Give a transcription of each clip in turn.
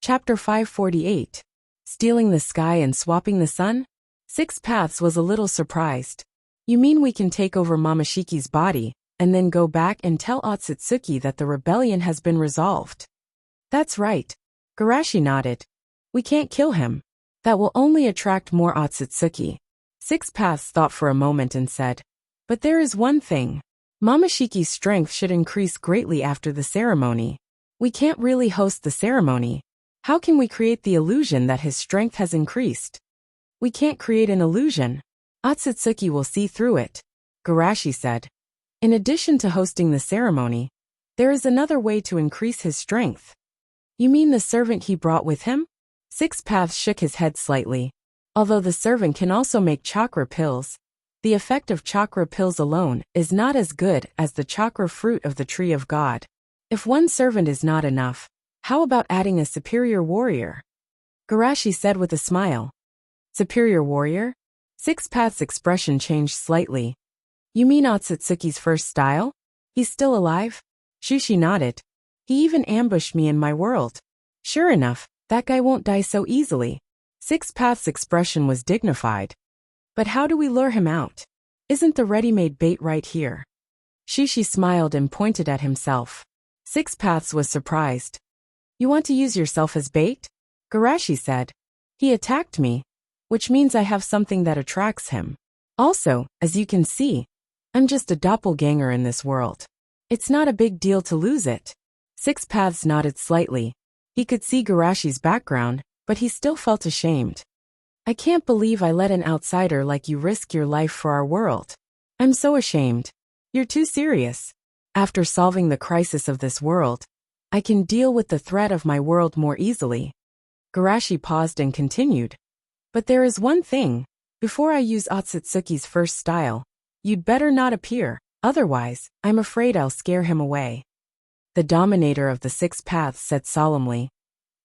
Chapter 548. Stealing the Sky and Swapping the Sun? Six Paths was a little surprised. You mean we can take over Momoshiki's body, and then go back and tell Otsutsuki that the rebellion has been resolved? That's right. Garashi nodded. We can't kill him. That will only attract more Otsutsuki. Six Paths thought for a moment and said, but there is one thing. Momoshiki's strength should increase greatly after the ceremony. We can't really host the ceremony. How can we create the illusion that his strength has increased? We can't create an illusion. Otsutsuki will see through it, Garashi said. In addition to hosting the ceremony, there is another way to increase his strength. You mean the servant he brought with him? Six Paths shook his head slightly. Although the servant can also make chakra pills, the effect of chakra pills alone is not as good as the chakra fruit of the tree of God. If one servant is not enough, how about adding a superior warrior? Garashi said with a smile. Superior warrior? Six Paths' expression changed slightly. You mean Otsutsuki's first style? He's still alive? Shushi nodded. He even ambushed me in my world. Sure enough, that guy won't die so easily. Six Paths' expression was dignified. But how do we lure him out? Isn't the ready-made bait right here? Shushi smiled and pointed at himself. Six Paths was surprised. You want to use yourself as bait? Garashi said. He attacked me, which means I have something that attracts him. Also, as you can see, I'm just a doppelganger in this world. It's not a big deal to lose it. Six Paths nodded slightly. He could see Garashi's background, but he still felt ashamed. I can't believe I let an outsider like you risk your life for our world. I'm so ashamed. You're too serious. After solving the crisis of this world, I can deal with the threat of my world more easily. Garashi paused and continued. But there is one thing. Before I use Otsutsuki's first style, you'd better not appear, otherwise, I'm afraid I'll scare him away. The dominator of the Six Paths said solemnly.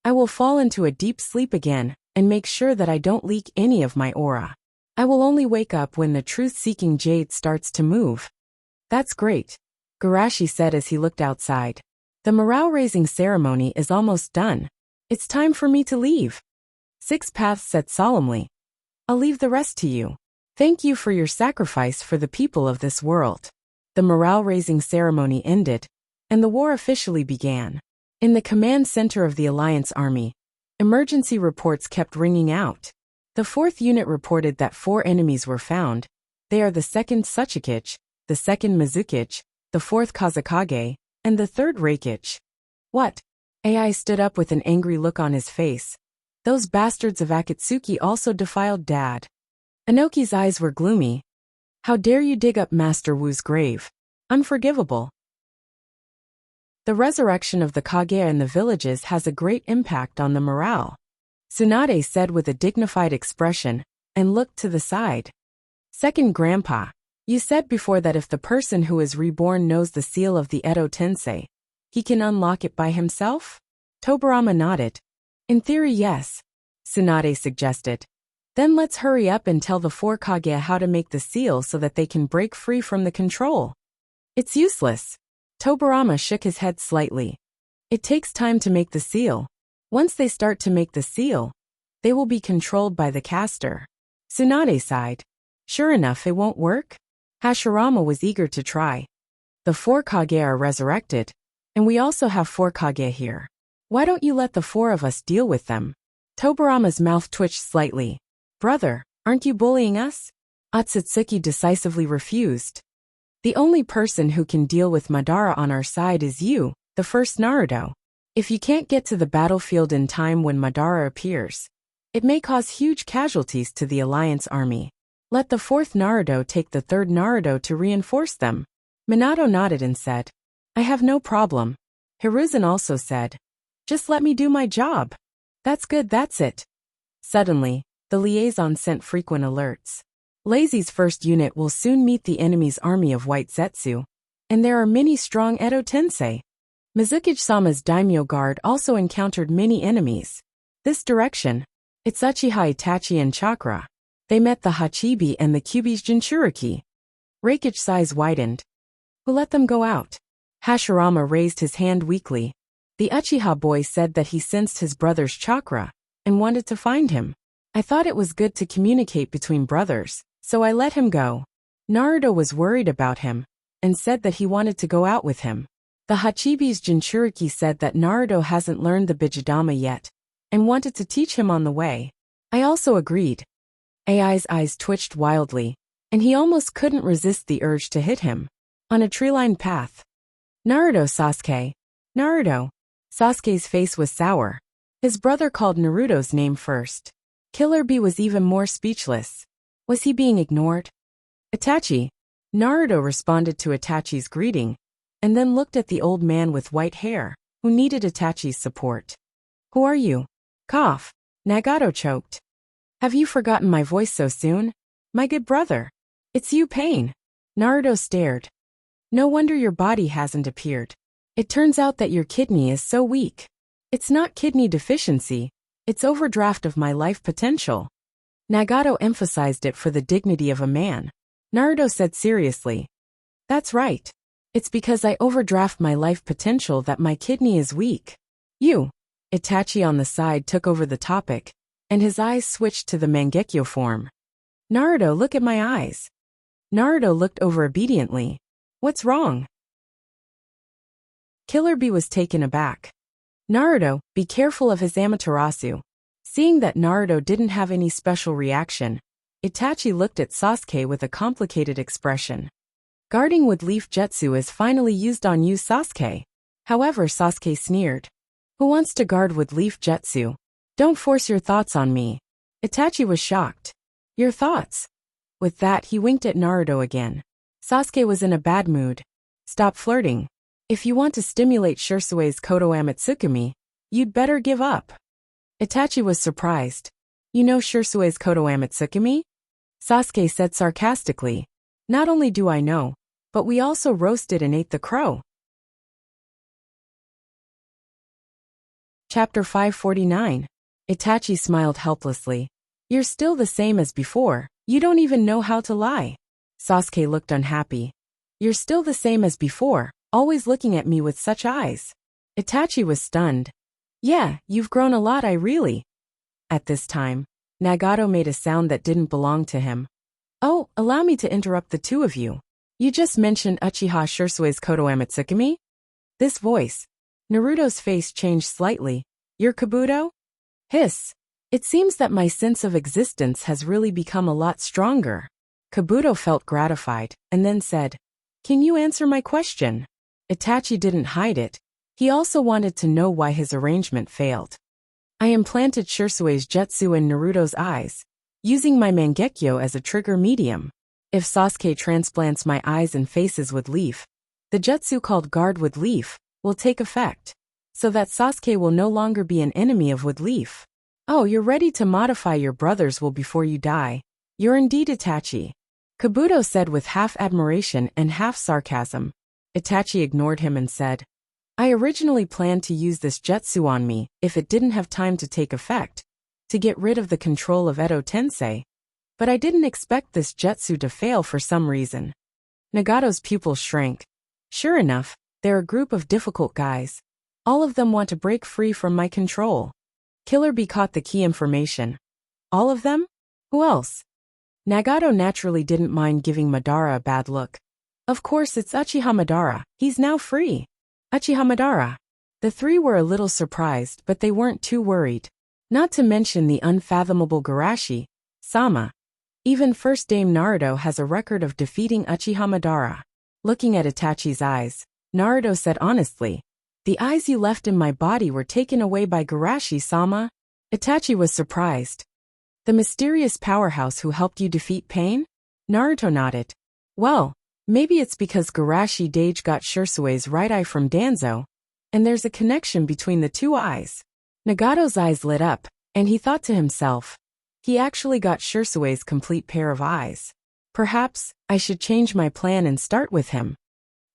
I will fall into a deep sleep again, and make sure that I don't leak any of my aura. I will only wake up when the truth-seeking jade starts to move. That's great, Garashi said as he looked outside. The morale-raising ceremony is almost done. It's time for me to leave. Six Paths said solemnly. I'll leave the rest to you. Thank you for your sacrifice for the people of this world. The morale-raising ceremony ended, and the war officially began. In the command center of the Alliance Army, emergency reports kept ringing out. The fourth unit reported that 4 enemies were found. They are the second Tsuchikage, the second Mizukage, the fourth Kazakage, and the third Reikage. What? AI stood up with an angry look on his face. Those bastards of Akatsuki also defiled Dad. Inoki's eyes were gloomy. How dare you dig up Master Wu's grave? Unforgivable. The resurrection of the Kage in the villages has a great impact on the morale, Tsunade said with a dignified expression, and looked to the side. Second Grandpa, you said before that if the person who is reborn knows the seal of the Edo Tensei, he can unlock it by himself? Tobarama nodded. In theory, yes, Tsunade suggested. Then let's hurry up and tell the 4 Kage how to make the seal so that they can break free from the control. It's useless. Tobarama shook his head slightly. It takes time to make the seal. Once they start to make the seal, they will be controlled by the caster. Tsunade sighed. Sure enough, it won't work. Hashirama was eager to try. The 4 Kage are resurrected, and we also have 4 Kage here. Why don't you let the 4 of us deal with them? Tobarama's mouth twitched slightly. Brother, aren't you bullying us? Otsutsuki decisively refused. The only person who can deal with Madara on our side is you, the first Naruto. If you can't get to the battlefield in time when Madara appears, it may cause huge casualties to the Alliance Army. Let the 4th Naruto take the 3rd Naruto to reinforce them. Minato nodded and said, I have no problem. Hiruzen also said, just let me do my job. That's good, that's it. Suddenly, the liaison sent frequent alerts. Lazy's first unit will soon meet the enemy's army of White Zetsu, and there are many strong Edo Tensei. Mizukage-sama's daimyo guard also encountered many enemies. This direction, it's Uchiha Itachi and Chakra. They met the Hachibi and the Kyubi's Jinchuriki. Reikich's eyes widened. Who let them go out? Hashirama raised his hand weakly. The Uchiha boy said that he sensed his brother's chakra and wanted to find him. I thought it was good to communicate between brothers, so I let him go. Naruto was worried about him and said that he wanted to go out with him. The Hachibi's Jinchuriki said that Naruto hasn't learned the Bijidama yet and wanted to teach him on the way. I also agreed. AI's eyes twitched wildly, and he almost couldn't resist the urge to hit him. On a tree-lined path. Naruto, Sasuke. Naruto. Sasuke's face was sour. His brother called Naruto's name first. Killer Bee was even more speechless. Was he being ignored? Itachi. Naruto responded to Itachi's greeting, and then looked at the old man with white hair, who needed Itachi's support. Who are you? Cough. Nagato choked. Have you forgotten my voice so soon? My good brother. It's you, Pain. Naruto stared. No wonder your body hasn't appeared. It turns out that your kidney is so weak. It's not kidney deficiency, it's overdraft of my life potential. Nagato emphasized it for the dignity of a man. Naruto said seriously. That's right. It's because I overdraft my life potential that my kidney is weak. You. Itachi on the side took over the topic, and his eyes switched to the Mangekyo form. Naruto, look at my eyes. Naruto looked over obediently. What's wrong? Killer Bee was taken aback. Naruto, be careful of his Amaterasu. Seeing that Naruto didn't have any special reaction, Itachi looked at Sasuke with a complicated expression. Guarding with leaf jutsu is finally used on you, Sasuke. However, Sasuke sneered. Who wants to guard with leaf jutsu? Don't force your thoughts on me. Itachi was shocked. Your thoughts? With that, he winked at Naruto again. Sasuke was in a bad mood. Stop flirting. If you want to stimulate Shursue's Koto Amatsukumi, you'd better give up. Itachi was surprised. You know Shursue's Koto Amatsukumi? Sasuke said sarcastically. Not only do I know, but we also roasted and ate the crow. Chapter 549. Itachi smiled helplessly. You're still the same as before. You don't even know how to lie. Sasuke looked unhappy. You're still the same as before, always looking at me with such eyes. Itachi was stunned. Yeah, you've grown a lot, I really. At this time, Nagato made a sound that didn't belong to him. Oh, allow me to interrupt the two of you. You just mentioned Uchiha Shursue's Koto Amatsukumi? This voice. Naruto's face changed slightly. You're Kabuto? Hiss. It seems that my sense of existence has really become a lot stronger. Kabuto felt gratified, and then said, Can you answer my question? Itachi didn't hide it. He also wanted to know why his arrangement failed. I implanted Shursue's jutsu in Naruto's eyes, using my Mangekyo as a trigger medium. If Sasuke transplants my eyes and faces with leaf, the jutsu called Guard with Leaf will take effect, so that Sasuke will no longer be an enemy of Wood Leaf. Oh, you're ready to modify your brother's will before you die. You're indeed Itachi. Kabuto said with half admiration and half sarcasm. Itachi ignored him and said, I originally planned to use this jutsu on me if it didn't have time to take effect, to get rid of the control of Edo Tensei. But I didn't expect this jutsu to fail for some reason. Nagato's pupils shrank. Sure enough, they're a group of difficult guys. All of them want to break free from my control. Killer Bee caught the key information. All of them? Who else? Nagato naturally didn't mind giving Madara a bad look. Of course it's Uchiha Madara, he's now free. Uchiha Madara. The three were a little surprised, but they weren't too worried. Not to mention the unfathomable Garashi, Sama. Even First Dame Naruto has a record of defeating Uchiha Madara. Looking at Itachi's eyes, Naruto said honestly, the eyes you left in my body were taken away by Garashi-sama? Itachi was surprised. The mysterious powerhouse who helped you defeat Pain? Naruto nodded. Well, maybe it's because Garashi Dage got Shursue's right eye from Danzo, and there's a connection between the two eyes. Nagato's eyes lit up, and he thought to himself, he actually got Shursue's complete pair of eyes. Perhaps I should change my plan and start with him.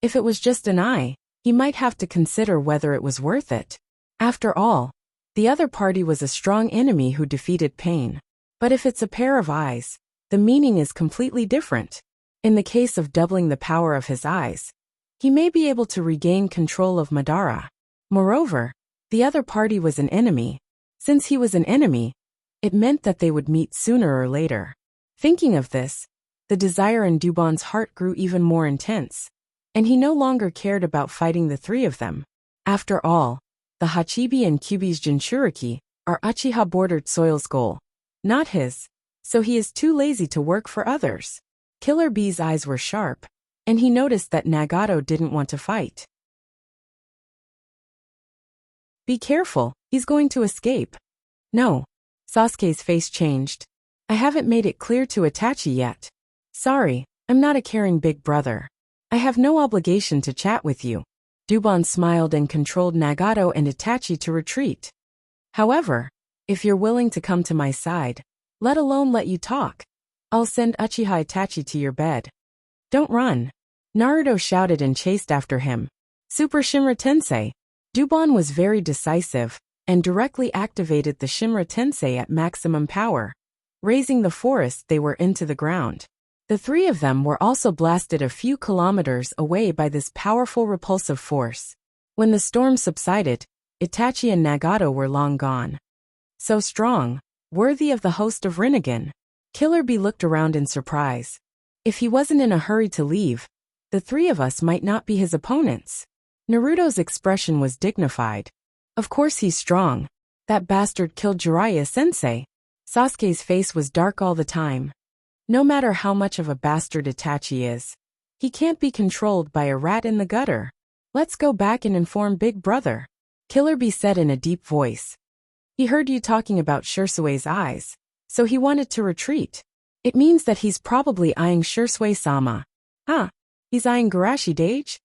If it was just an eye, he might have to consider whether it was worth it. After all, the other party was a strong enemy who defeated Pain. But if it's a pair of eyes, the meaning is completely different. In the case of doubling the power of his eyes, he may be able to regain control of Madara. Moreover, the other party was an enemy. Since he was an enemy, it meant that they would meet sooner or later. Thinking of this, the desire in Dubon's heart grew even more intense, and he no longer cared about fighting the three of them. After all, the Hachibi and Kyubi's Jinchuriki are Uchiha bordered Soil's goal, not his, so he is too lazy to work for others. Killer Bee's eyes were sharp, and he noticed that Nagato didn't want to fight. Be careful, he's going to escape. No. Sasuke's face changed. I haven't made it clear to Itachi yet. Sorry, I'm not a caring big brother. I have no obligation to chat with you. Dubon smiled and controlled Nagato and Itachi to retreat. However, if you're willing to come to my side, let alone let you talk, I'll send Uchiha Itachi to your bed. Don't run. Naruto shouted and chased after him. Super Shinra Tensei. Dubon was very decisive, and directly activated the Shinra Tensei at maximum power, raising the forest they were into the ground. The three of them were also blasted a few kilometers away by this powerful repulsive force. When the storm subsided, Itachi and Nagato were long gone. So strong, worthy of the host of Rinnegan. Killer Bee looked around in surprise. If he wasn't in a hurry to leave, the three of us might not be his opponents. Naruto's expression was dignified. Of course he's strong. That bastard killed Jiraiya-sensei. Sasuke's face was dark all the time. No matter how much of a bastard Itachi is, he can't be controlled by a rat in the gutter. Let's go back and inform Big Brother, Killer Bee said in a deep voice. He heard you talking about Shirsue's eyes, so he wanted to retreat. It means that he's probably eyeing Shirsue-sama. Huh? He's eyeing Garashi Dage?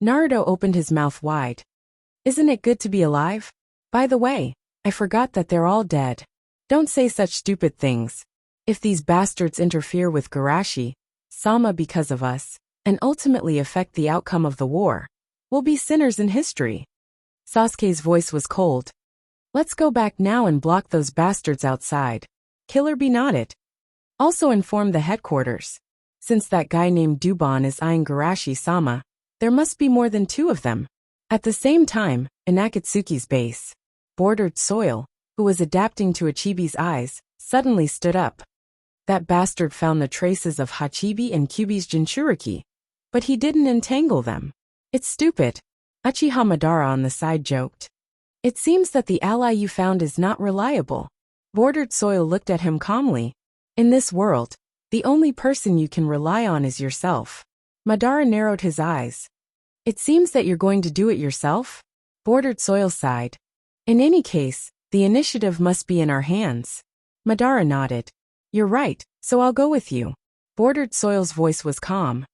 Naruto opened his mouth wide. Isn't it good to be alive? By the way, I forgot that they're all dead. Don't say such stupid things. If these bastards interfere with Garashi-sama because of us, and ultimately affect the outcome of the war, we'll be sinners in history. Sasuke's voice was cold. Let's go back now and block those bastards outside. Killer Bee nodded. Also inform the headquarters. Since that guy named Dubon is eyeing Garashi-sama, there must be more than two of them. At the same time, in Akatsuki's base, bordered Soil, who was adapting to Ichibi's eyes, suddenly stood up. That bastard found the traces of Hachibi and Kyubi's Jinchuriki, but he didn't entangle them. It's stupid. Uchiha Madara on the side joked. It seems that the ally you found is not reliable. Bordered Soil looked at him calmly. In this world, the only person you can rely on is yourself. Madara narrowed his eyes. It seems that you're going to do it yourself? Bordered Soil sighed. In any case, the initiative must be in our hands. Madara nodded. You're right, so I'll go with you. Bordered Soil's voice was calm.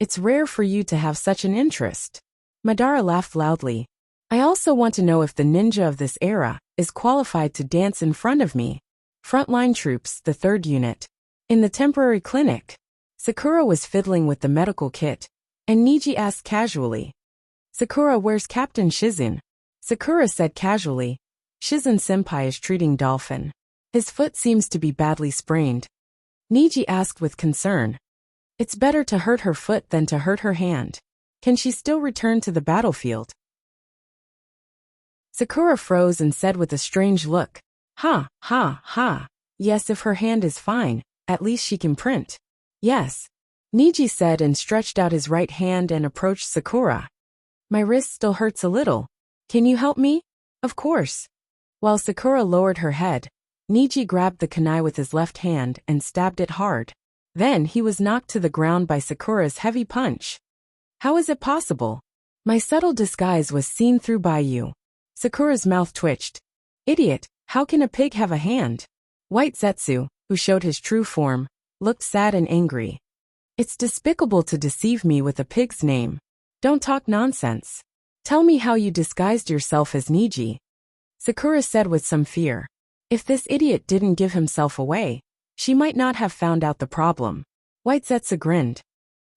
It's rare for you to have such an interest. Madara laughed loudly. I also want to know if the ninja of this era is qualified to dance in front of me. Frontline troops, the 3rd unit. In the temporary clinic. Sakura was fiddling with the medical kit, and Niji asked casually. Sakura, where's Captain Shizun? Sakura said casually. Shizun-senpai is treating Dolphin. His foot seems to be badly sprained. Niji asked with concern. It's better to hurt her foot than to hurt her hand. Can she still return to the battlefield? Sakura froze and said with a strange look. Ha, ha, ha. Yes, if her hand is fine, at least she can print. Yes. Niji said and stretched out his right hand and approached Sakura. My wrist still hurts a little. Can you help me? Of course. While Sakura lowered her head, Niji grabbed the kunai with his left hand and stabbed it hard. Then he was knocked to the ground by Sakura's heavy punch. How is it possible? My subtle disguise was seen through by you. Sakura's mouth twitched. Idiot, how can a pig have a hand? White Zetsu, who showed his true form, looked sad and angry. It's despicable to deceive me with a pig's name. Don't talk nonsense. Tell me how you disguised yourself as Niji. Sakura said with some fear. If this idiot didn't give himself away, she might not have found out the problem. White Zetsu grinned.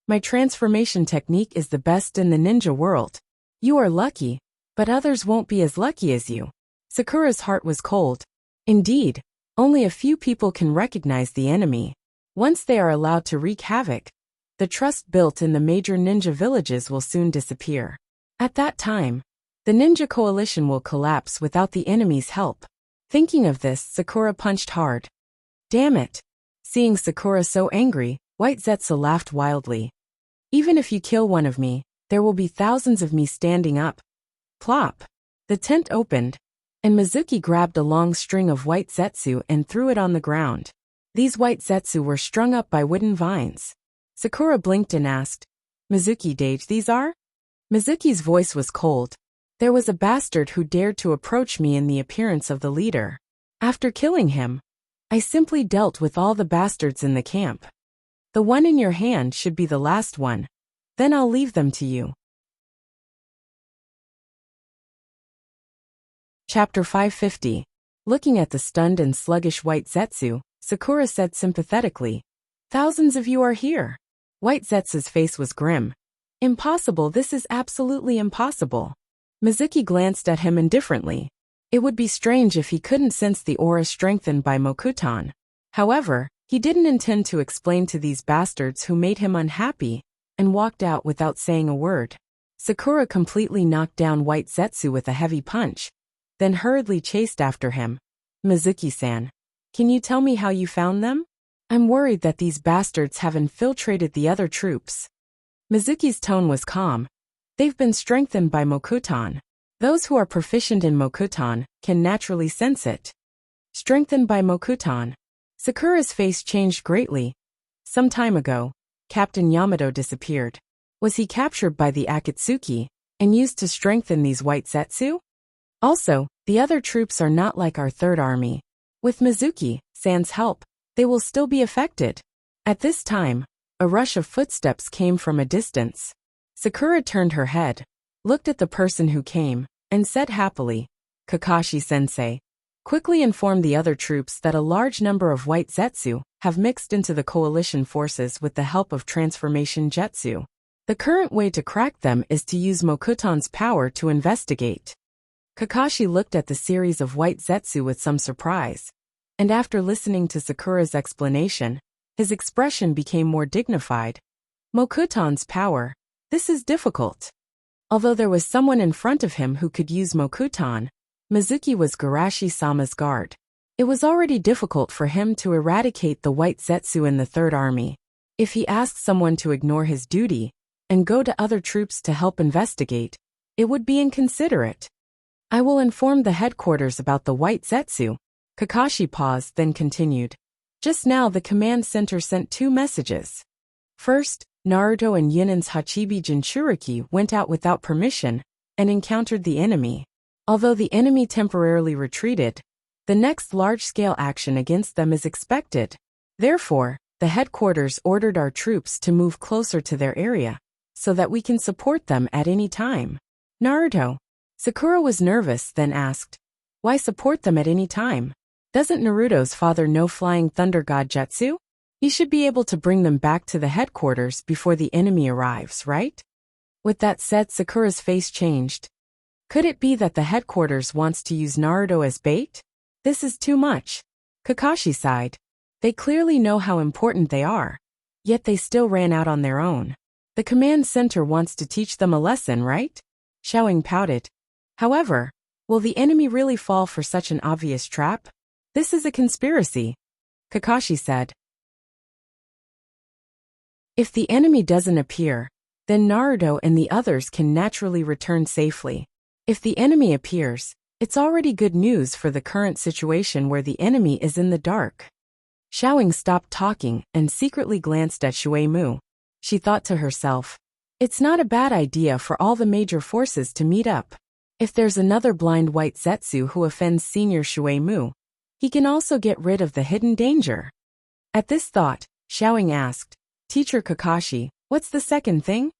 My transformation technique is the best in the ninja world. You are lucky, but others won't be as lucky as you. Sakura's heart was cold. Indeed, only a few people can recognize the enemy. Once they are allowed to wreak havoc, the trust built in the major ninja villages will soon disappear. At that time, The ninja coalition will collapse without the enemy's help. Thinking of this, Sakura punched hard. Damn it. Seeing Sakura so angry, White Zetsu laughed wildly. Even if you kill one of me, there will be thousands of me standing up. Plop. The tent opened, and Mizuki grabbed a long string of white zetsu and threw it on the ground. These white zetsu were strung up by wooden vines. Sakura blinked and asked, Mizuki Dage, these are? Mizuki's voice was cold. There was a bastard who dared to approach me in the appearance of the leader. After killing him, I simply dealt with all the bastards in the camp. The one in your hand should be the last one. Then I'll leave them to you. Chapter 550. Looking at the stunned and sluggish White Zetsu, Sakura said sympathetically, Thousands of you are here. White Zetsu's face was grim. Impossible, this is absolutely impossible. Mizuki glanced at him indifferently. It would be strange if he couldn't sense the aura strengthened by Mokutan. However, he didn't intend to explain to these bastards who made him unhappy, and walked out without saying a word. Sakura completely knocked down White Zetsu with a heavy punch, then hurriedly chased after him. Mizuki-san, can you tell me how you found them? I'm worried that these bastards have infiltrated the other troops. Mizuki's tone was calm. They've been strengthened by Mokutan. Those who are proficient in Mokutan can naturally sense it. Strengthened by Mokutan. Sakura's face changed greatly. Some time ago, Captain Yamato disappeared. Was he captured by the Akatsuki and used to strengthen these white zetsu? Also, the other troops are not like our third army. With Mizuki-san's help, they will still be affected. At this time, a rush of footsteps came from a distance. Sakura turned her head, looked at the person who came, and said happily, Kakashi-sensei. Quickly informed the other troops that a large number of white zetsu have mixed into the coalition forces with the help of transformation jetsu. The current way to crack them is to use Mokutan's power to investigate. Kakashi looked at the series of white zetsu with some surprise, and after listening to Sakura's explanation, his expression became more dignified. Mokutan's power. This is difficult. Although there was someone in front of him who could use Mokutan, Mizuki was Garashi-sama's guard. It was already difficult for him to eradicate the white zetsu in the Third Army. If he asked someone to ignore his duty and go to other troops to help investigate, it would be inconsiderate. I will inform the headquarters about the white zetsu. Kakashi paused, then continued. Just now the command center sent 2 messages. First, Naruto and Yunin's Hachibi Jinchuriki went out without permission and encountered the enemy. Although the enemy temporarily retreated, the next large-scale action against them is expected. Therefore, the headquarters ordered our troops to move closer to their area, so that we can support them at any time. Naruto. Sakura was nervous, then asked, Why support them at any time? Doesn't Naruto's father know Flying Thunder God Jutsu? He should be able to bring them back to the headquarters before the enemy arrives, right? With that said, Sakura's face changed. Could it be that the headquarters wants to use Naruto as bait? This is too much. Kakashi sighed. They clearly know how important they are, yet they still ran out on their own. The command center wants to teach them a lesson, right? Xiaoying pouted. However, will the enemy really fall for such an obvious trap? This is a conspiracy, Kakashi said. If the enemy doesn't appear, then Naruto and the others can naturally return safely. If the enemy appears, it's already good news for the current situation where the enemy is in the dark. Xiaoying stopped talking and secretly glanced at Shuei-mu. She thought to herself, it's not a bad idea for all the major forces to meet up. If there's another blind white zetsu who offends senior Shuei-mu, he can also get rid of the hidden danger. At this thought, Xiaoying asked, Teacher Kakashi, what's the second thing?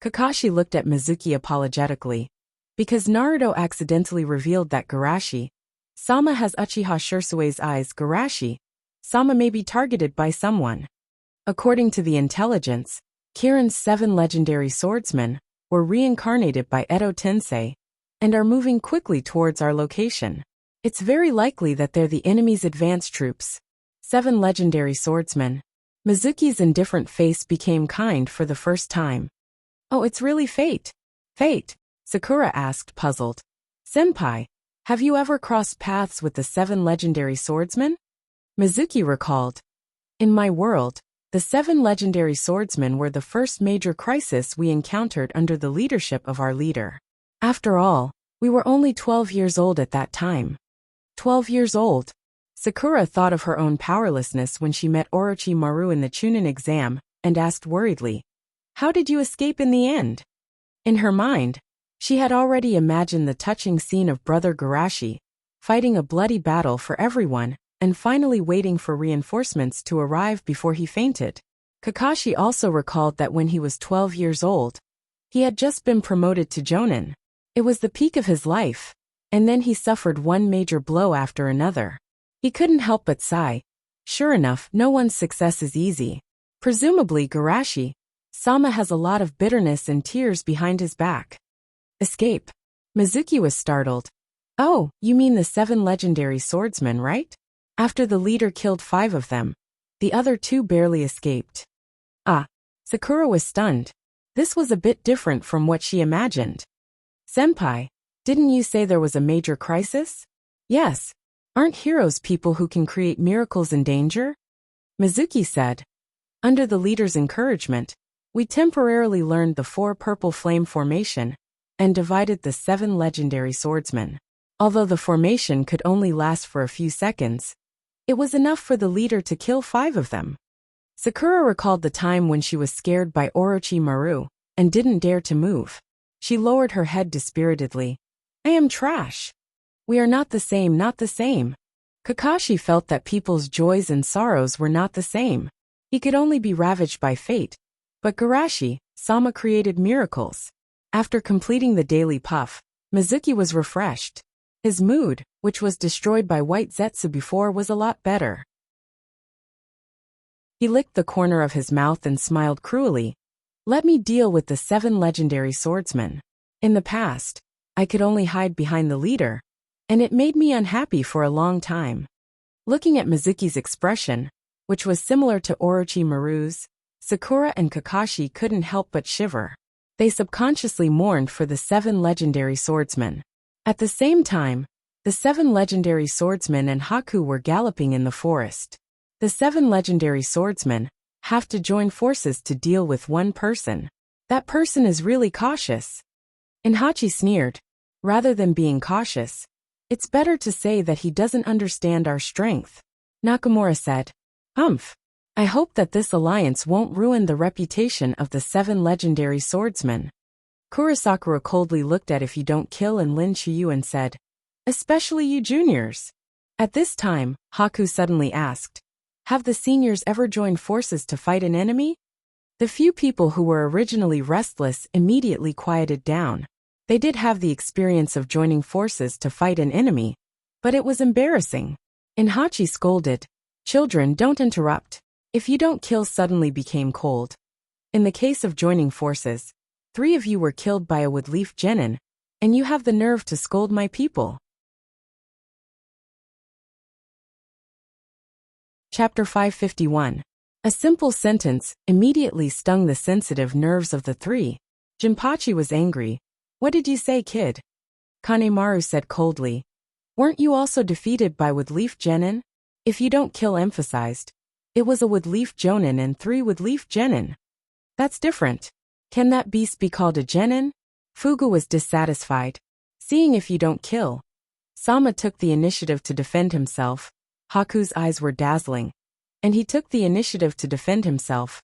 Kakashi looked at Mizuki apologetically. Because Naruto accidentally revealed that Garashi-sama has Uchiha Shursue's eyes, Garashi-sama may be targeted by someone. According to the intelligence, Kirin's 7 legendary swordsmen were reincarnated by Edo Tensei and are moving quickly towards our location. It's very likely that they're the enemy's advance troops. 7 legendary swordsmen. Mizuki's indifferent face became kind for the first time. Oh, it's really fate. Fate. Sakura asked, puzzled. Senpai, have you ever crossed paths with the 7 legendary swordsmen? Mizuki recalled. In my world, the 7 legendary swordsmen were the first major crisis we encountered under the leadership of our leader. After all, we were only 12 years old at that time. 12 years old. Sakura thought of her own powerlessness when she met Orochimaru in the Chunin exam and asked worriedly, "How did you escape in the end?" In her mind, she had already imagined the touching scene of Brother Garashi, fighting a bloody battle for everyone and finally waiting for reinforcements to arrive before he fainted. Kakashi also recalled that when he was 12 years old, he had just been promoted to Jonin. It was the peak of his life, and then he suffered one major blow after another. He couldn't help but sigh. Sure enough, no one's success is easy. Presumably Garashi Sama has a lot of bitterness and tears behind his back. Escape. Mizuki was startled. Oh, you mean the 7 legendary swordsmen, right? After the leader killed 5 of them, the other 2 barely escaped. Ah, Sakura was stunned. This was a bit different from what she imagined. Senpai, didn't you say there was a major crisis? Yes. Aren't heroes people who can create miracles in danger? Mizuki said. Under the leader's encouragement, we temporarily learned the 4 purple flame formation and divided the 7 legendary swordsmen. Although the formation could only last for a few seconds, it was enough for the leader to kill 5 of them. Sakura recalled the time when she was scared by Orochimaru and didn't dare to move. She lowered her head dispiritedly. I am trash. We are not the same, not the same. Kakashi felt that people's joys and sorrows were not the same. He could only be ravaged by fate. But Garashi Sama created miracles. After completing the daily puff, Mizuki was refreshed. His mood, which was destroyed by white zetsu before, was a lot better. He licked the corner of his mouth and smiled cruelly. Let me deal with the 7 legendary swordsmen. In the past, I could only hide behind the leader, and it made me unhappy for a long time. Looking at Mizuki's expression, which was similar to Orochimaru's, Sakura and Kakashi couldn't help but shiver. They subconsciously mourned for the 7 legendary swordsmen. At the same time, the 7 legendary swordsmen and Haku were galloping in the forest. The 7 legendary swordsmen have to join forces to deal with one person. That person is really cautious. Inhachi sneered. Rather than being cautious, it's better to say that he doesn't understand our strength. Nakamura said, I hope that this alliance won't ruin the reputation of the 7 legendary swordsmen. Kurosakura coldly looked at If You Don't Kill and Lin Chiyu and said, especially you juniors. At this time, Haku suddenly asked, have the seniors ever joined forces to fight an enemy? The few people who were originally restless immediately quieted down. They did have the experience of joining forces to fight an enemy, but it was embarrassing. Inhachi scolded, children, don't interrupt. If You Don't Kill suddenly became cold. In the case of joining forces, 3 of you were killed by a woodleaf genin, and you have the nerve to scold my people. Chapter 551. A simple sentence immediately stung the sensitive nerves of the 3. Jinpachi was angry. What did you say, kid? Kanemaru said coldly. Weren't you also defeated by woodleaf genin? If You Don't Kill emphasized. It was a woodleaf jonin and 3 woodleaf genin. That's different. Can that beast be called a genin? Fugu was dissatisfied. Seeing If You Don't Kill, Sama took the initiative to defend himself. Haku's eyes were dazzling, and he took the initiative to defend himself.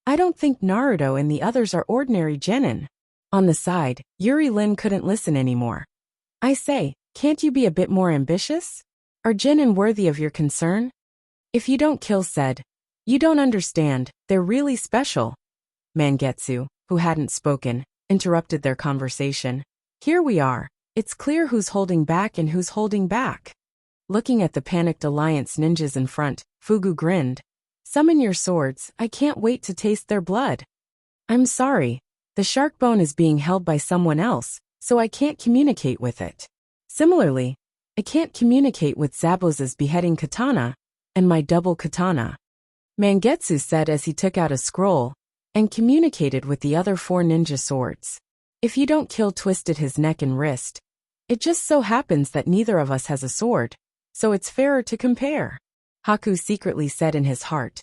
I don't think Naruto and the others are ordinary genin. On the side, Yuri Lin couldn't listen anymore. I say, can't you be a bit more ambitious? Are genin worthy of your concern? If You Don't Kill said, you don't understand, they're really special. Mangetsu, who hadn't spoken, interrupted their conversation. Here we are. It's clear who's holding back and who's holding back. Looking at the panicked alliance ninjas in front, Fugu grinned. Summon your swords, I can't wait to taste their blood. I'm sorry. The shark bone is being held by someone else, so I can't communicate with it. Similarly, I can't communicate with Zabuza's beheading katana and my double katana. Mangetsu said as he took out a scroll and communicated with the other 4 ninja swords. If you don't kill, twisted his neck and wrist. It just so happens that neither of us has a sword, so it's fairer to compare. Haku secretly said in his heart.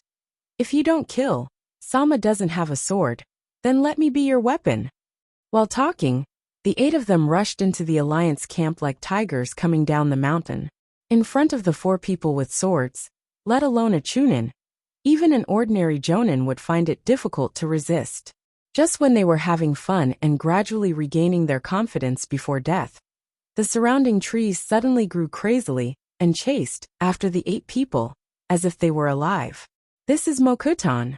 If you don't kill, Sama doesn't have a sword, then let me be your weapon. While talking, the 8 of them rushed into the alliance camp like tigers coming down the mountain. In front of the 4 people with swords, let alone a chunin, even an ordinary jonin would find it difficult to resist. Just when they were having fun and gradually regaining their confidence before death, the surrounding trees suddenly grew crazily and chased after the 8 people, as if they were alive. This is Mokutan.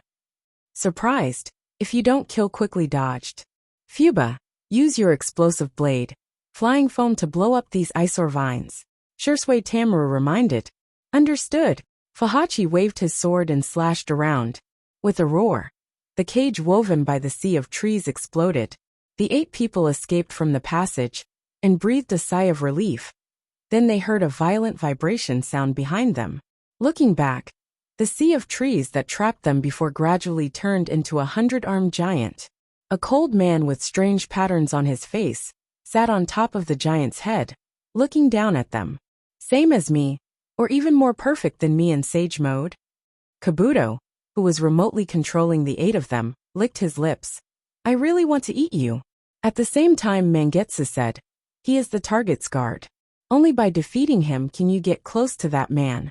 Surprised, if you don't kill, quickly dodged. Fuba, use your explosive blade, flying foam to blow up these eyesore vines. Shursui Tamura reminded. Understood. Fahachi waved his sword and slashed around. With a roar, the cage woven by the sea of trees exploded. The 8 people escaped from the passage and breathed a sigh of relief. Then they heard a violent vibration sound behind them. Looking back, the sea of trees that trapped them before gradually turned into a 100-armed giant. A cold man with strange patterns on his face sat on top of the giant's head, looking down at them. Same as me, or even more perfect than me in sage mode. Kabuto, who was remotely controlling the 8 of them, licked his lips. I really want to eat you. At the same time, Mangetsu said, he is the target's guard. Only by defeating him can you get close to that man.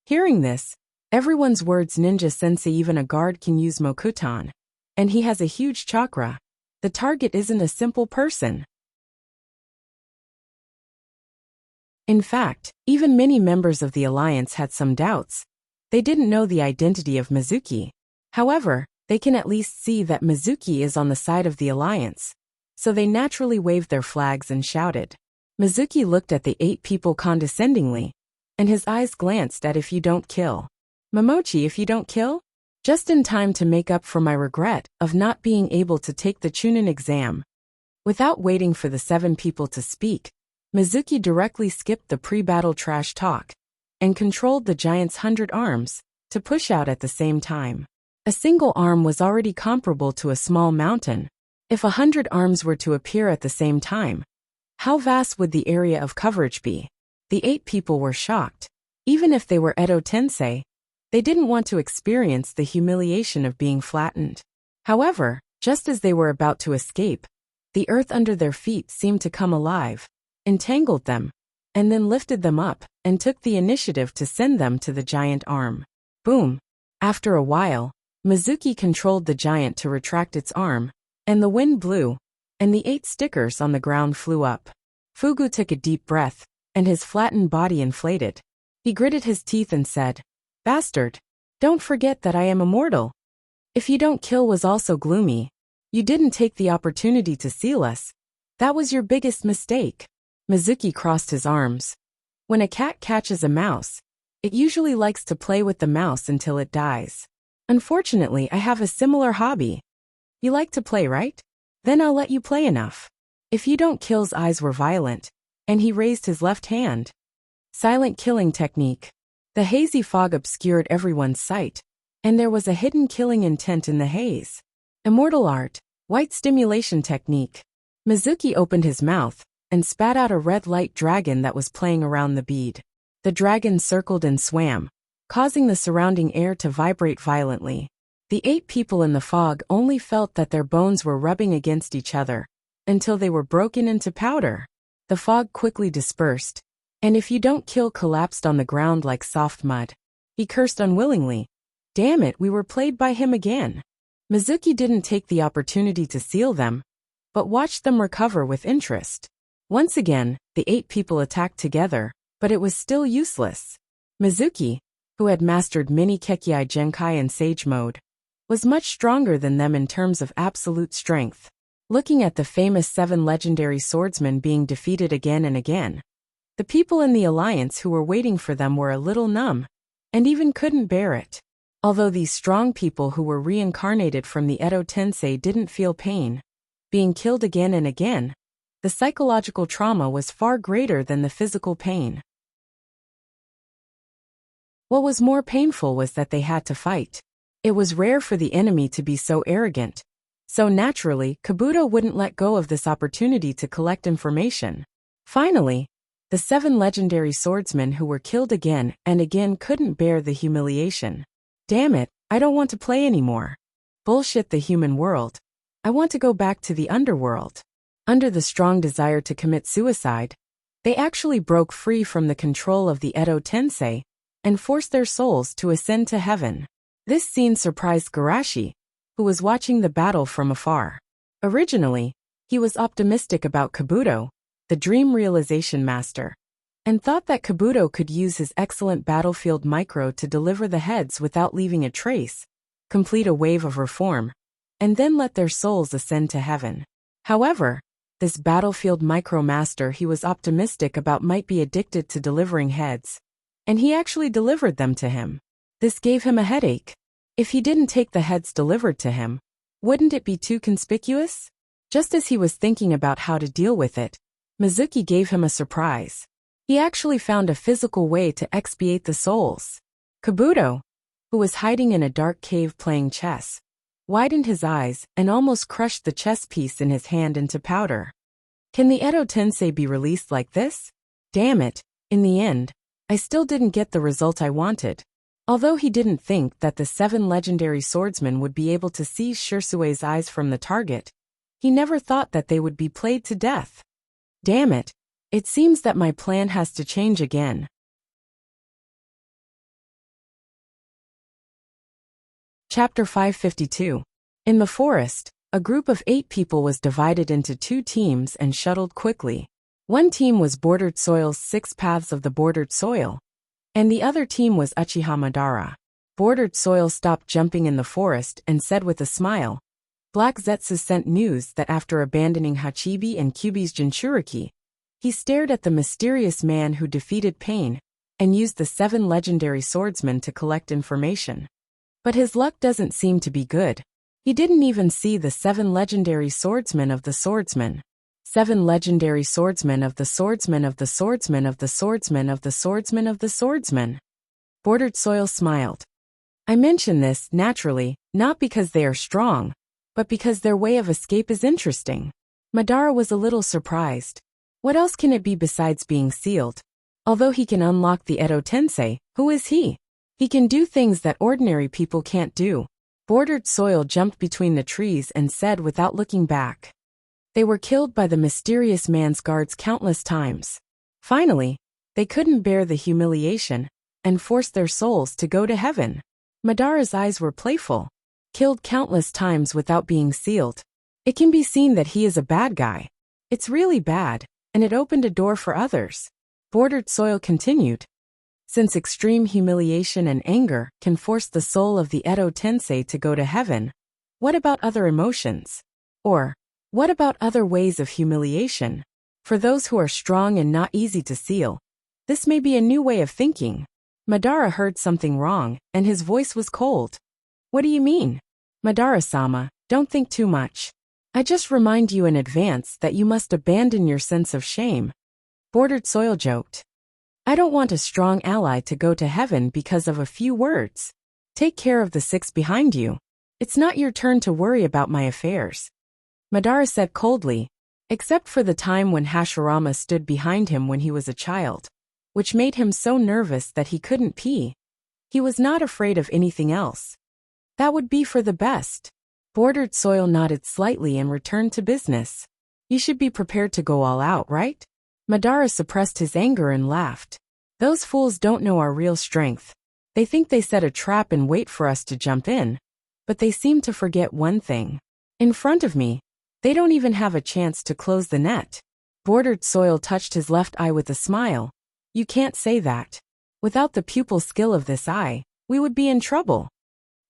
Hearing this, everyone's words, Ninja Sensei, even a guard can use Mokutan. And he has a huge chakra. The target isn't a simple person. In fact, even many members of the alliance had some doubts. They didn't know the identity of Mizuki. However, they can at least see that Mizuki is on the side of the alliance. So they naturally waved their flags and shouted. Mizuki looked at the 8 people condescendingly, and his eyes glanced at if you don't kill. Momochi, if you don't kill? Just in time to make up for my regret of not being able to take the Chunin exam. Without waiting for the 7 people to speak, Mizuki directly skipped the pre-battle trash talk and controlled the giant's 100 arms to push out at the same time. A single arm was already comparable to a small mountain. If 100 arms were to appear at the same time, how vast would the area of coverage be? The 8 people were shocked. Even if they were Edo Tensei, they didn't want to experience the humiliation of being flattened. However, just as they were about to escape, the earth under their feet seemed to come alive, entangled them, and then lifted them up and took the initiative to send them to the giant arm. Boom! After a while, Mizuki controlled the giant to retract its arm, and the wind blew, and the 8 stickers on the ground flew up. Fugu took a deep breath, and his flattened body inflated. He gritted his teeth and said, Bastard! Don't forget that I am immortal. If you don't kill was also gloomy. You didn't take the opportunity to seal us. That was your biggest mistake. Mizuki crossed his arms. When a cat catches a mouse, it usually likes to play with the mouse until it dies. Unfortunately, I have a similar hobby. You like to play, right? Then I'll let you play enough. If you don't kill's eyes were violent, and he raised his left hand. Silent killing technique. The hazy fog obscured everyone's sight, and there was a hidden killing intent in the haze. Immortal art, white stimulation technique. Mizuki opened his mouth and spat out a red light dragon that was playing around the bead. The dragon circled and swam, causing the surrounding air to vibrate violently. The 8 people in the fog only felt that their bones were rubbing against each other, until they were broken into powder. The fog quickly dispersed, and if you don't kill collapsed on the ground like soft mud. He cursed unwillingly. Damn it, we were played by him again. Mizuki didn't take the opportunity to seal them, but watched them recover with interest. Once again, the 8 people attacked together, but it was still useless. Mizuki, who had mastered mini Kekiai Genkai in Sage mode, was much stronger than them in terms of absolute strength. Looking at the famous 7 legendary swordsmen being defeated again and again, the people in the alliance who were waiting for them were a little numb, and even couldn't bear it. Although these strong people who were reincarnated from the Edo Tensei didn't feel pain, being killed again and again, the psychological trauma was far greater than the physical pain. What was more painful was that they had to fight. It was rare for the enemy to be so arrogant, So naturally, Kabuto wouldn't let go of this opportunity to collect information. Finally, the 7 legendary swordsmen who were killed again and again couldn't bear the humiliation. Damn it, I don't want to play anymore. Bullshit the human world. I want to go back to the underworld. Under the strong desire to commit suicide, they actually broke free from the control of the Edo Tensei and forced their souls to ascend to heaven. This scene surprised Garashi, who was watching the battle from afar. Originally, he was optimistic about Kabuto, the dream realization master, and thought that Kabuto could use his excellent battlefield micro to deliver the heads without leaving a trace, complete a wave of reform, and then let their souls ascend to heaven. However, this battlefield micro master he was optimistic about might be addicted to delivering heads, and he actually delivered them to him. This gave him a headache. If he didn't take the heads delivered to him, wouldn't it be too conspicuous? Just as he was thinking about how to deal with it, Mizuki gave him a surprise. He actually found a physical way to expiate the souls. Kabuto, who was hiding in a dark cave playing chess, widened his eyes and almost crushed the chess piece in his hand into powder. Can the Edo Tensei be released like this? Damn it, in the end, I still didn't get the result I wanted. Although he didn't think that the 7 legendary swordsmen would be able to seize Shirsue's eyes from the target, he never thought that they would be played to death. Damn it, it seems that my plan has to change again. Chapter 552. In the forest, a group of 8 people was divided into 2 teams and shuttled quickly. One team was Bordered Soil's 6 Paths of the Bordered Soil, and the other team was Uchiha Madara. Bordered Soil stopped jumping in the forest and said with a smile, Black Zetsu sent news that after abandoning Hachibi and Kyubi's Jinchuriki, he stared at the mysterious man who defeated Pain and used the 7 legendary swordsmen to collect information. But his luck doesn't seem to be good. He didn't even see the 7 legendary swordsmen of the swordsmen. 7 legendary swordsmen of the swordsmen of the swordsmen of the swordsmen of the swordsmen of the swordsmen. Bordered Soil smiled. I mention this, naturally, not because they are strong, but because their way of escape is interesting. Madara was a little surprised. What else can it be besides being sealed? Although he can unlock the Edo Tensei, who is he? He can do things that ordinary people can't do. Bordered Soil jumped between the trees and said without looking back. They were killed by the mysterious man's guards countless times. Finally, they couldn't bear the humiliation and forced their souls to go to heaven. Madara's eyes were playful. Killed countless times without being sealed. It can be seen that he is a bad guy. It's really bad, and it opened a door for others. Bordered Soil continued. Since extreme humiliation and anger can force the soul of the Edo Tensei to go to heaven, what about other emotions? Or, what about other ways of humiliation? For those who are strong and not easy to seal, this may be a new way of thinking. Madara heard something wrong, and his voice was cold. What do you mean? Madara-sama, don't think too much. I just remind you in advance that you must abandon your sense of shame. Bordered Soil joked. I don't want a strong ally to go to heaven because of a few words. Take care of the 6 behind you. It's not your turn to worry about my affairs. Madara said coldly, except for the time when Hashirama stood behind him when he was a child, which made him so nervous that he couldn't pee. He was not afraid of anything else. That would be for the best. Bordered Soil nodded slightly and returned to business. You should be prepared to go all out, right? Madara suppressed his anger and laughed. Those fools don't know our real strength. They think they set a trap and wait for us to jump in, but they seem to forget one thing. In front of me, they don't even have a chance to close the net. Bordered Soil touched his left eye with a smile. You can't say that. Without the pupil skill of this eye, we would be in trouble.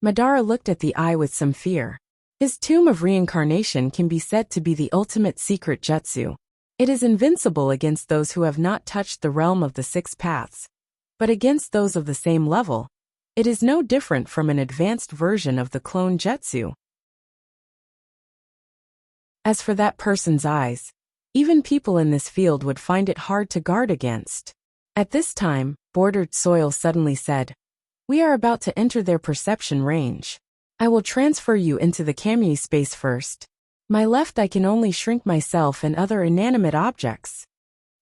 Madara looked at the eye with some fear. His Tomb of Reincarnation can be said to be the ultimate secret jutsu. It is invincible against those who have not touched the realm of the 6 paths. But against those of the same level, it is no different from an advanced version of the clone jutsu. As for that person's eyes, even people in this field would find it hard to guard against. At this time, Bordered Soil suddenly said, we are about to enter their perception range. I will transfer you into the Kamui space first. My left I can only shrink myself and other inanimate objects.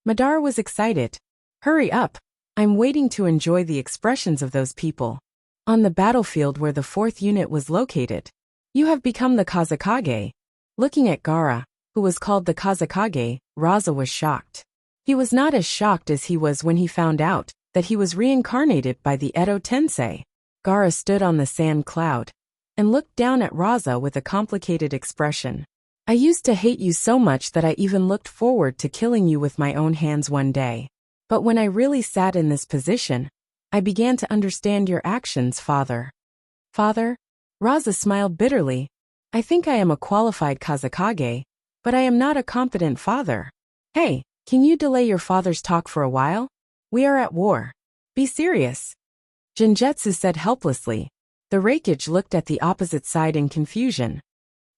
Madara was excited. Hurry up. I'm waiting to enjoy the expressions of those people. On the battlefield where the fourth unit was located. You have become the Kazekage. Looking at Gaara, who was called the Kazekage, Raza was shocked. He was not as shocked as he was when he found out that he was reincarnated by the Edo Tensei. Gaara stood on the sand cloud and looked down at Raza with a complicated expression. I used to hate you so much that I even looked forward to killing you with my own hands one day. But when I really sat in this position, I began to understand your actions, father. Father? Raza smiled bitterly. I think I am a qualified Kazekage, but I am not a competent father. Hey, can you delay your father's talk for a while? We are at war. Be serious. Genjutsu said helplessly. The Raikage looked at the opposite side in confusion.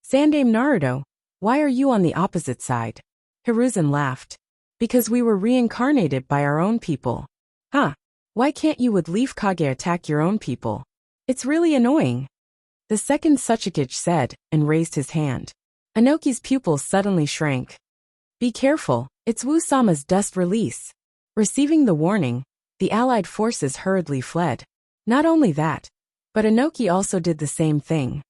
Sandaime Naruto, why are you on the opposite side? Hiruzen laughed. Because we were reincarnated by our own people. Huh? Why can't you with Leaf Kage attack your own people? It's really annoying. The second Tsuchikage said, and raised his hand. Inoki's pupils suddenly shrank. Be careful, it's Wu-sama's dust release. Receiving the warning, the allied forces hurriedly fled. Not only that, but Inoki also did the same thing.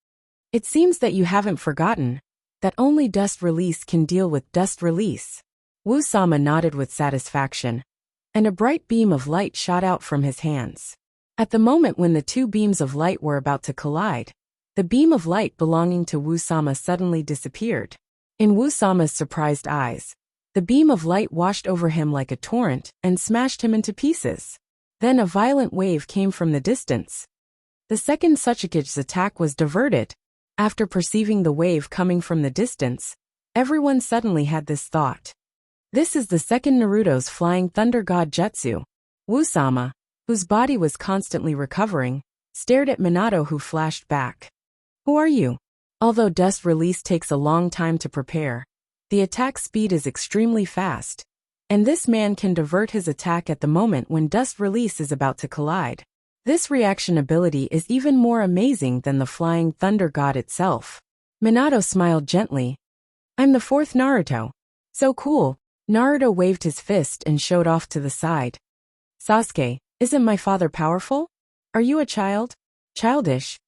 It seems that you haven't forgotten that only dust release can deal with dust release. Wu-sama nodded with satisfaction, and a bright beam of light shot out from his hands. At the moment when the two beams of light were about to collide, the beam of light belonging to Wu-sama suddenly disappeared. In Wu-sama's surprised eyes, the beam of light washed over him like a torrent and smashed him into pieces. Then a violent wave came from the distance. The second Tsuchikage's attack was diverted. After perceiving the wave coming from the distance, everyone suddenly had this thought. This is the second Naruto's flying thunder god jutsu. Wu-sama, whose body was constantly recovering, stared at Minato, who flashed back. Who are you? Although dust release takes a long time to prepare, the attack speed is extremely fast, and this man can divert his attack at the moment when dust release is about to collide. This reaction ability is even more amazing than the flying thunder god itself. Minato smiled gently. I'm the fourth Naruto. So cool. Naruto waved his fist and showed off to the side. Sasuke, isn't my father powerful? Are you a child? Childish.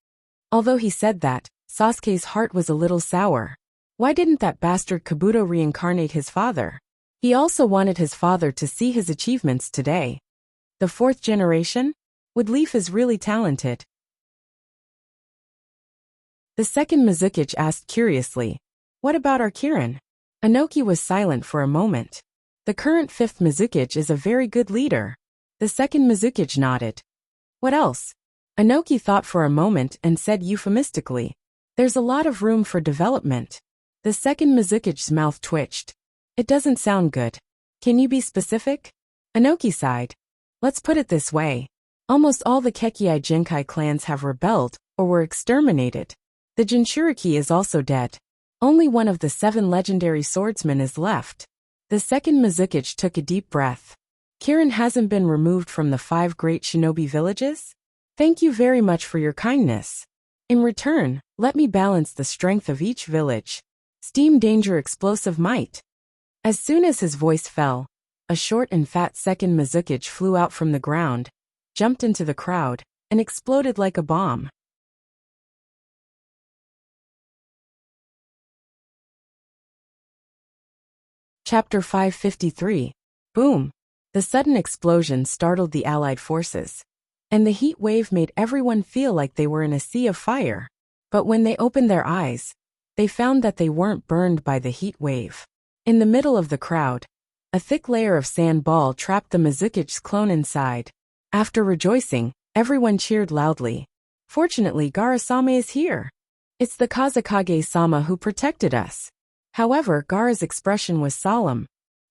Although he said that, Sasuke's heart was a little sour. Why didn't that bastard Kabuto reincarnate his father? He also wanted his father to see his achievements today. The fourth generation? Wood Leaf is really talented. The second Mizukage asked curiously. What about our Kirin? Inoki was silent for a moment. The current fifth Mizukage is a very good leader. The second Mizukage nodded. What else? Inoki thought for a moment and said euphemistically. There's a lot of room for development. The second Mizukage's mouth twitched. It doesn't sound good. Can you be specific? Inoki sighed. Let's put it this way. Almost all the Kekii Jinkai clans have rebelled or were exterminated. The Jinchuriki is also dead. Only one of the 7 legendary swordsmen is left. The second Mizukage took a deep breath. Kirin hasn't been removed from the 5 great shinobi villages? Thank you very much for your kindness. In return, let me balance the strength of each village. Steam danger explosive might. As soon as his voice fell, a short and fat second Mizukage flew out from the ground, jumped into the crowd, and exploded like a bomb. Chapter 553. Boom! The sudden explosion startled the Allied forces, and the heat wave made everyone feel like they were in a sea of fire. But when they opened their eyes, they found that they weren't burned by the heat wave. In the middle of the crowd, a thick layer of sand ball trapped the Mizukage's clone inside. After rejoicing, everyone cheered loudly. Fortunately, Gaara-sama is here. It's the Kazekage-sama who protected us. However, Gaara's expression was solemn.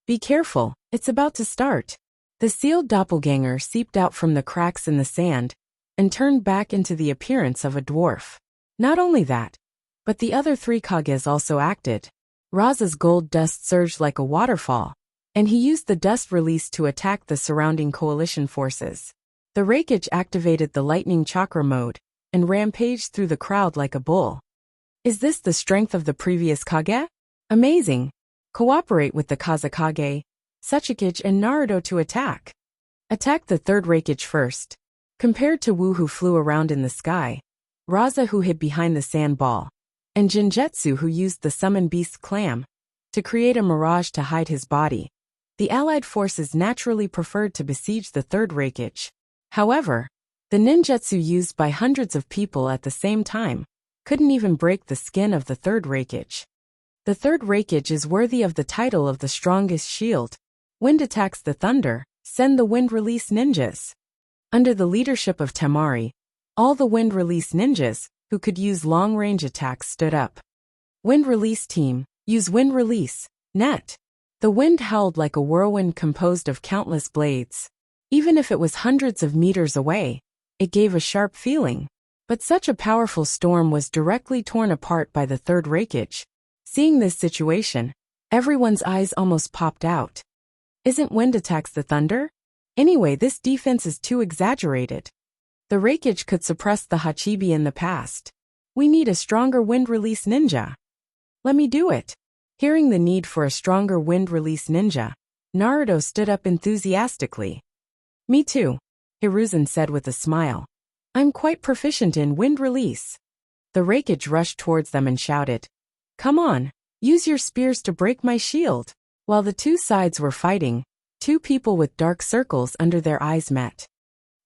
Be careful, it's about to start. The sealed doppelganger seeped out from the cracks in the sand and turned back into the appearance of a dwarf. Not only that, but the other 3 Kages also acted. Raza's gold dust surged like a waterfall, and he used the dust release to attack the surrounding coalition forces. The Raikage activated the lightning chakra mode, and rampaged through the crowd like a bull. Is this the strength of the previous Kage? Amazing. Cooperate with the Kazekage, Tsuchikage and Naruto to attack. Attack the third Raikage first. Compared to Wu who flew around in the sky, Raza who hid behind the sand ball, and Jinjetsu who used the summon beast clam to create a mirage to hide his body, the allied forces naturally preferred to besiege the third Raikage. However, the ninjutsu used by hundreds of people at the same time couldn't even break the skin of the third Raikage. The third Raikage is worthy of the title of the strongest shield. Wind attacks the thunder, send the wind release ninjas. Under the leadership of Temari, all the wind release ninjas, who could use long-range attacks, stood up. Wind release team, use wind release, net. The wind howled like a whirlwind composed of countless blades. Even if it was hundreds of meters away, it gave a sharp feeling. But such a powerful storm was directly torn apart by the third Raikage. Seeing this situation, everyone's eyes almost popped out. Isn't wind attacks the thunder? Anyway, this defense is too exaggerated. The Raikage could suppress the Hachibi in the past. We need a stronger wind release ninja. Let me do it. Hearing the need for a stronger wind release ninja, Naruto stood up enthusiastically. Me too, Hiruzen said with a smile. I'm quite proficient in wind release. The Raikage rushed towards them and shouted, "Come on, use your spears to break my shield." While the two sides were fighting, two people with dark circles under their eyes met.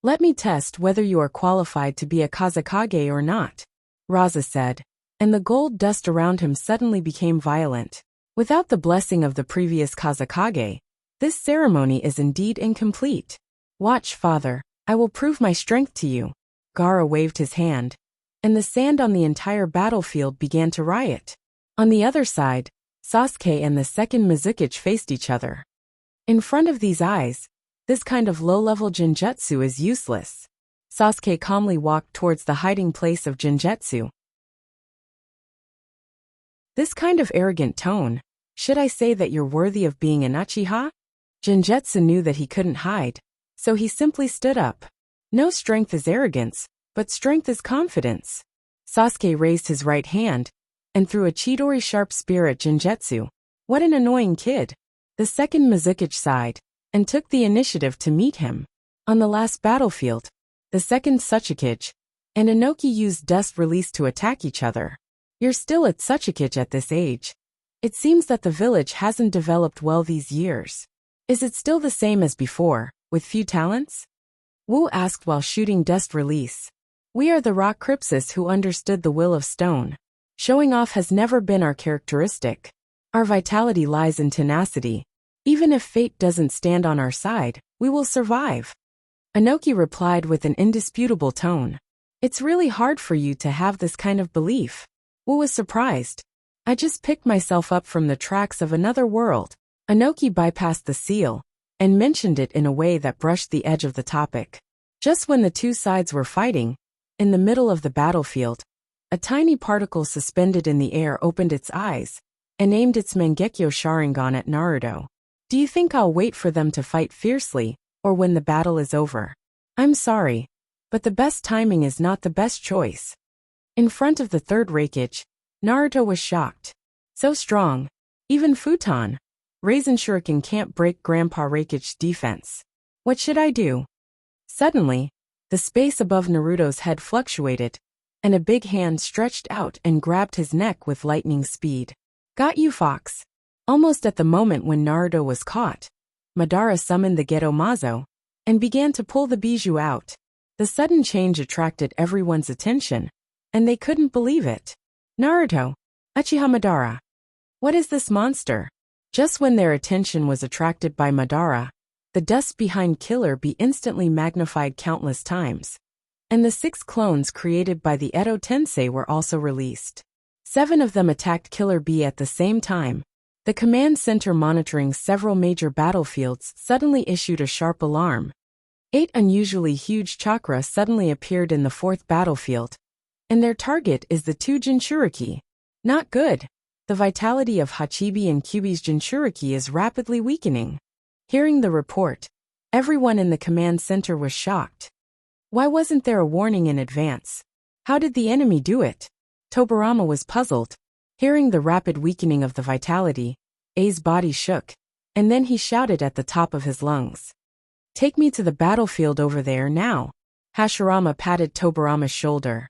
Let me test whether you are qualified to be a Kazekage or not, Raza said, and the gold dust around him suddenly became violent. Without the blessing of the previous Kazekage, this ceremony is indeed incomplete. Watch, father, I will prove my strength to you. Gaara waved his hand, and the sand on the entire battlefield began to riot. On the other side, Sasuke and the second Mizukage faced each other. In front of these eyes, this kind of low-level Jinjutsu is useless. Sasuke calmly walked towards the hiding place of Jinjutsu. This kind of arrogant tone, should I say that you're worthy of being an Uchiha? Jinjutsu knew that he couldn't hide, so he simply stood up. No strength is arrogance, but strength is confidence. Sasuke raised his right hand and threw a Chidori sharp spear at Jinjutsu. What an annoying kid. The second Mizukage sighed and took the initiative to meet him. On the last battlefield, the second Tsuchikage and Inoki used dust release to attack each other. You're still at Tsuchikage at this age. It seems that the village hasn't developed well these years. Is it still the same as before, with few talents? Wu asked while shooting dust release. We are the rock Crypsis who understood the will of stone. Showing off has never been our characteristic. Our vitality lies in tenacity. Even if fate doesn't stand on our side, we will survive. Inoki replied with an indisputable tone. It's really hard for you to have this kind of belief. Wu was surprised. I just picked myself up from the tracks of another world. Inoki bypassed the seal and mentioned it in a way that brushed the edge of the topic. Just when the two sides were fighting, in the middle of the battlefield, a tiny particle suspended in the air opened its eyes and aimed its Mangekyo Sharingan at Naruto. Do you think I'll wait for them to fight fiercely, or when the battle is over? I'm sorry, but the best timing is not the best choice. In front of the third Raikage, Naruto was shocked. So strong, even Futon, Raisin Shuriken can't break Grandpa Raikage's defense. What should I do? Suddenly, the space above Naruto's head fluctuated, and a big hand stretched out and grabbed his neck with lightning speed. Got you, Fox. Almost at the moment when Naruto was caught, Madara summoned the Geto Mazo and began to pull the bijou out. The sudden change attracted everyone's attention, and they couldn't believe it. Naruto, Uchiha Madara. What is this monster? Just when their attention was attracted by Madara, the dust behind Killer Bee instantly magnified countless times, and the 6 clones created by the Edo Tensei were also released. 7 of them attacked Killer Bee at the same time. The command center monitoring several major battlefields suddenly issued a sharp alarm. 8 unusually huge chakra suddenly appeared in the 4th battlefield, and their target is the 2 Jinchuriki. Not good. The vitality of Hachibi and Kyuubi's Jinchuriki is rapidly weakening. Hearing the report, everyone in the command center was shocked. Why wasn't there a warning in advance? How did the enemy do it? Tobirama was puzzled. Hearing the rapid weakening of the vitality, A's body shook, and then he shouted at the top of his lungs. Take me to the battlefield over there now. Hashirama patted Tobirama's shoulder.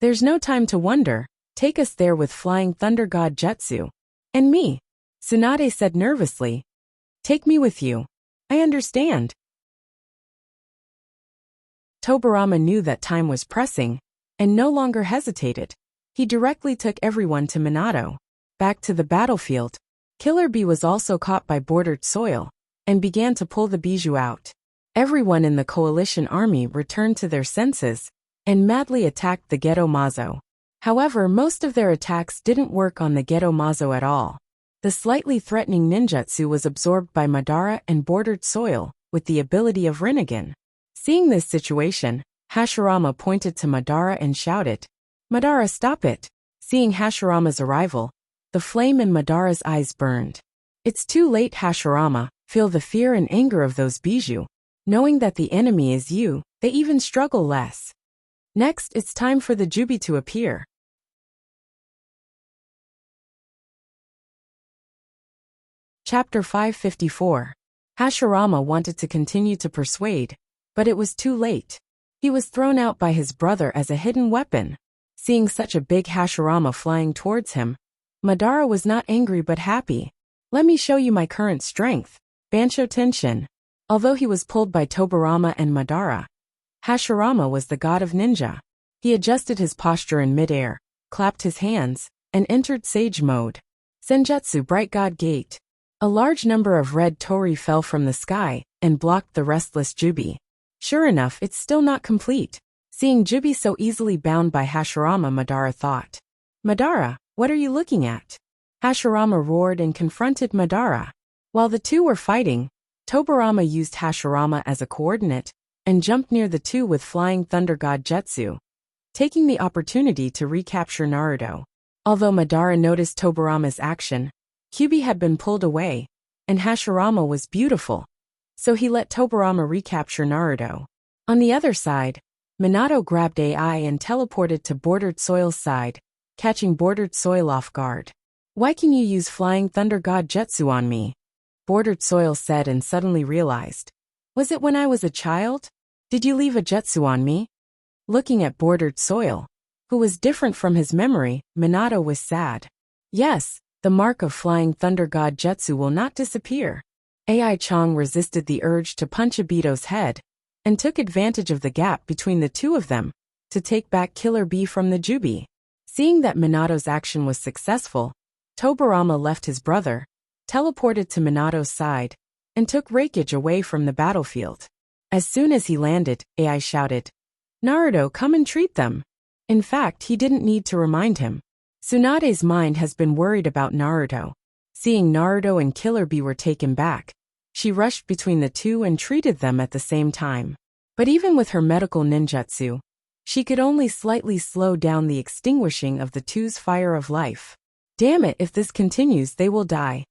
There's no time to wonder. Take us there with Flying Thunder God Jetsu. And me, Tsunade said nervously. Take me with you. I understand. Tobirama knew that time was pressing, and no longer hesitated. He directly took everyone to Minato. Back to the battlefield, Killer Bee was also caught by bordered soil, and began to pull the bijou out. Everyone in the coalition army returned to their senses, and madly attacked the Geto Mazo. However, most of their attacks didn't work on the Geto Mazo at all. The slightly threatening ninjutsu was absorbed by Madara and bordered soil, with the ability of Rinnegan. Seeing this situation, Hashirama pointed to Madara and shouted, Madara, stop it! Seeing Hashirama's arrival, the flame in Madara's eyes burned. It's too late, Hashirama. Feel the fear and anger of those bijou. Knowing that the enemy is you, they even struggle less. Next, it's time for the Jubi to appear. Chapter 554. Hashirama wanted to continue to persuade, but it was too late. He was thrown out by his brother as a hidden weapon. Seeing such a big Hashirama flying towards him, Madara was not angry but happy. Let me show you my current strength. Bansho Tenshin. Although he was pulled by Tobirama and Madara, Hashirama was the god of ninja. He adjusted his posture in midair, clapped his hands, and entered Sage mode. Senjutsu Bright God Gate. A large number of red tori fell from the sky and blocked the restless Jubi. Sure enough, it's still not complete. Seeing Jubi so easily bound by Hashirama, Madara thought. Madara, what are you looking at? Hashirama roared and confronted Madara. While the two were fighting, Tobirama used Hashirama as a coordinate and jumped near the two with Flying Thunder God Jetsu, taking the opportunity to recapture Naruto. Although Madara noticed Tobirama's action, Kyuubi had been pulled away, and Hashirama was beautiful, so he let Tobirama recapture Naruto. On the other side, Minato grabbed AI and teleported to Bordered Soil's side, catching Bordered Soil off guard. Why can you use Flying Thunder God Jetsu on me? Bordered Soil said and suddenly realized. Was it when I was a child? Did you leave a Jetsu on me? Looking at Bordered Soil, who was different from his memory, Minato was sad. Yes, the mark of Flying Thunder God Jetsu will not disappear. Ai Chong resisted the urge to punch Obito's head, and took advantage of the gap between the two of them, to take back Killer Bee from the Jubi. Seeing that Minato's action was successful, Tobirama left his brother, teleported to Minato's side, and took Reikage away from the battlefield. As soon as he landed, Ai shouted, Naruto, come and treat them. In fact, he didn't need to remind him. Tsunade's mind has been worried about Naruto. Seeing Naruto and Killer Bee were taken back, she rushed between the two and treated them at the same time. But even with her medical ninjutsu, she could only slightly slow down the extinguishing of the two's fire of life. Damn it, if this continues they will die.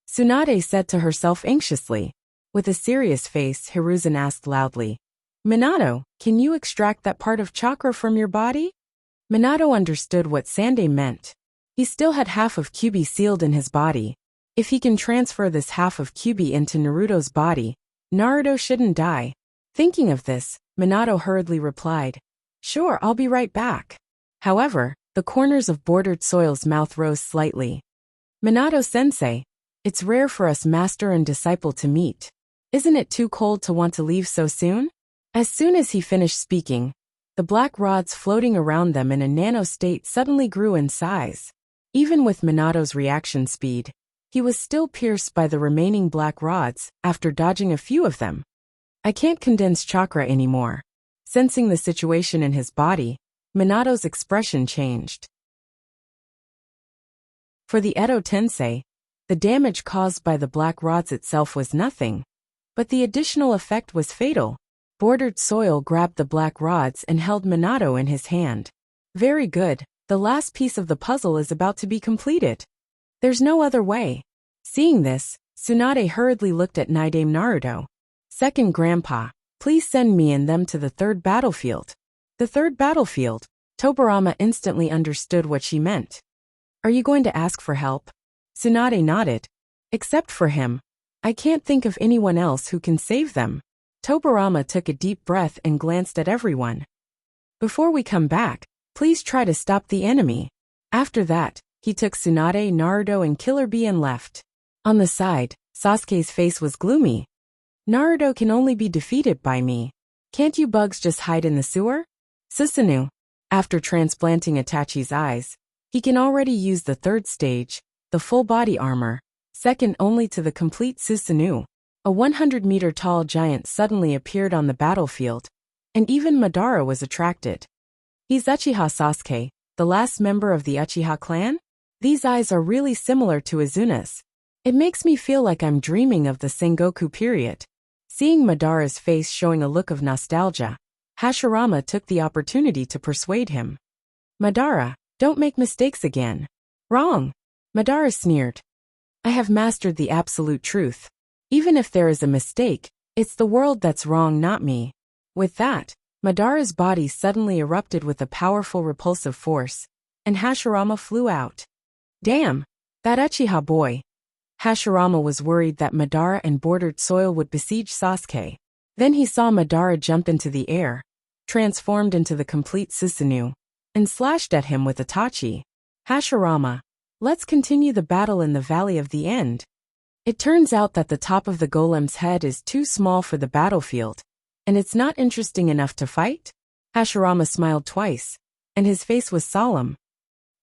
Tsunade said to herself anxiously. With a serious face, Hiruzen asked loudly, Minato, can you extract that part of chakra from your body? Minato understood what Sande meant. He still had half of Kyuubi sealed in his body. If he can transfer this half of Kyuubi into Naruto's body, Naruto shouldn't die. Thinking of this, Minato hurriedly replied, Sure, I'll be right back. However, the corners of Bordered Soil's mouth rose slightly. Minato-sensei, it's rare for us master and disciple to meet. Isn't it too cold to want to leave so soon? As soon as he finished speaking, the black rods floating around them in a nano-state suddenly grew in size. Even with Minato's reaction speed, he was still pierced by the remaining black rods after dodging a few of them. I can't condense chakra anymore. Sensing the situation in his body, Minato's expression changed. For the Edo Tensei, the damage caused by the black rods itself was nothing, but the additional effect was fatal. Bordered Soil grabbed the black rods and held Minato in his hand. Very good, the last piece of the puzzle is about to be completed. There's no other way. Seeing this, Tsunade hurriedly looked at Naidame Naruto. Second Grandpa, please send me and them to the third battlefield. The third battlefield, Tobarama instantly understood what she meant. Are you going to ask for help? Tsunade nodded. Except for him. I can't think of anyone else who can save them. Tobarama took a deep breath and glanced at everyone. Before we come back, please try to stop the enemy. After that, he took Tsunade, Naruto and Killer Bee and left. On the side, Sasuke's face was gloomy. Naruto can only be defeated by me. Can't you bugs just hide in the sewer? Susanoo. After transplanting Itachi's eyes, he can already use the third stage, the full body armor, second only to the complete Susanoo. A 100-meter tall giant suddenly appeared on the battlefield, and even Madara was attracted. He's Uchiha Sasuke, the last member of the Uchiha clan? These eyes are really similar to Izuna's. It makes me feel like I'm dreaming of the Sengoku period. Seeing Madara's face showing a look of nostalgia, Hashirama took the opportunity to persuade him. Madara, don't make mistakes again. Wrong. Madara sneered. I have mastered the absolute truth. Even if there is a mistake, it's the world that's wrong, not me. With that, Madara's body suddenly erupted with a powerful repulsive force, and Hashirama flew out. Damn, that Uchiha boy. Hashirama was worried that Madara and bordered soil would besiege Sasuke. Then he saw Madara jump into the air, transformed into the complete Susanoo, and slashed at him with Itachi. Hashirama, let's continue the battle in the Valley of the End. It turns out that the top of the golem's head is too small for the battlefield, and it's not interesting enough to fight? Hashirama smiled twice, and his face was solemn.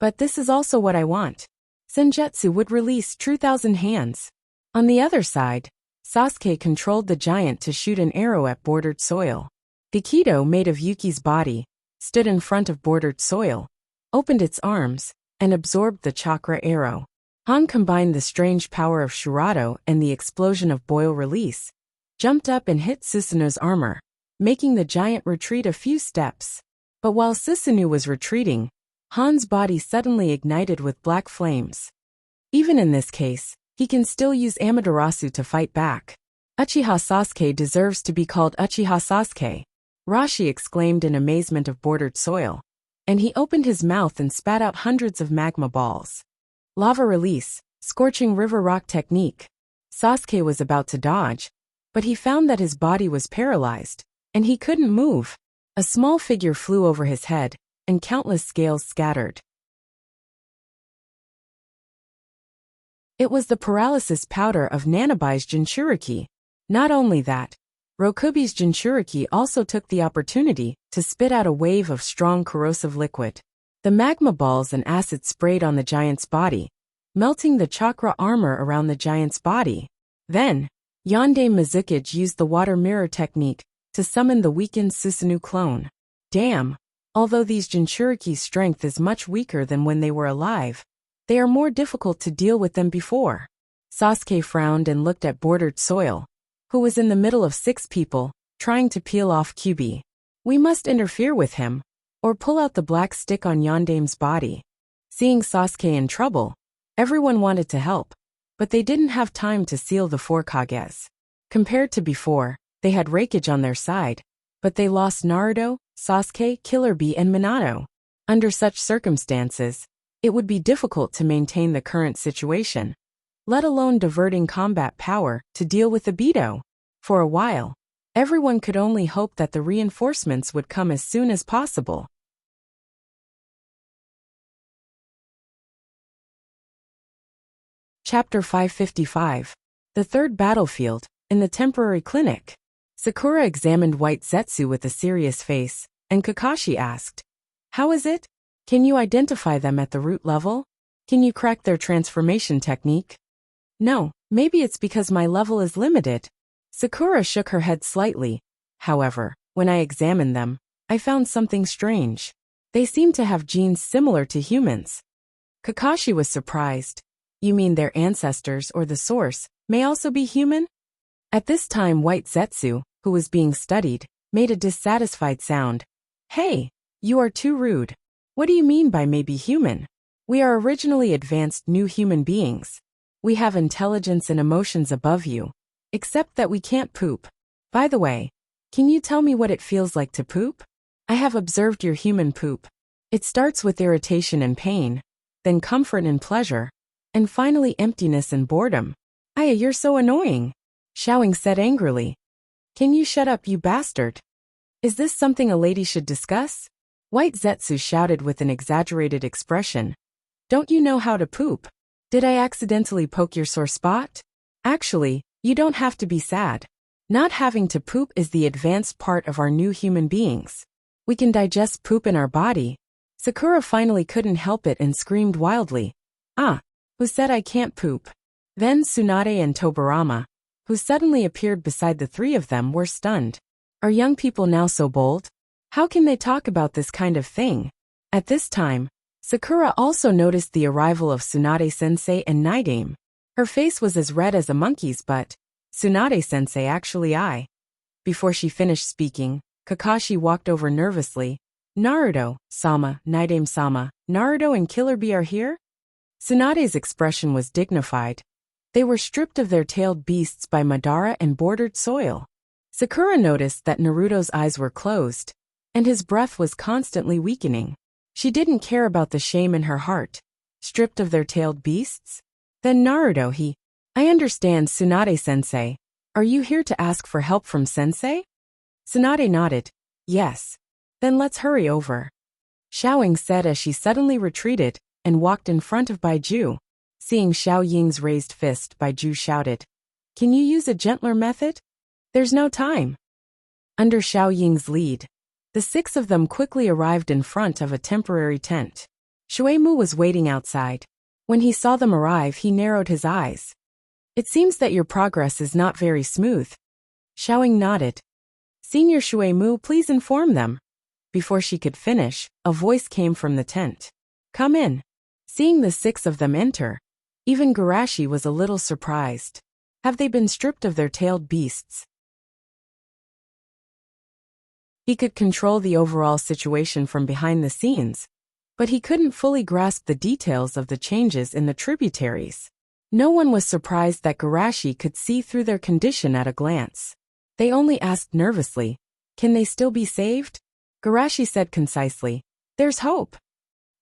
But this is also what I want. Senjutsu would release True Thousand Hands. On the other side, Sasuke controlled the giant to shoot an arrow at bordered soil. Kikido, made of Yuki's body, stood in front of bordered soil, opened its arms, and absorbed the chakra arrow. Han combined the strange power of Shurato and the explosion of boil release, jumped up and hit Susanoo's armor, making the giant retreat a few steps. But while Susanoo was retreating, Han's body suddenly ignited with black flames. Even in this case, he can still use Amaterasu to fight back. Uchiha Sasuke deserves to be called Uchiha Sasuke, Rashi exclaimed in amazement of bordered soil, and he opened his mouth and spat out hundreds of magma balls. Lava release, scorching river rock technique. Sasuke was about to dodge, but he found that his body was paralyzed, and he couldn't move. A small figure flew over his head, and countless scales scattered. It was the paralysis powder of Nanabai's Jinchuriki. Not only that, Rokubi's Jinchuriki also took the opportunity to spit out a wave of strong corrosive liquid. The magma balls and acid sprayed on the giant's body, melting the chakra armor around the giant's body. Then, Yonde Mizuki used the water mirror technique to summon the weakened Susanoo clone. Damn, although these Jinchuriki's strength is much weaker than when they were alive, they are more difficult to deal with than before. Sasuke frowned and looked at bordered soil, who was in the middle of 6 people, trying to peel off Kyuubi. We must interfere with him, or pull out the black stick on Yondame's body. Seeing Sasuke in trouble, everyone wanted to help, but they didn't have time to seal the 4 Kages. Compared to before, they had Raikage on their side, but they lost Naruto, Sasuke, Killer Bee and Minato. Under such circumstances, it would be difficult to maintain the current situation, let alone diverting combat power to deal with the Beto. For a while, everyone could only hope that the reinforcements would come as soon as possible. Chapter 555. The Third Battlefield, in the Temporary Clinic. Sakura examined White Zetsu with a serious face, and Kakashi asked, "How is it? Can you identify them at the root level? Can you crack their transformation technique?" "No, maybe it's because my level is limited." Sakura shook her head slightly. However, when I examined them, I found something strange. They seem to have genes similar to humans. Kakashi was surprised. You mean their ancestors or the source may also be human? At this time White Zetsu, who was being studied, made a dissatisfied sound. "Hey, you are too rude. What do you mean by maybe human? We are originally advanced new human beings. We have intelligence and emotions above you, except that we can't poop. By the way, can you tell me what it feels like to poop? I have observed your human poop, It starts with irritation and pain, then comfort and pleasure, and finally emptiness and boredom. Aya, you're so annoying, Xiaoying said angrily. Can you shut up, you bastard? Is this something a lady should discuss? White Zetsu shouted with an exaggerated expression. Don't you know how to poop? Did I accidentally poke your sore spot? Actually, you don't have to be sad. Not having to poop is the advanced part of our new human beings. We can digest poop in our body. Sakura finally couldn't help it and screamed wildly. Ah, who said I can't poop? Then Tsunade and Tobarama, who suddenly appeared beside the three of them, were stunned. Are young people now so bold? How can they talk about this kind of thing? At this time, Sakura also noticed the arrival of Tsunade-sensei and Naidame. Her face was as red as a monkey's, but Tsunade-sensei actually Before she finished speaking, Kakashi walked over nervously. Naruto-sama, Naidame-sama, Naruto and Killer Bee are here? Tsunade's expression was dignified. They were stripped of their tailed beasts by Madara and bordered soil. Sakura noticed that Naruto's eyes were closed, and his breath was constantly weakening. She didn't care about the shame in her heart. Stripped of their tailed beasts? Then Naruto, I understand, Tsunade-sensei. Are you here to ask for help from sensei? Tsunade nodded. Yes. Then let's hurry over. Xiaoying said as she suddenly retreated and walked in front of Baiju. Seeing Xiao Ying's raised fist, Baiju shouted, Can you use a gentler method? There's no time. Under Xiao Ying's lead, the six of them quickly arrived in front of a temporary tent. Shuemu was waiting outside. When he saw them arrive, he narrowed his eyes. It seems that your progress is not very smooth. Xiaoying nodded. Senior Shuemu, please inform them. Before she could finish, a voice came from the tent. Come in. Seeing the six of them enter, even Garashi was a little surprised. Have they been stripped of their tailed beasts? He could control the overall situation from behind the scenes, but he couldn't fully grasp the details of the changes in the tributaries. No one was surprised that Garashi could see through their condition at a glance. They only asked nervously, Can they still be saved? Garashi said concisely, There's hope.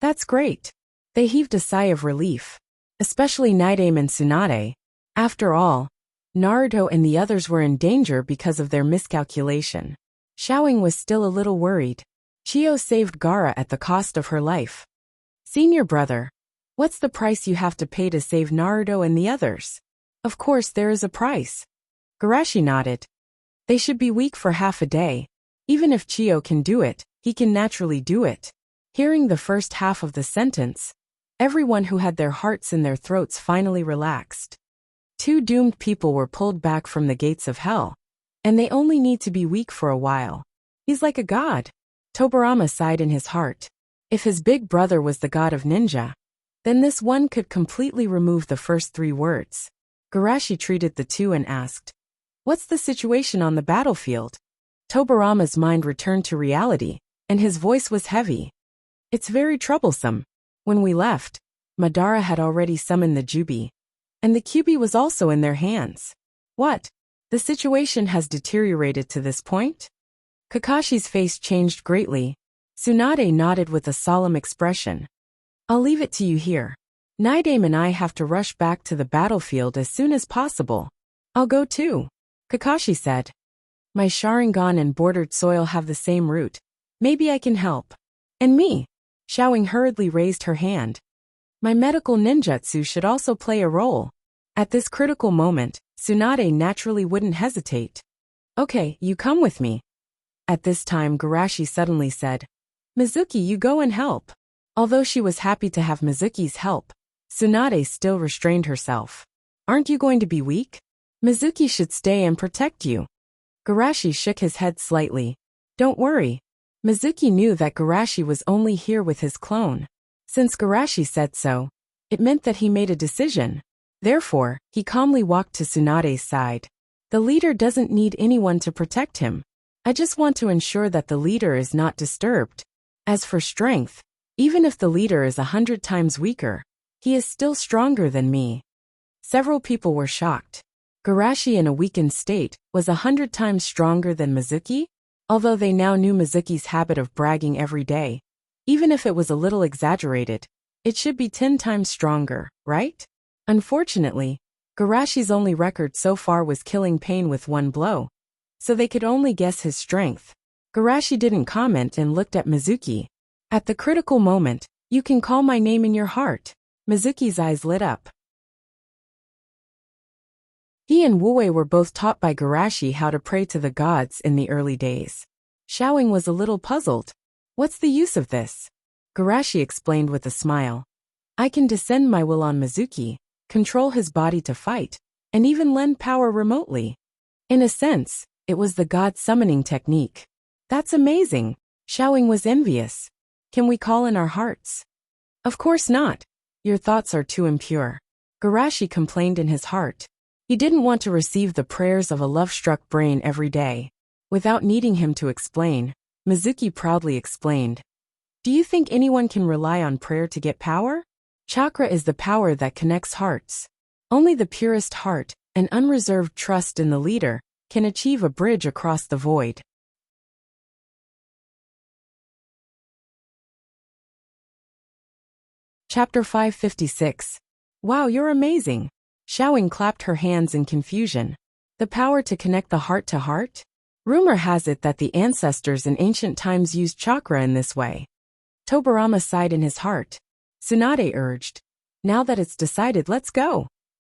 That's great. They heaved a sigh of relief, especially Naidame and Tsunade. After all, Naruto and the others were in danger because of their miscalculation. Xiaoying was still a little worried. Chio saved Gaara at the cost of her life. Senior brother, what's the price you have to pay to save Naruto and the others? Of course there is a price. Garashi nodded. They should be weak for half a day. Even if Chio can do it, he can naturally do it. Hearing the first half of the sentence, everyone who had their hearts in their throats finally relaxed. Two doomed people were pulled back from the gates of hell, and they only need to be weak for a while. He's like a god. Tobarama sighed in his heart. If his big brother was the god of ninja, then this one could completely remove the first three words. Garashi treated the two and asked, What's the situation on the battlefield? Tobarama's mind returned to reality, and his voice was heavy. It's very troublesome. When we left, Madara had already summoned the Jubi, and the Kyubi was also in their hands. What? The situation has deteriorated to this point? Kakashi's face changed greatly. Tsunade nodded with a solemn expression. I'll leave it to you here. Naidame and I have to rush back to the battlefield as soon as possible. I'll go too, Kakashi said. My Sharingan and bordered soil have the same root. Maybe I can help. And me. Xiaoying hurriedly raised her hand. My medical ninjutsu should also play a role. At this critical moment, Tsunade naturally wouldn't hesitate. Okay, you come with me. At this time Garashi suddenly said, Mizuki, you go and help. Although she was happy to have Mizuki's help, Tsunade still restrained herself. Aren't you going to be weak? Mizuki should stay and protect you. Garashi shook his head slightly. Don't worry. Mizuki knew that Garashi was only here with his clone. Since Garashi said so, it meant that he made a decision. Therefore, he calmly walked to Tsunade's side. The leader doesn't need anyone to protect him. I just want to ensure that the leader is not disturbed. As for strength, even if the leader is 100 times weaker, he is still stronger than me. Several people were shocked. Garashi in a weakened state was 100 times stronger than Mizuki? Although they now knew Mizuki's habit of bragging every day, Even if it was a little exaggerated, it should be 10 times stronger, right? Unfortunately, Garashi's only record so far was killing pain with one blow, so they could only guess his strength. Garashi didn't comment and looked at Mizuki. At the critical moment, "You can call my name in your heart." Mizuki's eyes lit up. He and Wuwei were both taught by Garashi how to pray to the gods in the early days. Xiaoying was a little puzzled. "What's the use of this?" Garashi explained with a smile. "I can descend my will on Mizuki, control his body to fight, and even lend power remotely." In a sense, it was the god summoning technique. "That's amazing." Xiaoying was envious. "Can we call in our hearts?" "Of course not. Your thoughts are too impure." Garashi complained in his heart. He didn't want to receive the prayers of a love-struck brain every day. Without needing him to explain, Mizuki proudly explained. "Do you think anyone can rely on prayer to get power? Chakra is the power that connects hearts. Only the purest heart, and unreserved trust in the leader, can achieve a bridge across the void." Chapter 556. "Wow, you're amazing." Xiaoying clapped her hands in confusion. The power to connect the heart to heart? Rumor has it that the ancestors in ancient times used chakra in this way. Tobarama sighed in his heart. Tsunade urged. "Now that it's decided, let's go."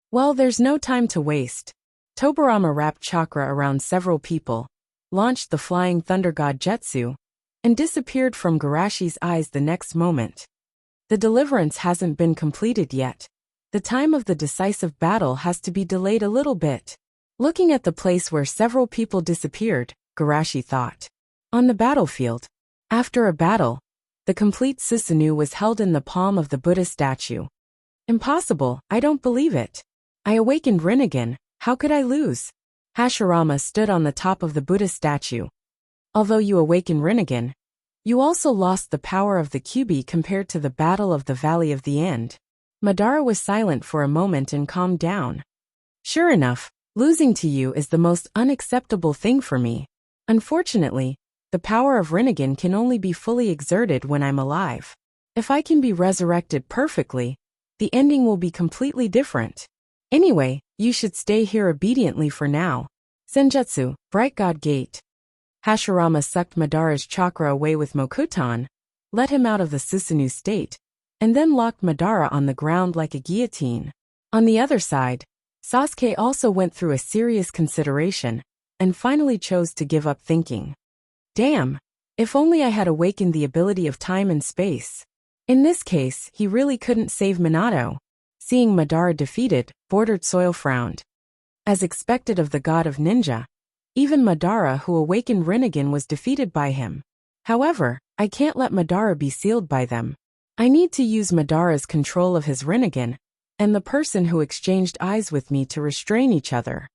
Well, there's no time to waste. Tobarama wrapped chakra around several people, launched the flying thunder god Jetsu, and disappeared from Garashi's eyes the next moment. The deliverance hasn't been completed yet. The time of the decisive battle has to be delayed a little bit. Looking at the place where several people disappeared, Garashi thought. On the battlefield. After a battle, the complete Susanoo was held in the palm of the Buddha statue. "Impossible, I don't believe it. I awakened Rinnegan, how could I lose?" Hashirama stood on the top of the Buddha statue. "Although you awakened Rinnegan, you also lost the power of the Kyubi compared to the Battle of the Valley of the End." Madara was silent for a moment and calmed down. "Sure enough, losing to you is the most unacceptable thing for me. Unfortunately, the power of Rinnegan can only be fully exerted when I'm alive. If I can be resurrected perfectly, the ending will be completely different. Anyway, you should stay here obediently for now." Senjutsu, Bright God Gate. Hashirama sucked Madara's chakra away with Mokutan, let him out of the Susanoo state, and then locked Madara on the ground like a guillotine. On the other side, Sasuke also went through a serious consideration, and finally chose to give up thinking. Damn, if only I had awakened the ability of time and space. In this case, he really couldn't save Minato. Seeing Madara defeated, Bordered Soil frowned. As expected of the god of ninja, even Madara who awakened Rinnegan was defeated by him. However, I can't let Madara be sealed by them. I need to use Madara's control of his Rinnegan, and the person who exchanged eyes with me to restrain each other.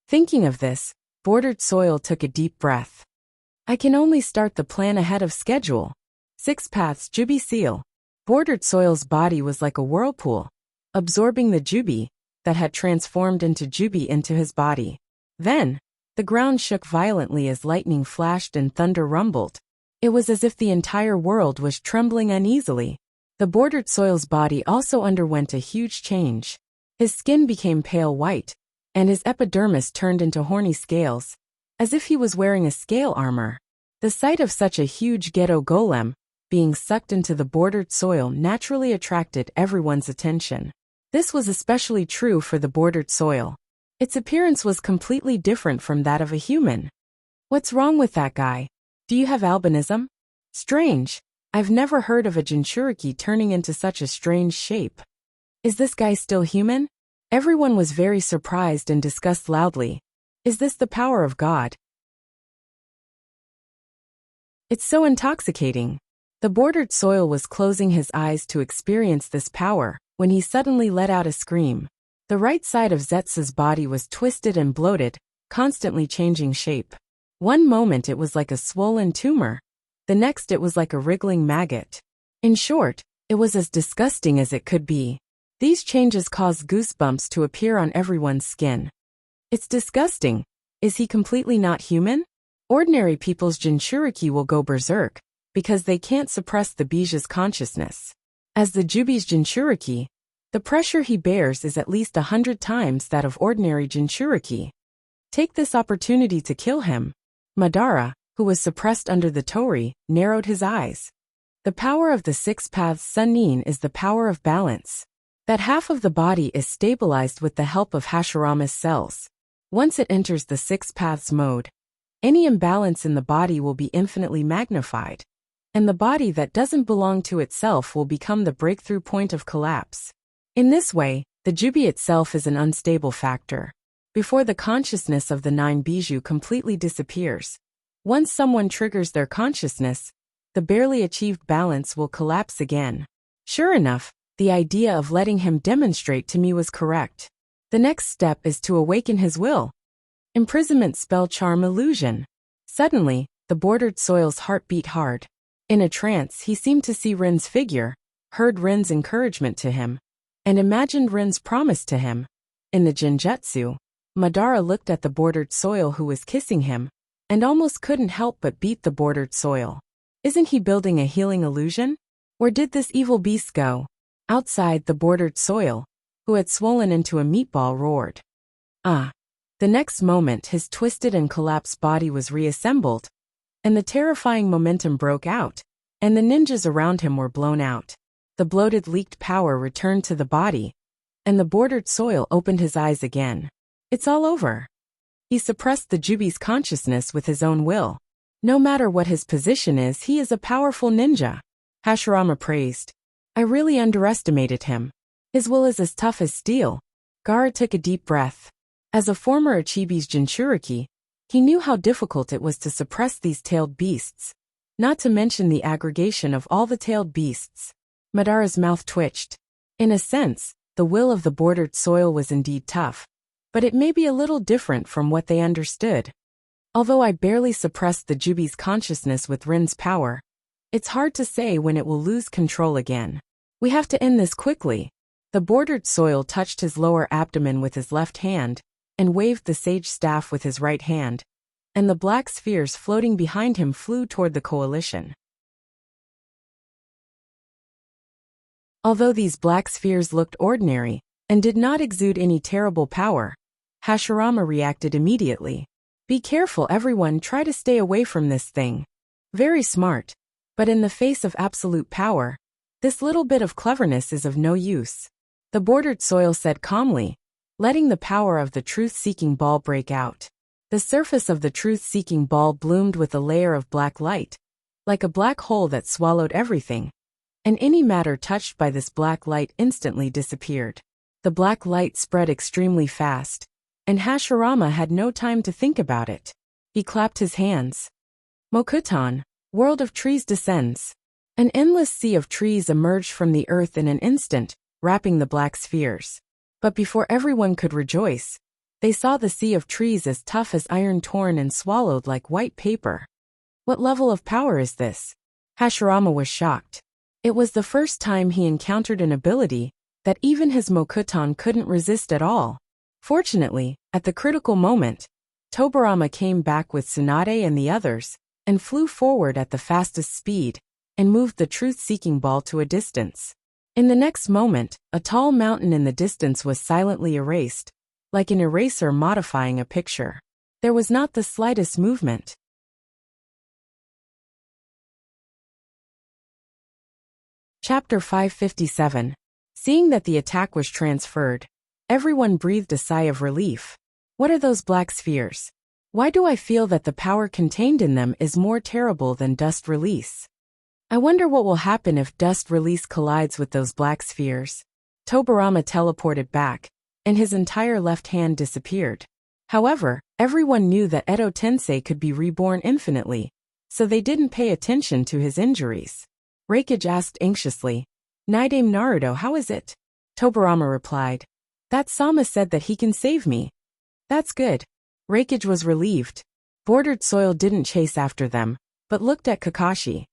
Thinking of this, Bordered Soil took a deep breath. I can only start the plan ahead of schedule. 6 paths Jubi Seal. Bordered Soil's body was like a whirlpool, absorbing the Jubi that had transformed into Jubi into his body. Then, the ground shook violently as lightning flashed and thunder rumbled. It was as if the entire world was trembling uneasily. The Bordered Soil's body also underwent a huge change. His skin became pale white, and his epidermis turned into horny scales, as if he was wearing a scale armor. The sight of such a huge ghetto golem being sucked into the Bordered Soil naturally attracted everyone's attention. This was especially true for the Bordered Soil. Its appearance was completely different from that of a human. What's wrong with that guy? Do you have albinism? Strange. I've never heard of a Jinchuriki turning into such a strange shape. Is this guy still human? Everyone was very surprised and discussed loudly. Is this the power of God? It's so intoxicating. The Bordered Soil was closing his eyes to experience this power, when he suddenly let out a scream. The right side of Zetsu's body was twisted and bloated, constantly changing shape. One moment it was like a swollen tumor. The next it was like a wriggling maggot. In short, it was as disgusting as it could be. These changes caused goosebumps to appear on everyone's skin. It's disgusting. Is he completely not human? Ordinary people's Jinchuriki will go berserk, because they can't suppress the Bija's consciousness. As the Jubi's Jinchuriki, the pressure he bears is at least 100 times that of ordinary Jinchuriki. Take this opportunity to kill him. Madara, who was suppressed under the Tori, narrowed his eyes. The power of the Six Paths Sunin is the power of balance. That half of the body is stabilized with the help of Hashirama's cells. Once it enters the Six Paths mode, any imbalance in the body will be infinitely magnified, and the body that doesn't belong to itself will become the breakthrough point of collapse. In this way, the Jubi itself is an unstable factor. Before the consciousness of the 9 Biju completely disappears, once someone triggers their consciousness, the barely achieved balance will collapse again. Sure enough, the idea of letting him demonstrate to me was correct. The next step is to awaken his will. Imprisonment spell charm illusion. Suddenly, the bordered soil's heart beat hard. In a trance, he seemed to see Rin's figure, heard Rin's encouragement to him, and imagined Rin's promise to him. In the Jinjutsu, Madara looked at the bordered soil who was kissing him, and almost couldn't help but beat the bordered soil. Isn't he building a healing illusion? Where did this evil beast go? Outside the bordered soil, who had swollen into a meatball, roared. Ah! The next moment his twisted and collapsed body was reassembled, and the terrifying momentum broke out, and the ninjas around him were blown out. The bloated leaked power returned to the body, and the bordered soil opened his eyes again. It's all over. He suppressed the Jubi's consciousness with his own will. No matter what his position is, he is a powerful ninja. Hashirama praised. I really underestimated him. His will is as tough as steel. Gaara took a deep breath. As a former Ichibi's Jinchuriki, he knew how difficult it was to suppress these tailed beasts, not to mention the aggregation of all the tailed beasts. Madara's mouth twitched. In a sense, the will of the bordered soil was indeed tough, but it may be a little different from what they understood. Although I barely suppressed the Jubi's consciousness with Rin's power, it's hard to say when it will lose control again. We have to end this quickly. The bordered soil touched his lower abdomen with his left hand, and waved the sage staff with his right hand, and the black spheres floating behind him flew toward the coalition. Although these black spheres looked ordinary, and did not exude any terrible power, Hashirama reacted immediately. Be careful everyone, try to stay away from this thing. Very smart. But in the face of absolute power, this little bit of cleverness is of no use. The bordered soil said calmly, letting the power of the truth-seeking ball break out. The surface of the truth-seeking ball bloomed with a layer of black light, like a black hole that swallowed everything, and any matter touched by this black light instantly disappeared. The black light spread extremely fast, and Hashirama had no time to think about it. He clapped his hands. Mokuton, world of trees descends. An endless sea of trees emerged from the earth in an instant, wrapping the black spheres. But before everyone could rejoice, they saw the sea of trees as tough as iron torn and swallowed like white paper. What level of power is this? Hashirama was shocked. It was the first time he encountered an ability that even his Mokuton couldn't resist at all. Fortunately, at the critical moment, Tobirama came back with Tsunade and the others, and flew forward at the fastest speed, and moved the truth-seeking ball to a distance. In the next moment, a tall mountain in the distance was silently erased, like an eraser modifying a picture. There was not the slightest movement. Chapter 557. Seeing that the attack was transferred, everyone breathed a sigh of relief. What are those black spheres? Why do I feel that the power contained in them is more terrible than dust release? I wonder what will happen if dust release collides with those black spheres. Tobirama teleported back, and his entire left hand disappeared. However, everyone knew that Edo Tensei could be reborn infinitely, so they didn't pay attention to his injuries. Reikage asked anxiously, Naidame Naruto, how is it? Tobirama replied, that Sama said that he can save me. That's good. Reikage was relieved. Bordered soil didn't chase after them, but looked at Kakashi.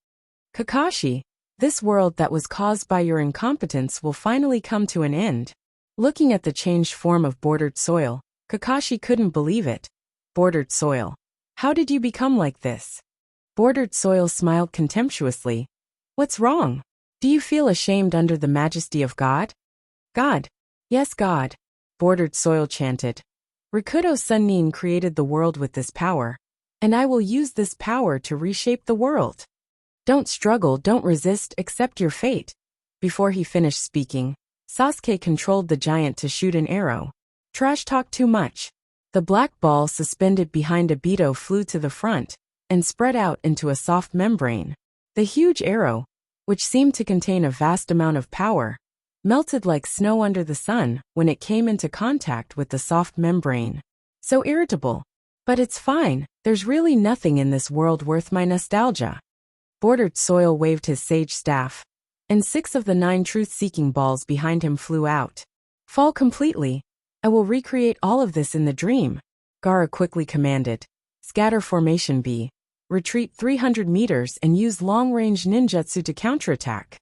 Kakashi, this world that was caused by your incompetence will finally come to an end. Looking at the changed form of bordered soil, Kakashi couldn't believe it. Bordered soil. How did you become like this? Bordered Soil smiled contemptuously. What's wrong? Do you feel ashamed under the majesty of God? God. Yes, God. Bordered Soil chanted. Rikudo Sunnin created the world with this power, and I will use this power to reshape the world. Don't struggle, don't resist, accept your fate. Before he finished speaking, Sasuke controlled the giant to shoot an arrow. Trash talk too much. The black ball suspended behind Obito flew to the front and spread out into a soft membrane. The huge arrow, which seemed to contain a vast amount of power, melted like snow under the sun when it came into contact with the soft membrane. So irritable. But it's fine, there's really nothing in this world worth my nostalgia. Bordered Soil waved his sage staff, and 6 of the 9 truth-seeking balls behind him flew out. Fall completely. I will recreate all of this in the dream. Gaara quickly commanded. Scatter Formation B. Retreat 300 meters and use long-range ninjutsu to counterattack.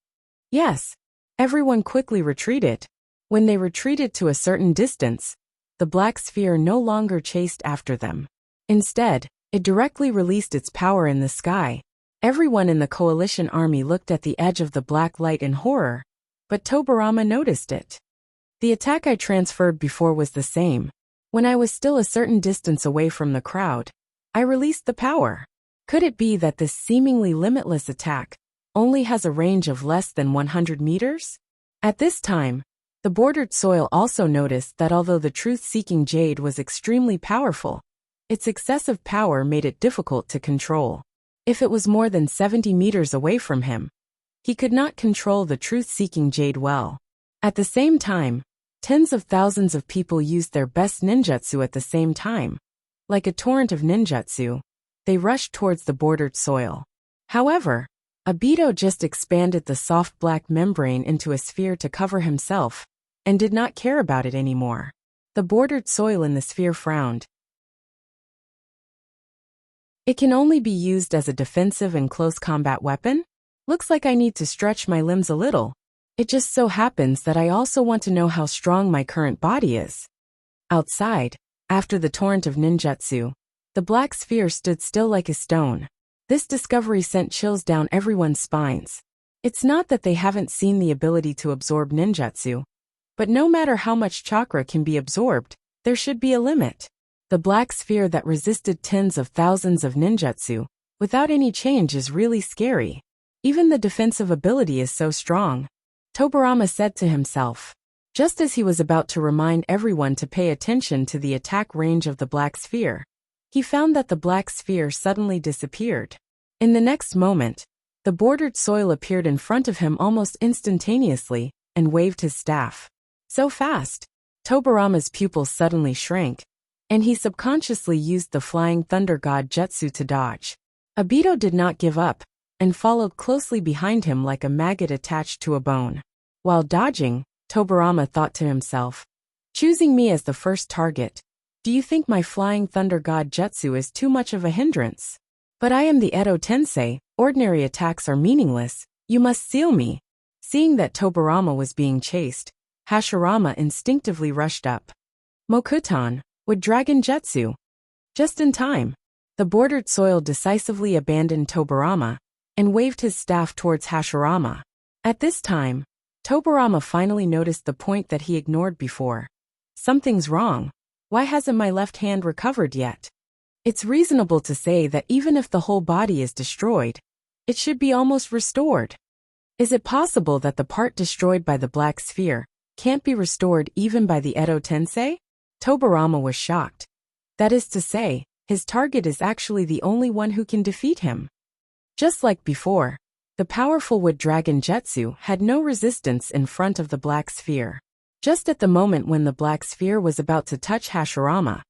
Yes. Everyone quickly retreated. When they retreated to a certain distance, the black sphere no longer chased after them. Instead, it directly released its power in the sky. Everyone in the coalition army looked at the edge of the black light in horror, but Tobirama noticed it. The attack I transferred before was the same. When I was still a certain distance away from the crowd, I released the power. Could it be that this seemingly limitless attack only has a range of less than 100 meters? At this time, the Bordered Soil also noticed that although the truth-seeking jade was extremely powerful, its excessive power made it difficult to control. If it was more than 70 meters away from him, he could not control the truth-seeking jade well. At the same time, tens of thousands of people used their best ninjutsu at the same time. Like a torrent of ninjutsu, they rushed towards the Bordered Soil. However, Obito just expanded the soft black membrane into a sphere to cover himself, and did not care about it anymore. The Bordered Soil in the sphere frowned. It can only be used as a defensive and close combat weapon? Looks like I need to stretch my limbs a little. It just so happens that I also want to know how strong my current body is. Outside, after the torrent of ninjutsu, the black sphere stood still like a stone. This discovery sent chills down everyone's spines. It's not that they haven't seen the ability to absorb ninjutsu, but no matter how much chakra can be absorbed, there should be a limit. The black sphere that resisted tens of thousands of ninjutsu without any change is really scary. Even the defensive ability is so strong. Tobirama said to himself. Just as he was about to remind everyone to pay attention to the attack range of the black sphere, he found that the black sphere suddenly disappeared. In the next moment, the Bordered Soil appeared in front of him almost instantaneously and waved his staff. So fast, Tobirama's pupils suddenly shrank, and he subconsciously used the Flying Thunder God Jutsu to dodge. Obito did not give up, and followed closely behind him like a maggot attached to a bone. While dodging, Tobirama thought to himself, choosing me as the first target. Do you think my Flying Thunder God Jutsu is too much of a hindrance? But I am the Edo Tensei, ordinary attacks are meaningless, you must seal me. Seeing that Tobirama was being chased, Hashirama instinctively rushed up. Mokuton, with Dragon Jutsu. Just in time, the Bordered Soil decisively abandoned Tobirama and waved his staff towards Hashirama. At this time, Tobirama finally noticed the point that he ignored before. Something's wrong. Why hasn't my left hand recovered yet? It's reasonable to say that even if the whole body is destroyed, it should be almost restored. Is it possible that the part destroyed by the black sphere can't be restored even by the Edo Tensei? Tobirama was shocked. That is to say, his target is actually the only one who can defeat him. Just like before, the powerful Wood Dragon Jutsu had no resistance in front of the black sphere. Just at the moment when the black sphere was about to touch Hashirama,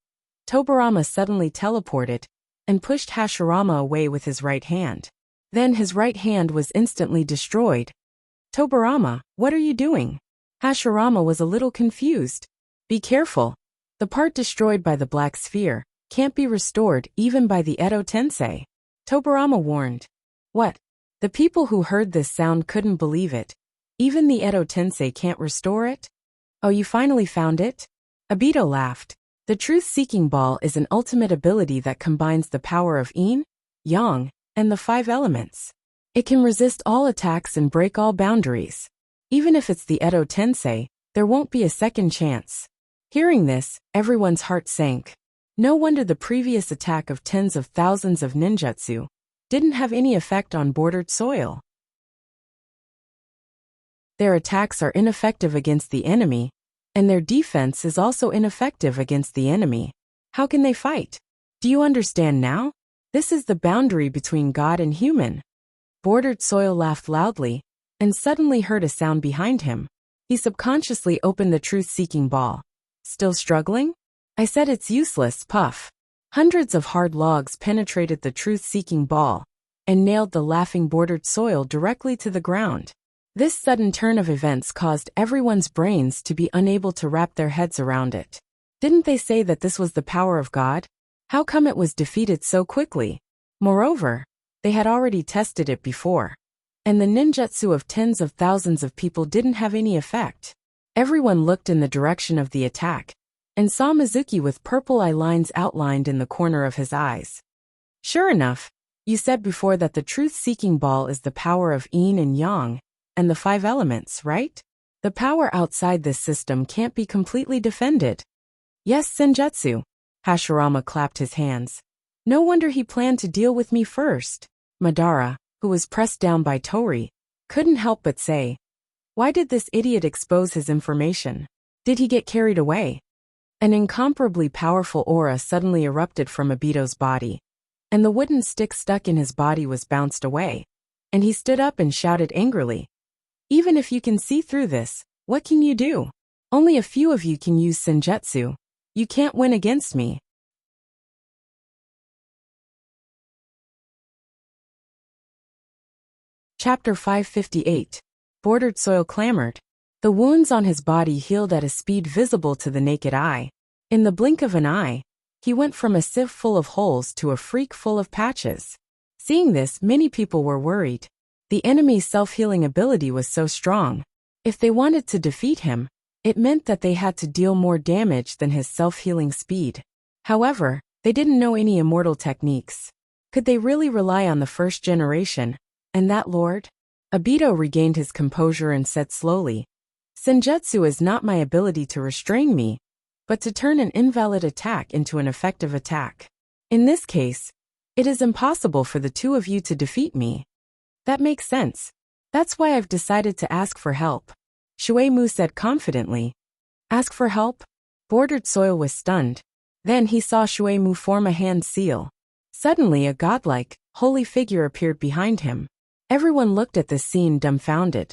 Tobirama suddenly teleported and pushed Hashirama away with his right hand. Then his right hand was instantly destroyed. Tobirama, what are you doing? Hashirama was a little confused. Be careful. The part destroyed by the black sphere can't be restored even by the Edo Tensei. Tobirama warned. What? The people who heard this sound couldn't believe it. Even the Edo Tensei can't restore it? Oh, you finally found it? Obito laughed. The truth-seeking ball is an ultimate ability that combines the power of yin, yang, and the 5 elements. It can resist all attacks and break all boundaries. Even if it's the Edo Tensei, there won't be a second chance. Hearing this, everyone's heart sank. No wonder the previous attack of tens of thousands of ninjutsu didn't have any effect on bordered soil. Their attacks are ineffective against the enemy, and their defense is also ineffective against the enemy. How can they fight? Do you understand now? This is the boundary between God and human. Bordered soil laughed loudly, and suddenly heard a sound behind him. He subconsciously opened the truth-seeking ball. Still struggling? I said it's useless, puff. Hundreds of hard logs penetrated the truth-seeking ball and nailed the laughing bordered soil directly to the ground. This sudden turn of events caused everyone's brains to be unable to wrap their heads around it. Didn't they say that this was the power of God? How come it was defeated so quickly? Moreover, they had already tested it before, and the ninjutsu of tens of thousands of people didn't have any effect. Everyone looked in the direction of the attack and saw Mizuki with purple eye lines outlined in the corner of his eyes. Sure enough, you said before that the truth-seeking ball is the power of yin and yang, and the 5 elements, right? The power outside this system can't be completely defended. Yes, Senjutsu. Hashirama clapped his hands. No wonder he planned to deal with me first. Madara, who was pressed down by Tori, couldn't help but say, why did this idiot expose his information? Did he get carried away? An incomparably powerful aura suddenly erupted from Obito's body, and the wooden stick stuck in his body was bounced away, and he stood up and shouted angrily, even if you can see through this, what can you do? Only a few of you can use Senjutsu. You can't win against me. Chapter 558. Bordered soil clamored. The wounds on his body healed at a speed visible to the naked eye. In the blink of an eye, he went from a sieve full of holes to a freak full of patches. Seeing this, many people were worried. The enemy's self-healing ability was so strong. If they wanted to defeat him, it meant that they had to deal more damage than his self-healing speed. However, they didn't know any immortal techniques. Could they really rely on the first generation, and that lord? Obito regained his composure and said slowly, Senjutsu is not my ability to restrain me, but to turn an invalid attack into an effective attack. In this case, it is impossible for the two of you to defeat me. That makes sense. That's why I've decided to ask for help. Shuei-mu said confidently. Ask for help? Bordered soil was stunned. Then he saw Shuei-mu form a hand seal. Suddenly a godlike, holy figure appeared behind him. Everyone looked at this scene dumbfounded.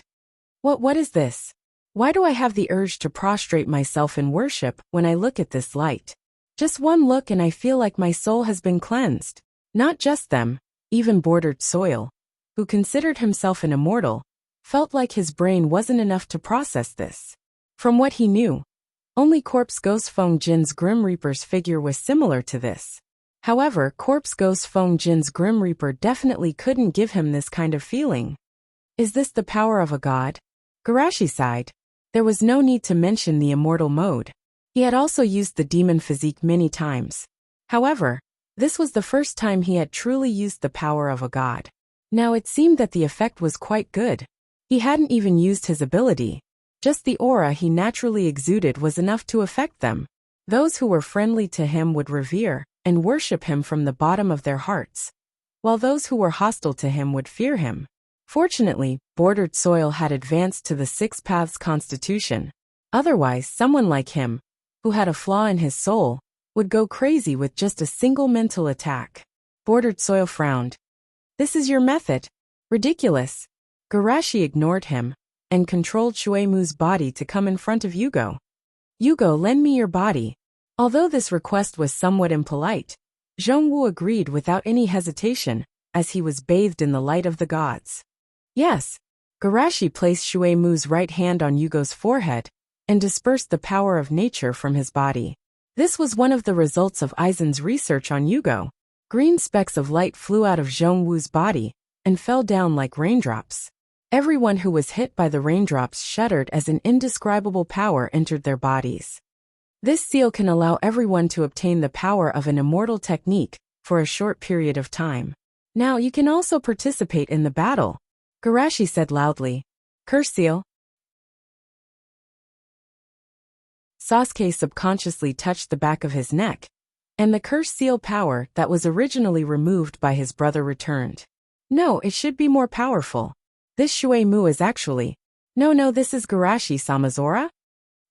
What is this? Why do I have the urge to prostrate myself in worship when I look at this light? Just one look and I feel like my soul has been cleansed. Not just them, even bordered soil, who considered himself an immortal, felt like his brain wasn't enough to process this. From what he knew, only Corpse Ghost Feng Jin's Grim Reaper's figure was similar to this. However, Corpse Ghost Feng Jin's Grim Reaper definitely couldn't give him this kind of feeling. Is this the power of a god? Garashi sighed. There was no need to mention the immortal mode. He had also used the demon physique many times. However, this was the first time he had truly used the power of a god. Now it seemed that the effect was quite good. He hadn't even used his ability. Just the aura he naturally exuded was enough to affect them. Those who were friendly to him would revere and worship him from the bottom of their hearts, while those who were hostile to him would fear him. Fortunately, bordered soil had advanced to the 6 paths constitution. Otherwise, someone like him, who had a flaw in his soul, would go crazy with just a single mental attack. Bordered soil frowned. This is your method? Ridiculous. Garashi ignored him and controlled Shuei-mu's body to come in front of Yugo. Yugo, lend me your body. Although this request was somewhat impolite, Zhongwu agreed without any hesitation, as he was bathed in the light of the gods. Yes. Garashi placed Shuei-mu's right hand on Yugo's forehead and dispersed the power of nature from his body. This was one of the results of Aizen's research on Yugo. Green specks of light flew out of Zhongwu's body and fell down like raindrops. Everyone who was hit by the raindrops shuddered as an indescribable power entered their bodies. This seal can allow everyone to obtain the power of an immortal technique for a short period of time. Now you can also participate in the battle, Garashi said loudly. Curse seal. Sasuke subconsciously touched the back of his neck, and the curse seal power that was originally removed by his brother returned. No, it should be more powerful. This Shuei-mu is actually… No, this is Garashi Samazora?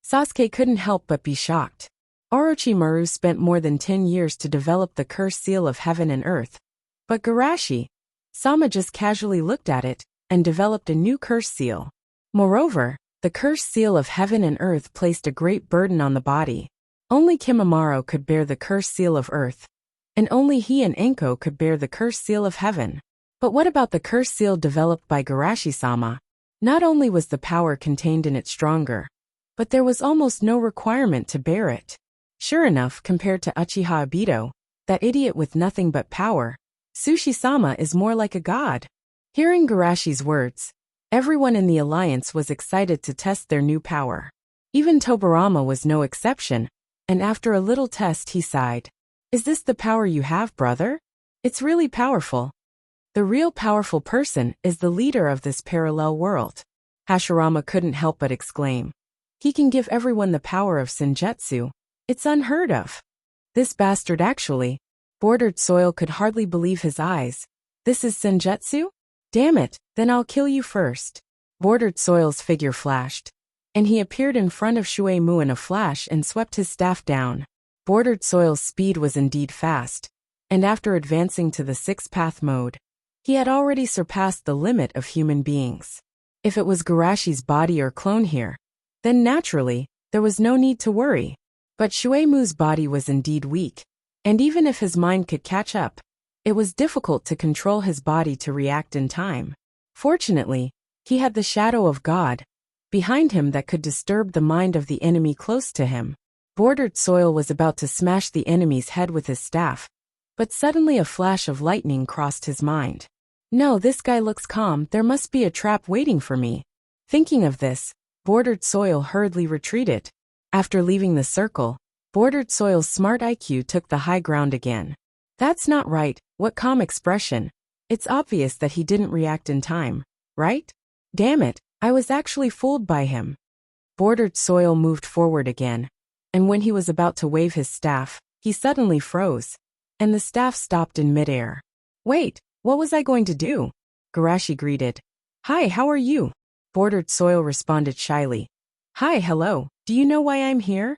Sasuke couldn't help but be shocked. Orochimaru spent more than 10 years to develop the curse seal of heaven and earth. But Garashi Sama just casually looked at it and developed a new curse seal. Moreover, the curse seal of heaven and earth placed a great burden on the body. Only Kimimaro could bear the curse seal of earth, and only he and Enko could bear the curse seal of heaven. But what about the curse seal developed by Garashi-sama? Not only was the power contained in it stronger, but there was almost no requirement to bear it. Sure enough, compared to Uchiha Obito, that idiot with nothing but power, Sushi-sama is more like a god. Hearing Garashi's words, everyone in the alliance was excited to test their new power. Even Tobirama was no exception, and after a little test he sighed. Is this the power you have, brother? It's really powerful. The real powerful person is the leader of this parallel world. Hashirama couldn't help but exclaim. He can give everyone the power of Senjutsu. It's unheard of. This bastard actually. Bordered Soil could hardly believe his eyes. This is Senjutsu? Damn it, then I'll kill you first. Bordered Soil's figure flashed, and he appeared in front of Shuei-mu in a flash and swept his staff down. Bordered Soil's speed was indeed fast, and after advancing to the six-path mode, he had already surpassed the limit of human beings. If it was Garashi's body or clone here, then naturally, there was no need to worry. But Shuei-mu's body was indeed weak, and even if his mind could catch up, it was difficult to control his body to react in time. Fortunately, he had the shadow of God behind him that could disturb the mind of the enemy close to him. Bordered Soil was about to smash the enemy's head with his staff, but suddenly a flash of lightning crossed his mind. No, this guy looks calm, there must be a trap waiting for me. Thinking of this, Bordered Soil hurriedly retreated. After leaving the circle, Bordered Soil's smart IQ took the high ground again. That's not right, what calm expression. It's obvious that he didn't react in time, right? Damn it, I was actually fooled by him. Bordered Soil moved forward again, and when he was about to wave his staff, he suddenly froze, and the staff stopped in midair. Wait, what was I going to do? Garashi greeted. Hi, how are you? Bordered Soil responded shyly. Hi, hello, do you know why I'm here?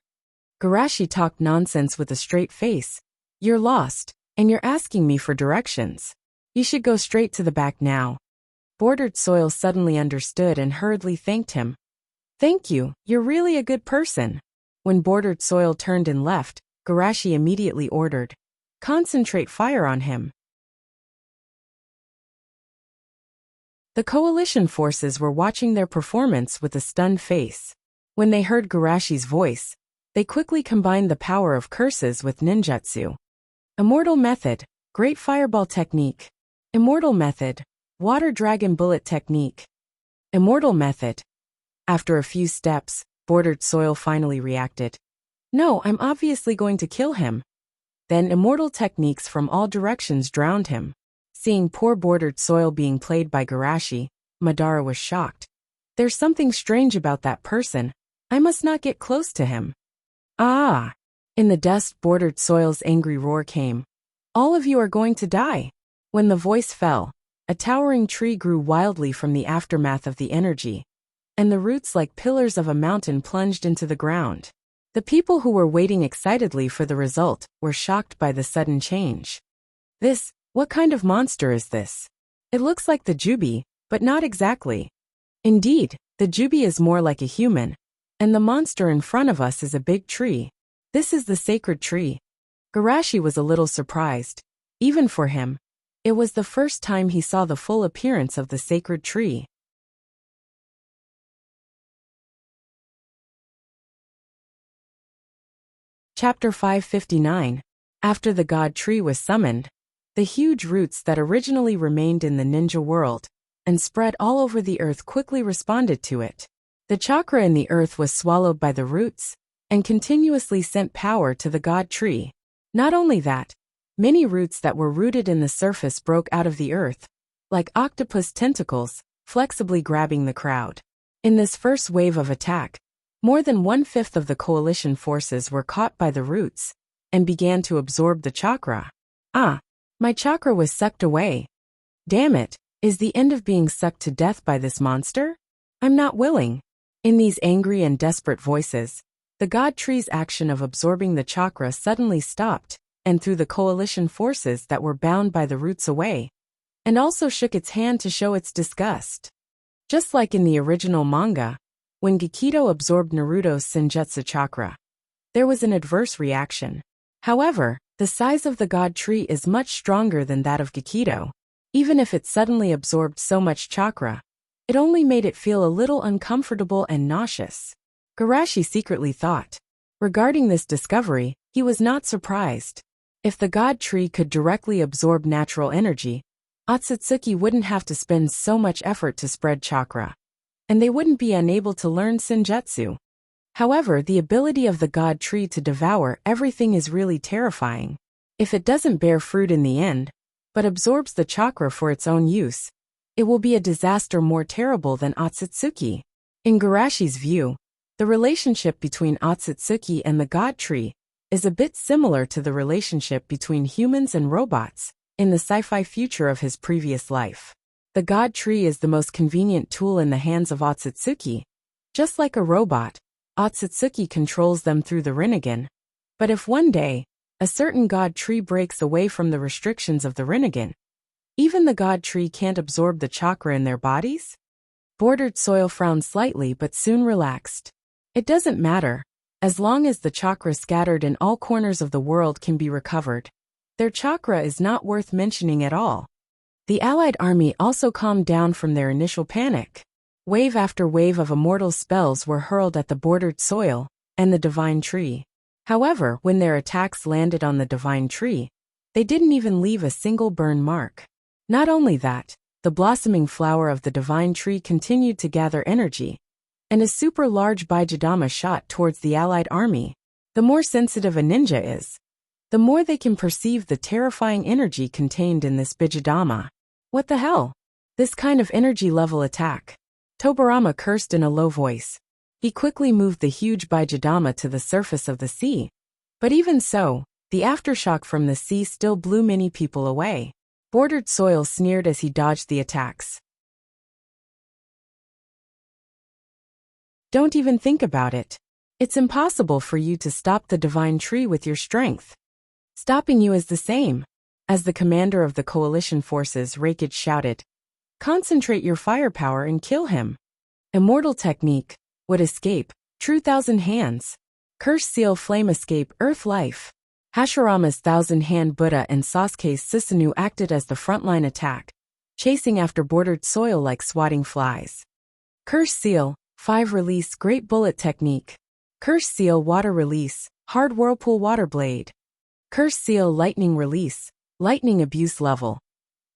Garashi talked nonsense with a straight face. You're lost, and you're asking me for directions. You should go straight to the back now. Bordered Soil suddenly understood and hurriedly thanked him. Thank you, you're really a good person. When Bordered Soil turned and left, Garashi immediately ordered, concentrate fire on him. The coalition forces were watching their performance with a stunned face. When they heard Garashi's voice, they quickly combined the power of curses with ninjutsu. Immortal Method, Great Fireball Technique. Immortal Method, Water Dragon Bullet Technique. Immortal Method. After a few steps, Bordered Soil finally reacted. No, I'm obviously going to kill him. Then immortal techniques from all directions drowned him. Seeing poor Bordered Soil being played by Garashi, Madara was shocked. There's something strange about that person. I must not get close to him. Ah! In the dust, Bordered Soil's angry roar came. All of you are going to die. When the voice fell, a towering tree grew wildly from the aftermath of the energy, and the roots like pillars of a mountain plunged into the ground. The people who were waiting excitedly for the result were shocked by the sudden change. What kind of monster is this? It looks like the Jubi, but not exactly. Indeed, the Jubi is more like a human, and the monster in front of us is a big tree. This is the sacred tree. Garashi was a little surprised. Even for him, it was the first time he saw the full appearance of the sacred tree. Chapter 559. After the god tree was summoned, the huge roots that originally remained in the ninja world and spread all over the earth quickly responded to it. The chakra in the earth was swallowed by the roots and continuously sent power to the god tree. Not only that, Many roots that were rooted in the surface broke out of the earth, like octopus tentacles, flexibly grabbing the crowd. In this first wave of attack, more than 1/5 of the coalition forces were caught by the roots and began to absorb the chakra. Ah, my chakra was sucked away. Damn it, is the end of being sucked to death by this monster? I'm not willing. In these angry and desperate voices, the god tree's action of absorbing the chakra suddenly stopped and threw the coalition forces that were bound by the roots away, and also shook its hand to show its disgust. Just like in the original manga, when Gekido absorbed Naruto's Senjutsu chakra, there was an adverse reaction. However, the size of the god tree is much stronger than that of Gekido. Even if it suddenly absorbed so much chakra, it only made it feel a little uncomfortable and nauseous. Garashi secretly thought. Regarding this discovery, he was not surprised. If the god tree could directly absorb natural energy, Otsutsuki wouldn't have to spend so much effort to spread chakra, and they wouldn't be unable to learn Senjutsu. However, the ability of the god tree to devour everything is really terrifying. If it doesn't bear fruit in the end, but absorbs the chakra for its own use, it will be a disaster more terrible than Otsutsuki. In Garashi's view, the relationship between Otsutsuki and the god tree is a bit similar to the relationship between humans and robots in the sci-fi future of his previous life. The god tree is the most convenient tool in the hands of Otsutsuki. Just like a robot, Otsutsuki controls them through the Rinnegan. But if one day, a certain god tree breaks away from the restrictions of the Rinnegan, even the god tree can't absorb the chakra in their bodies? Bordered Soil frowned slightly but soon relaxed. It doesn't matter. As long as the chakra scattered in all corners of the world can be recovered, their chakra is not worth mentioning at all. The Allied army also calmed down from their initial panic. Wave after wave of immortal spells were hurled at the Bordered Soil and the Divine Tree. However, when their attacks landed on the Divine Tree, they didn't even leave a single burn mark. Not only that, the blossoming flower of the Divine Tree continued to gather energy, and a super large Bijidama shot towards the Allied army. The more sensitive a ninja is, the more they can perceive the terrifying energy contained in this Bijidama. What the hell? This kind of energy level attack. Tobirama cursed in a low voice. He quickly moved the huge Bijidama to the surface of the sea. But even so, the aftershock from the sea still blew many people away. Bordered Soil sneered as he dodged the attacks. Don't even think about it. It's impossible for you to stop the Divine Tree with your strength. Stopping you is the same. As the commander of the coalition forces, Reikage shouted, "Concentrate your firepower and kill him." Immortal technique, would escape, true thousand hands. Curse seal flame escape earth life. Hashirama's thousand-hand Buddha and Sasuke's Susanoo acted as the frontline attack, chasing after Bordered Soil like swatting flies. Curse seal, 5 release great bullet technique. Curse seal water release, hard whirlpool water blade. Curse seal lightning release, lightning abuse level.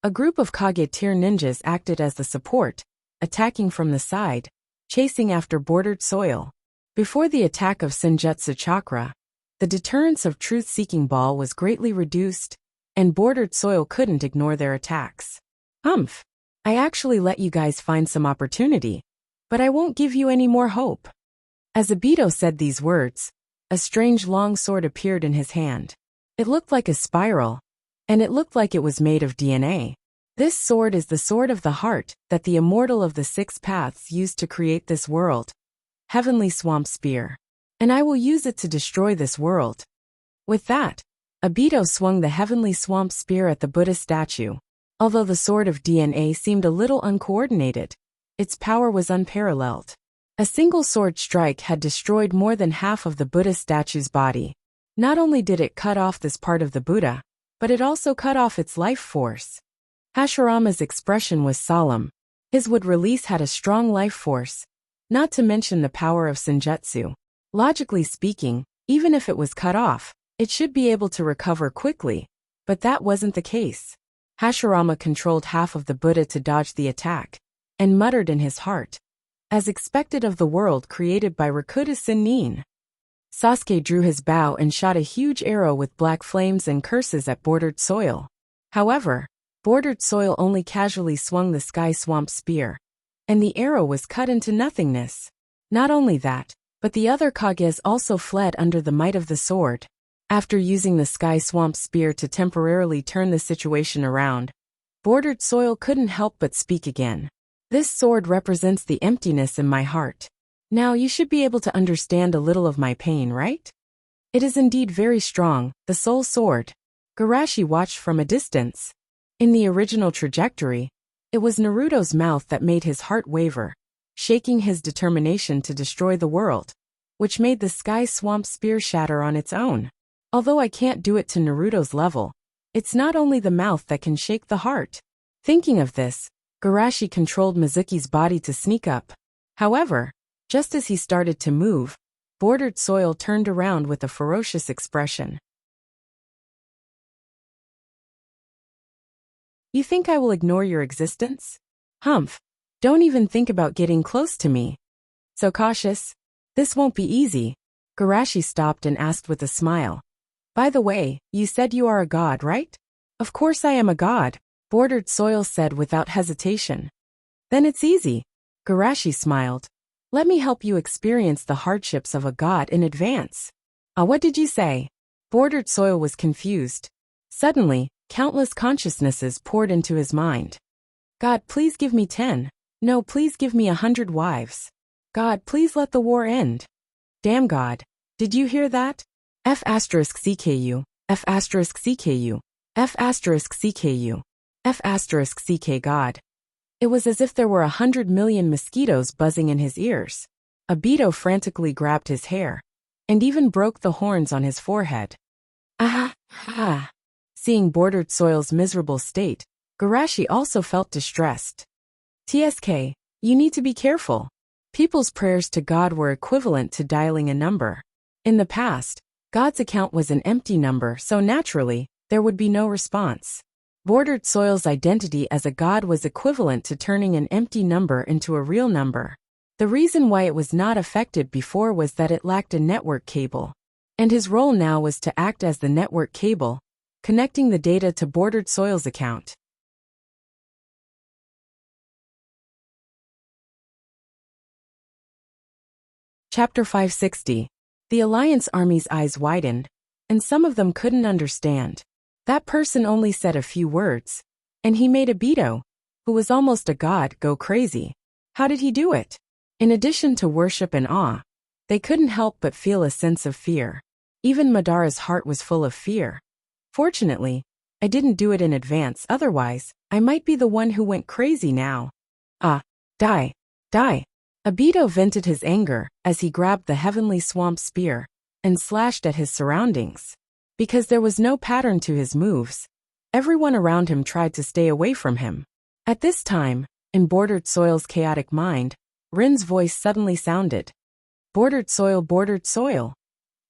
A group of Kage tier ninjas acted as the support, attacking from the side, chasing after Bordered Soil. Before the attack of Senjutsu chakra, the deterrence of Truth-Seeking Ball was greatly reduced, and Bordered Soil couldn't ignore their attacks. Humph! I actually let you guys find some opportunity, but I won't give you any more hope. As Obito said these words, a strange long sword appeared in his hand. It looked like a spiral, and it looked like it was made of DNA. This sword is the Sword of the Heart that the Immortal of the Six Paths used to create this world. Heavenly Swamp Spear. And I will use it to destroy this world. With that, Obito swung the Heavenly Swamp Spear at the Buddha statue. Although the Sword of DNA seemed a little uncoordinated, its power was unparalleled. A single sword strike had destroyed more than half of the Buddha statue's body. Not only did it cut off this part of the Buddha, but it also cut off its life force. Hashirama's expression was solemn. His wood release had a strong life force, not to mention the power of Senjutsu. Logically speaking, even if it was cut off, it should be able to recover quickly, but that wasn't the case. Hashirama controlled half of the Buddha to dodge the attack, and muttered in his heart, as expected of the world created by Rakuta Sennin. Sasuke drew his bow and shot a huge arrow with black flames and curses at Bordered Soil. However, Bordered Soil only casually swung the Sky Swamp Spear, and the arrow was cut into nothingness. Not only that, but the other Kages also fled under the might of the sword. After using the Sky Swamp Spear to temporarily turn the situation around, Bordered Soil couldn't help but speak again. This sword represents the emptiness in my heart. Now you should be able to understand a little of my pain, right? It is indeed very strong, the soul sword. Garashi watched from a distance. In the original trajectory, it was Naruto's mouth that made his heart waver, shaking his determination to destroy the world, which made the Sky Swamp Spear shatter on its own. Although I can't do it to Naruto's level, it's not only the mouth that can shake the heart. Thinking of this, Garashi controlled Mizuki's body to sneak up. However, just as he started to move, Bordered Soil turned around with a ferocious expression. You think I will ignore your existence? Humph! Don't even think about getting close to me. So cautious? This won't be easy. Garashi stopped and asked with a smile. By the way, you said you are a god, right? Of course I am a god, Bordered Soil said without hesitation. Then it's easy. Garashi smiled. Let me help you experience the hardships of a god in advance. What did you say? Bordered Soil was confused. Suddenly, countless consciousnesses poured into his mind. God, please give me 10. No, please give me 100 wives. God, please let the war end. Damn God, did you hear that? F*CKU, F*CKU, F*CKU, F*CK God. It was as if there were 100 million mosquitoes buzzing in his ears. Obito frantically grabbed his hair, and even broke the horns on his forehead. Ah, ah. Seeing Bordered Soil's miserable state, Garashi also felt distressed. TSK, you need to be careful. People's prayers to God were equivalent to dialing a number. In the past, God's account was an empty number, so naturally, there would be no response. Bordered Soil's identity as a god was equivalent to turning an empty number into a real number. The reason why it was not affected before was that it lacked a network cable. And his role now was to act as the network cable, connecting the data to Bordered Soil's account. Chapter 560. The Alliance Army's eyes widened, and some of them couldn't understand. That person only said a few words, and he made Obito, who was almost a god, go crazy. How did he do it? In addition to worship and awe, they couldn't help but feel a sense of fear. Even Madara's heart was full of fear. Fortunately, I didn't do it in advance, otherwise, I might be the one who went crazy now. Die. Obito vented his anger as he grabbed the Heavenly Swamp Spear and slashed at his surroundings. Because there was no pattern to his moves, everyone around him tried to stay away from him. At this time, in Bordered Soil's chaotic mind, Rin's voice suddenly sounded. Bordered Soil, Bordered Soil.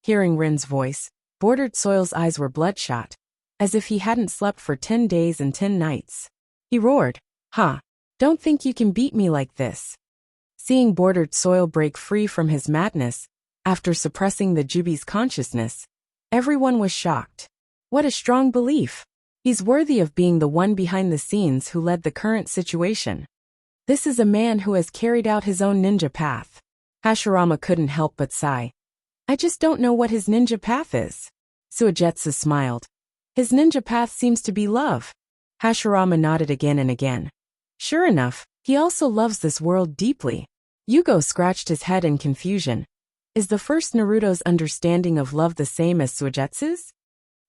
Hearing Rin's voice, Bordered Soil's eyes were bloodshot, as if he hadn't slept for 10 days and 10 nights. He roared, Don't think you can beat me like this. Seeing Bordered Soil break free from his madness, after suppressing the Jubi's consciousness, everyone was shocked. What a strong belief. He's worthy of being the one behind the scenes who led the current situation. This is a man who has carried out his own ninja path. Hashirama couldn't help but sigh. I just don't know what his ninja path is. Suigetsu smiled. His ninja path seems to be love. Hashirama nodded again and again. Sure enough, he also loves this world deeply. Yugo scratched his head in confusion. Is the first Naruto's understanding of love the same as Suigetsu's?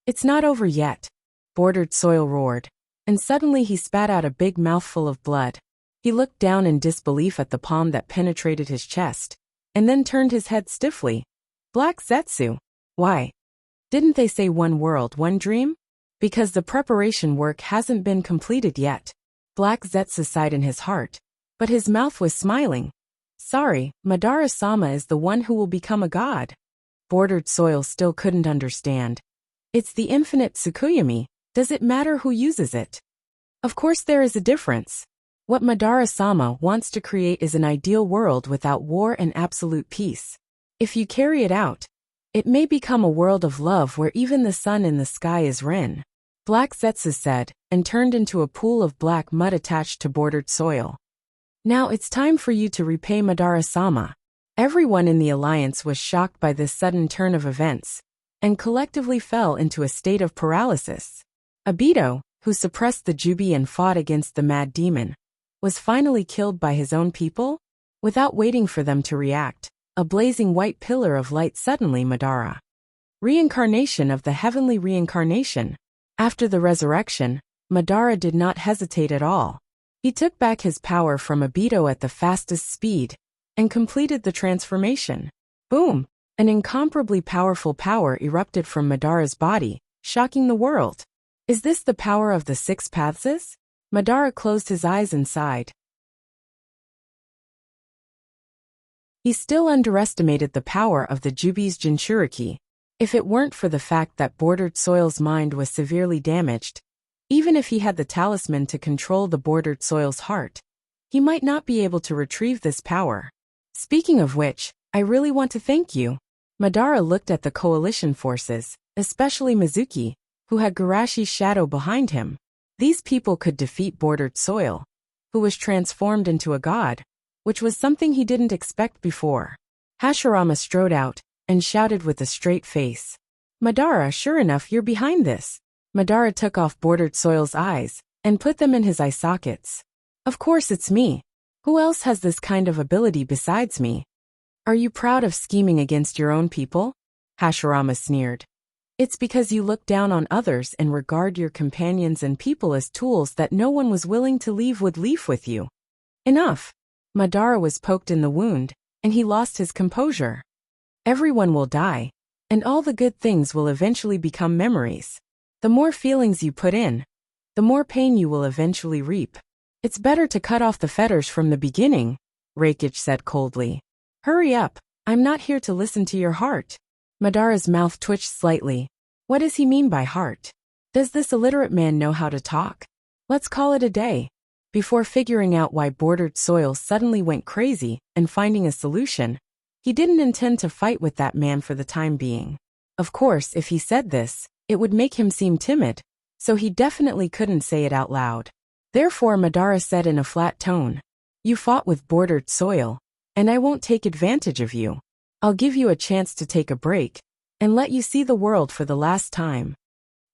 It's not over yet. Bordered Soil roared, and suddenly he spat out a big mouthful of blood. He looked down in disbelief at the palm that penetrated his chest, and then turned his head stiffly. Black Zetsu. Why? Didn't they say one world, one dream? Because the preparation work hasn't been completed yet. Black Zetsu sighed in his heart, but his mouth was smiling. Sorry, Madara-sama is the one who will become a god. Bordered Soil still couldn't understand. It's the infinite Tsukuyomi. Does it matter who uses it? Of course there is a difference. What Madara-sama wants to create is an ideal world without war and absolute peace. If you carry it out, It may become a world of love where even the sun in the sky is Rin. Black Zetsu said, and turned into a pool of black mud attached to bordered soil. Now it's time for you to repay Madara-sama. Everyone in the alliance was shocked by this sudden turn of events, and collectively fell into a state of paralysis. Obito, who suppressed the Jubi and fought against the mad demon, was finally killed by his own people? Without waiting for them to react, a blazing white pillar of light suddenly Madara. Reincarnation of the heavenly reincarnation. After the resurrection, Madara did not hesitate at all. He took back his power from Obito at the fastest speed, and completed the transformation. Boom! An incomparably powerful power erupted from Madara's body, shocking the world. Is this the power of the six paths? Madara closed his eyes and sighed. He still underestimated the power of the Jubi's Jinchuriki. If it weren't for the fact that Bordered Soil's mind was severely damaged, even if he had the talisman to control the Bordered Soil's heart, he might not be able to retrieve this power. Speaking of which, I really want to thank you. Madara looked at the coalition forces, especially Mizuki, who had Garashi's shadow behind him. These people could defeat Bordered Soil, who was transformed into a god, which was something he didn't expect before. Hashirama strode out, and shouted with a straight face. Madara, sure enough you're behind this. Madara took off Bordered Soil's eyes, and put them in his eye sockets. Of course it's me. Who else has this kind of ability besides me? Are you proud of scheming against your own people? Hashirama sneered. It's because you look down on others and regard your companions and people as tools that no one was willing to leave with you. Enough. Madara was poked in the wound, and he lost his composure. Everyone will die, and all the good things will eventually become memories. The more feelings you put in, the more pain you will eventually reap. It's better to cut off the fetters from the beginning, Reikich said coldly. Hurry up, I'm not here to listen to your heart. Madara's mouth twitched slightly. What does he mean by heart? Does this illiterate man know how to talk? Let's call it a day. Before figuring out why Bordered Soil suddenly went crazy and finding a solution, he didn't intend to fight with that man for the time being. Of course, if he said this, it would make him seem timid, so he definitely couldn't say it out loud. Therefore Madara said in a flat tone, You fought with Bordered Soil, and I won't take advantage of you. I'll give you a chance to take a break, and let you see the world for the last time.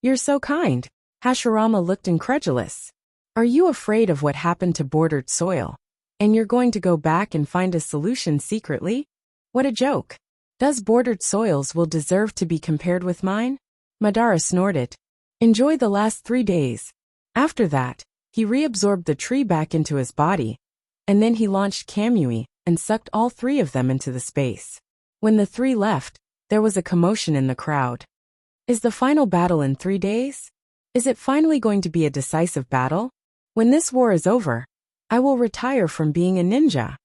You're so kind. Hashirama looked incredulous. Are you afraid of what happened to Bordered Soil? And you're going to go back and find a solution secretly? What a joke. Does Bordered Soil's will deserve to be compared with mine? Madara snorted. Enjoy the last 3 days. After that, he reabsorbed the tree back into his body, and then he launched Kamui and sucked all 3 of them into the space. When the 3 left, there was a commotion in the crowd. Is the final battle in 3 days? Is it finally going to be a decisive battle? When this war is over, I will retire from being a ninja.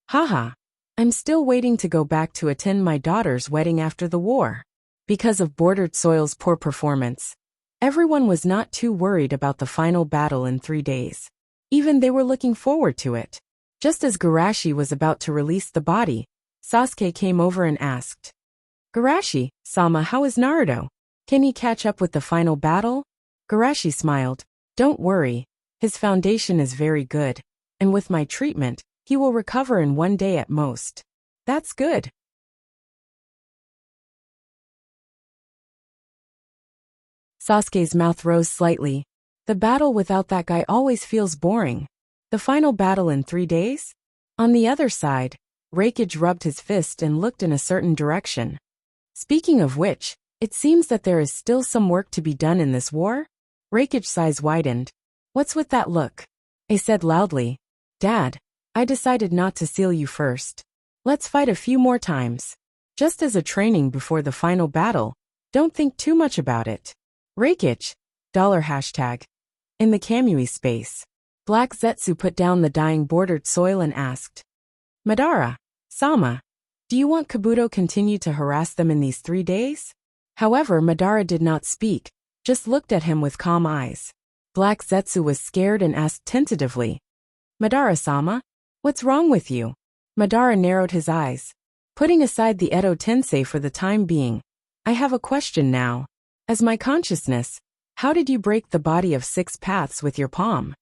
Haha. I'm still waiting to go back to attend my daughter's wedding after the war. Because of Bordered Soil's poor performance, everyone was not too worried about the final battle in 3 days. Even they were looking forward to it. Just as Garashi was about to release the body, Sasuke came over and asked, Garashi-sama, how is Naruto? Can he catch up with the final battle? Garashi smiled. Don't worry, his foundation is very good, and with my treatment, he will recover in 1 day at most. That's good. Sasuke's mouth rose slightly. The battle without that guy always feels boring. The final battle in 3 days? On the other side, Reikage rubbed his fist and looked in a certain direction. Speaking of which, it seems that there is still some work to be done in this war? Reikage's eyes widened. What's with that look? I said loudly. Dad, I decided not to seal you first. Let's fight a few more times. Just as a training before the final battle, don't think too much about it. Reikage, $#. In the Kamui space, Black Zetsu put down the dying Bordered Soil and asked, Madara-sama, do you want Kabuto continue to harass them in these 3 days? However, Madara did not speak, just looked at him with calm eyes. Black Zetsu was scared and asked tentatively, Madara-sama, what's wrong with you? Madara narrowed his eyes. Putting aside the Edo Tensei for the time being, I have a question now. As my consciousness, how did you break the body of 6 paths with your palm?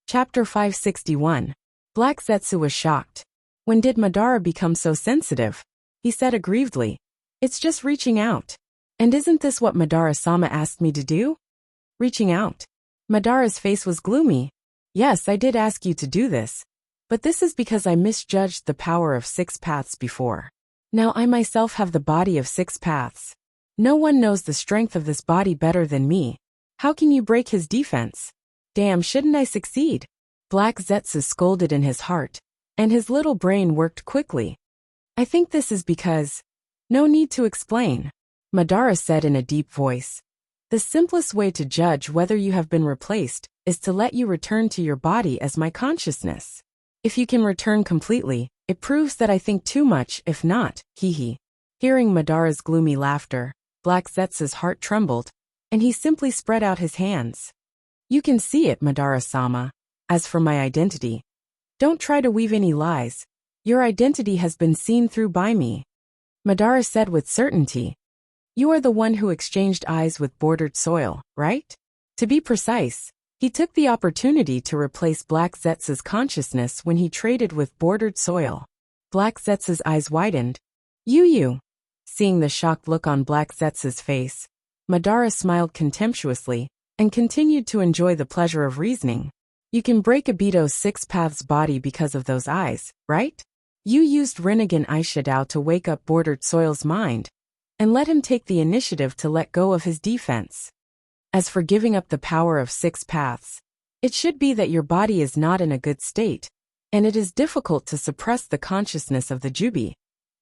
Chapter 561. Black Zetsu was shocked. When did Madara become so sensitive? He said aggrievedly. It's just reaching out. And isn't this what Madara-sama asked me to do? Reaching out. Madara's face was gloomy. Yes, I did ask you to do this. But this is because I misjudged the power of 6 paths before. Now I myself have the body of 6 paths. No one knows the strength of this body better than me. How can you break his defense? Damn, shouldn't I succeed? Black Zetsu scolded in his heart, and his little brain worked quickly. I think this is because... No need to explain. Madara said in a deep voice. The simplest way to judge whether you have been replaced is to let you return to your body as my consciousness. If you can return completely, it proves that I think too much, if not, hee. Hearing Madara's gloomy laughter, Black Zetsu's heart trembled, and he simply spread out his hands. You can see it, Madara-sama. As for my identity, don't try to weave any lies. Your identity has been seen through by me. Madara said with certainty. You are the one who exchanged eyes with bordered soil, right? To be precise, he took the opportunity to replace Black Zetsu's consciousness when he traded with bordered soil. Black Zetsu's eyes widened. You. Seeing the shocked look on Black Zetsu's face, Madara smiled contemptuously and continued to enjoy the pleasure of reasoning. You can break Obito's 6 paths body because of those eyes, right? You used Rinnegan Aishidao to wake up bordered soil's mind, and let him take the initiative to let go of his defense. As for giving up the power of 6 paths, it should be that your body is not in a good state, and it is difficult to suppress the consciousness of the Jubi.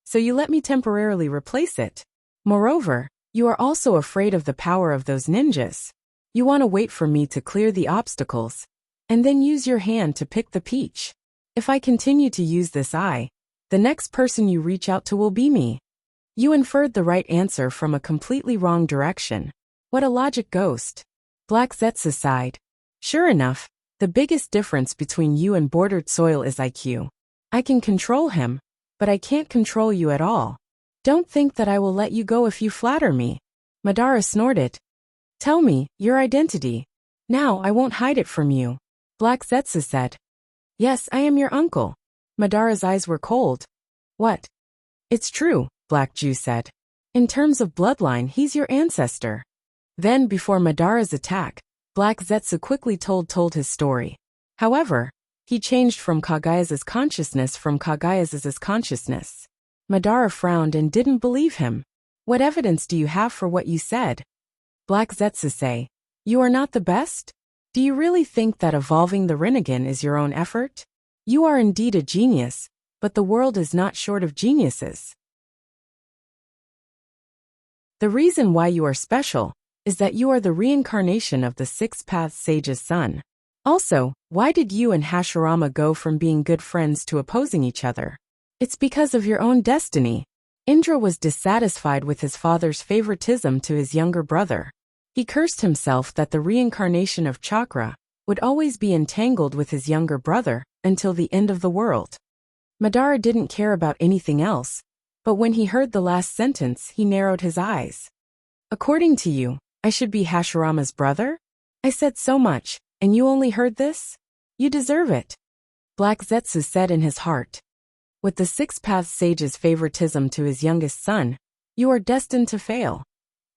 So you let me temporarily replace it. Moreover, you are also afraid of the power of those ninjas. You want to wait for me to clear the obstacles, and then use your hand to pick the peach. If I continue to use this eye, the next person you reach out to will be me. You inferred the right answer from a completely wrong direction. What a logic ghost. Black Zetsu sighed. Sure enough, the biggest difference between you and bordered soil is IQ. I can control him, but I can't control you at all. Don't think that I will let you go if you flatter me. Madara snorted. Tell me, your identity. Now I won't hide it from you. Black Zetsu said. Yes, I am your uncle. Madara's eyes were cold. What? It's true, Black Jew said. In terms of bloodline, he's your ancestor. Then, before Madara's attack, Black Zetsu quickly told his story. However, He changed from Kagaya's consciousness consciousness. Madara frowned and didn't believe him. What evidence do you have for what you said? Black Zetsu, you are not the best? Do you really think that evolving the Rinnegan is your own effort? You are indeed a genius, but the world is not short of geniuses. The reason why you are special is that you are the reincarnation of the Six Paths Sage's son. Also, why did you and Hashirama go from being good friends to opposing each other? It's because of your own destiny. Indra was dissatisfied with his father's favoritism to his younger brother. He cursed himself that the reincarnation of Chakra would always be entangled with his younger brother until the end of the world. Madara didn't care about anything else, but when he heard the last sentence, he narrowed his eyes. According to you, I should be Hashirama's brother? I said so much, and you only heard this? You deserve it. Black Zetsu said in his heart. With the Six Paths Sage's favoritism to his youngest son, you are destined to fail.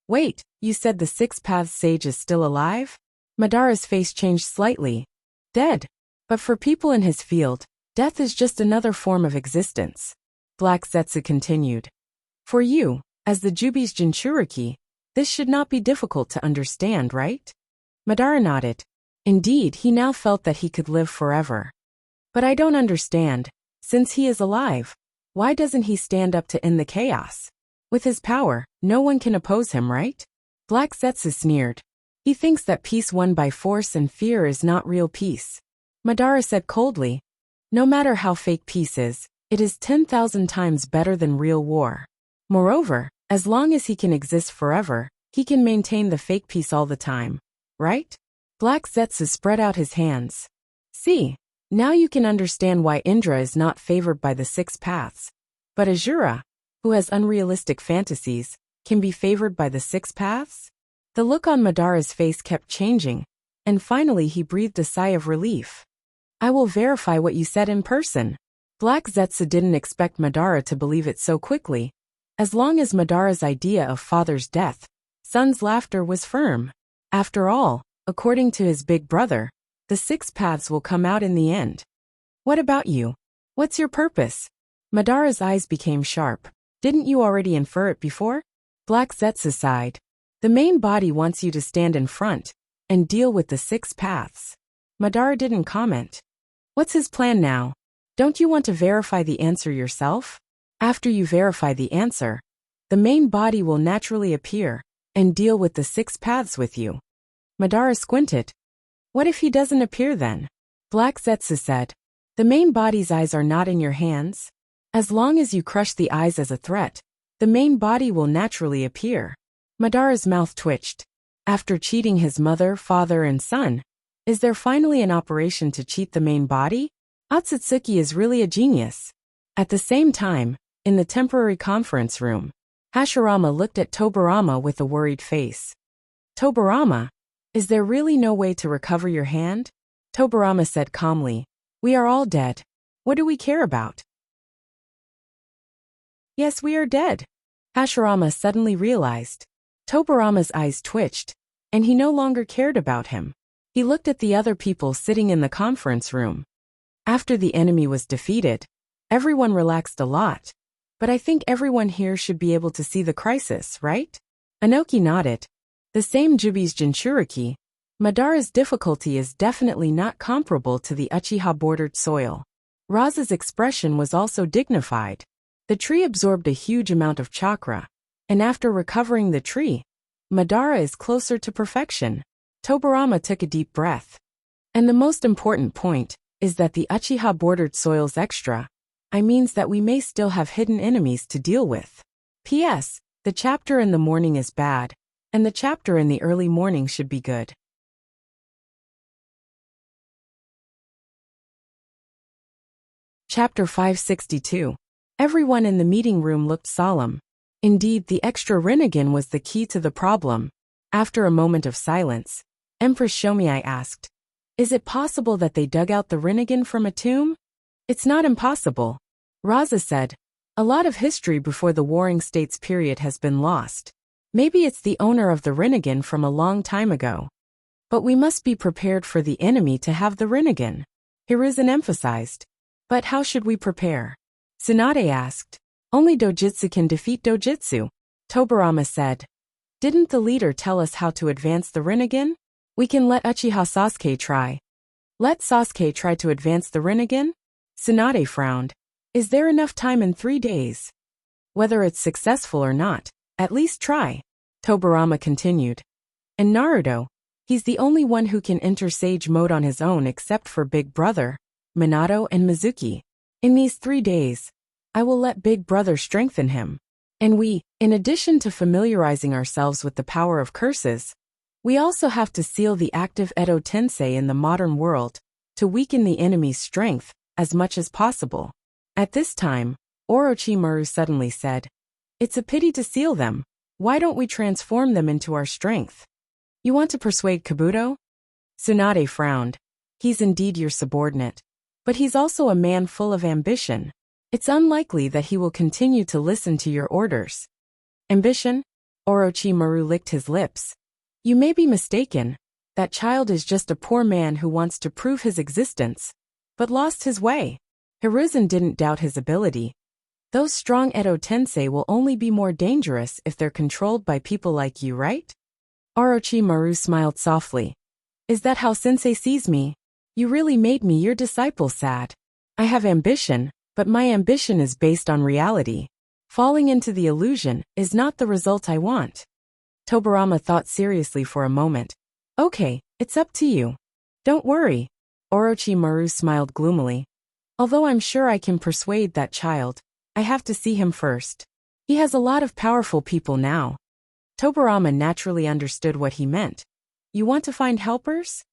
Wait, you said the Six Paths Sage is still alive? Madara's face changed slightly. Dead. But for people in his field, death is just another form of existence. Black Zetsu continued. For you, as the Jubi's Jinchuriki, this should not be difficult to understand, right? Madara nodded. Indeed, he now felt that he could live forever. But I don't understand. Since he is alive, why doesn't he stand up to end the chaos? With his power, no one can oppose him, right? Black Zetsu sneered. He thinks that peace won by force and fear is not real peace. Madara said coldly, no matter how fake peace is, it is 10,000 times better than real war. Moreover, as long as he can exist forever, he can maintain the fake peace all the time, right? Black Zetsu spread out his hands. See, now you can understand why Indra is not favored by the Six Paths. But Azura, who has unrealistic fantasies, can be favored by the Six Paths? The look on Madara's face kept changing, and finally he breathed a sigh of relief. I will verify what you said in person. Black Zetsu didn't expect Madara to believe it so quickly. As long as Madara's idea of father's death, son's laughter was firm. After all, according to his big brother, the Six Paths will come out in the end. What about you? What's your purpose? Madara's eyes became sharp. Didn't you already infer it before? Black Zetsu sighed. The main body wants you to stand in front and deal with the Six Paths. Madara didn't comment. What's his plan now? Don't you want to verify the answer yourself? After you verify the answer, the main body will naturally appear and deal with the Six Paths with you. Madara squinted. What if he doesn't appear then? Black Zetsu said. The main body's eyes are not in your hands. As long as you crush the eyes as a threat, the main body will naturally appear. Madara's mouth twitched. After cheating his mother, father, and son, is there finally an operation to cheat the main body? Otsutsuki is really a genius. At the same time, in the temporary conference room, Hashirama looked at Tobirama with a worried face. Tobirama, is there really no way to recover your hand? Tobirama said calmly. We are all dead. What do we care about? Yes, we are dead. Hashirama suddenly realized. Tobirama's eyes twitched, and he no longer cared about him. He looked at the other people sitting in the conference room. After the enemy was defeated, everyone relaxed a lot. But I think everyone here should be able to see the crisis, right? Anoki nodded. The same Jubi's Jinchuriki, Madara's difficulty is definitely not comparable to the Uchiha-bordered soil. Raza's expression was also dignified. The tree absorbed a huge amount of chakra, and after recovering the tree, Madara is closer to perfection. Tobirama took a deep breath. And the most important point is that the Uchiha-bordered soil's extra. Means that we may still have hidden enemies to deal with. P.S. The chapter in the morning is bad, and the chapter in the early morning should be good. Chapter 562. Everyone in the meeting room looked solemn. Indeed, the extra Rinnegan was the key to the problem. After a moment of silence, Empress Shomiai asked, is it possible that they dug out the Rinnegan from a tomb? It's not impossible. Raza said, a lot of history before the Warring States period has been lost. Maybe it's the owner of the Rinnegan from a long time ago. But we must be prepared for the enemy to have the Rinnegan. Hiruzen emphasized. But how should we prepare? Tsunade asked. Only dojutsu can defeat dojutsu, Tobarama said. Didn't the leader tell us how to advance the Rinnegan? We can let Uchiha Sasuke try. Let Sasuke try to advance the Rinnegan? Tsunade frowned. Is there enough time in 3 days? Whether it's successful or not, at least try, Tobarama continued. And Naruto, he's the only one who can enter Sage mode on his own except for Big Brother, Minato and Mizuki. In these 3 days, I will let Big Brother strengthen him. And we, in addition to familiarizing ourselves with the power of curses, we also have to seal the active Edo Tensei in the modern world to weaken the enemy's strength as much as possible. At this time, Orochimaru suddenly said, It's a pity to seal them. Why don't we transform them into our strength? You want to persuade Kabuto? Tsunade frowned. He's indeed your subordinate. But he's also a man full of ambition. It's unlikely that he will continue to listen to your orders. Ambition? Orochimaru licked his lips. You may be mistaken. That child is just a poor man who wants to prove his existence, but lost his way. Hiruzen didn't doubt his ability. Those strong Edo Tensei will only be more dangerous if they're controlled by people like you, right? Orochimaru smiled softly. Is that how Sensei sees me? You really made me your disciple sad. I have ambition, but my ambition is based on reality. Falling into the illusion is not the result I want. Tobarama thought seriously for a moment. Okay, it's up to you. Don't worry. Orochimaru smiled gloomily. Although I'm sure I can persuade that child, I have to see him first. He has a lot of powerful people now. Tobarama naturally understood what he meant. You want to find helpers?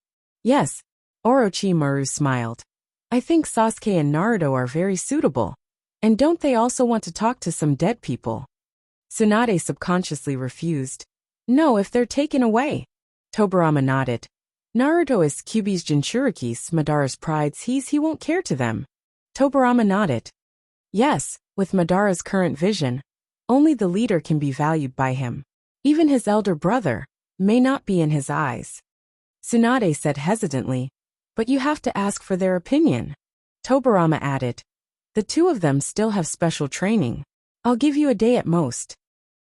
Yes. Orochimaru smiled. I think Sasuke and Naruto are very suitable. And don't they also want to talk to some dead people? Tsunade subconsciously refused. No, if they're taken away. Tobarama nodded. Naruto is Kyuubi's Jinchuriki's, Madara's prides, he won't care to them. Tobarama nodded. Yes, with Madara's current vision, only the leader can be valued by him. Even his elder brother may not be in his eyes. Tsunade said hesitantly, but you have to ask for their opinion. Tobarama added. The two of them still have special training. I'll give you a day at most.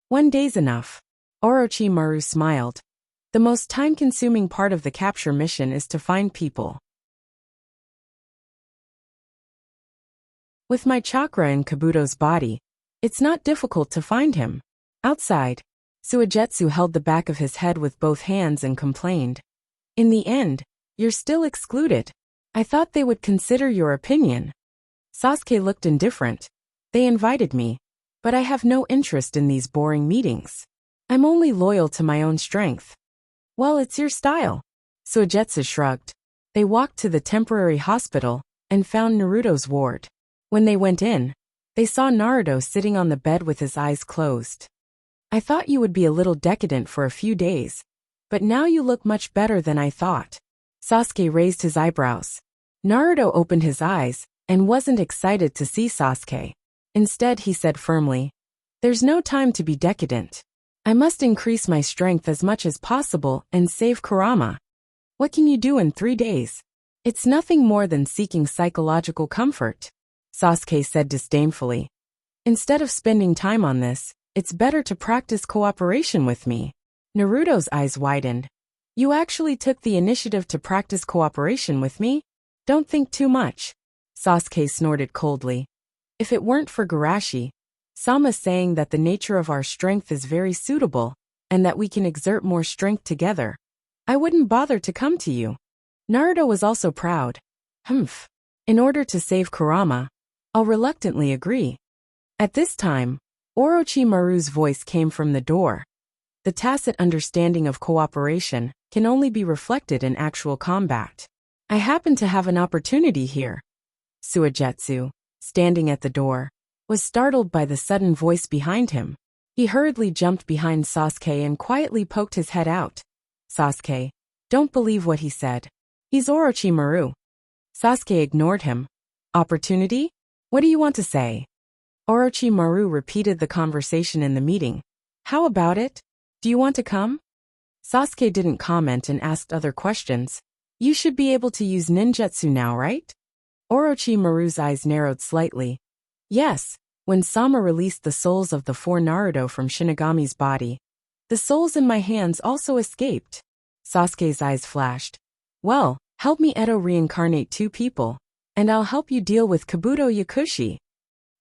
1 day's enough. Orochimaru smiled. The most time-consuming part of the capture mission is to find people. With my chakra in Kabuto's body, it's not difficult to find him. Outside, Suigetsu held the back of his head with both hands and complained. In the end, you're still excluded. I thought they would consider your opinion. Sasuke looked indifferent. They invited me, but I have no interest in these boring meetings. I'm only loyal to my own strength. Well, it's your style. Suigetsu shrugged. They walked to the temporary hospital and found Naruto's ward. When they went in, they saw Naruto sitting on the bed with his eyes closed. I thought you would be a little decadent for a few days, but now you look much better than I thought. Sasuke raised his eyebrows. Naruto opened his eyes and wasn't excited to see Sasuke. Instead, he said firmly, There's no time to be decadent. I must increase my strength as much as possible and save Kurama. What can you do in 3 days? It's nothing more than seeking psychological comfort, Sasuke said disdainfully. Instead of spending time on this, it's better to practice cooperation with me. Naruto's eyes widened. You actually took the initiative to practice cooperation with me? Don't think too much. Sasuke snorted coldly. If it weren't for Garashi, Sama saying that the nature of our strength is very suitable, and that we can exert more strength together, I wouldn't bother to come to you. Naruto was also proud. Humph. In order to save Kurama, I'll reluctantly agree. At this time, Orochimaru's voice came from the door. The tacit understanding of cooperation can only be reflected in actual combat. I happen to have an opportunity here. Suigetsu, standing at the door, was startled by the sudden voice behind him. He hurriedly jumped behind Sasuke and quietly poked his head out. Sasuke, don't believe what he said. He's Orochimaru. Sasuke ignored him. Opportunity? What do you want to say? Orochimaru repeated the conversation in the meeting. How about it? Do you want to come? Sasuke didn't comment and asked other questions. You should be able to use ninjutsu now, right? Orochimaru's eyes narrowed slightly. Yes, when Sama released the souls of the 4 Naruto from Shinigami's body, the souls in my hands also escaped. Sasuke's eyes flashed. Well, help me Edo reincarnate 2 people, and I'll help you deal with Kabuto Yakushi.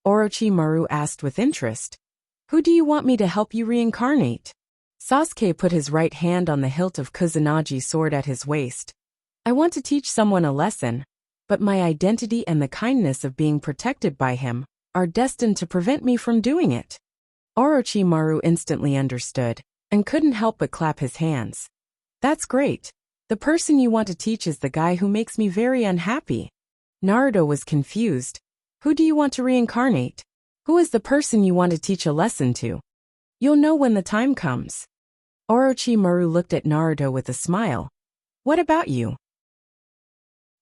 Orochimaru asked with interest. Who do you want me to help you reincarnate? Sasuke put his right hand on the hilt of Kuzunagi's sword at his waist. I want to teach someone a lesson, but my identity and the kindness of being protected by him are destined to prevent me from doing it. Orochimaru instantly understood, and couldn't help but clap his hands. That's great. The person you want to teach is the guy who makes me very unhappy. Naruto was confused. Who do you want to reincarnate? Who is the person you want to teach a lesson to? You'll know when the time comes. Orochimaru looked at Naruto with a smile. What about you?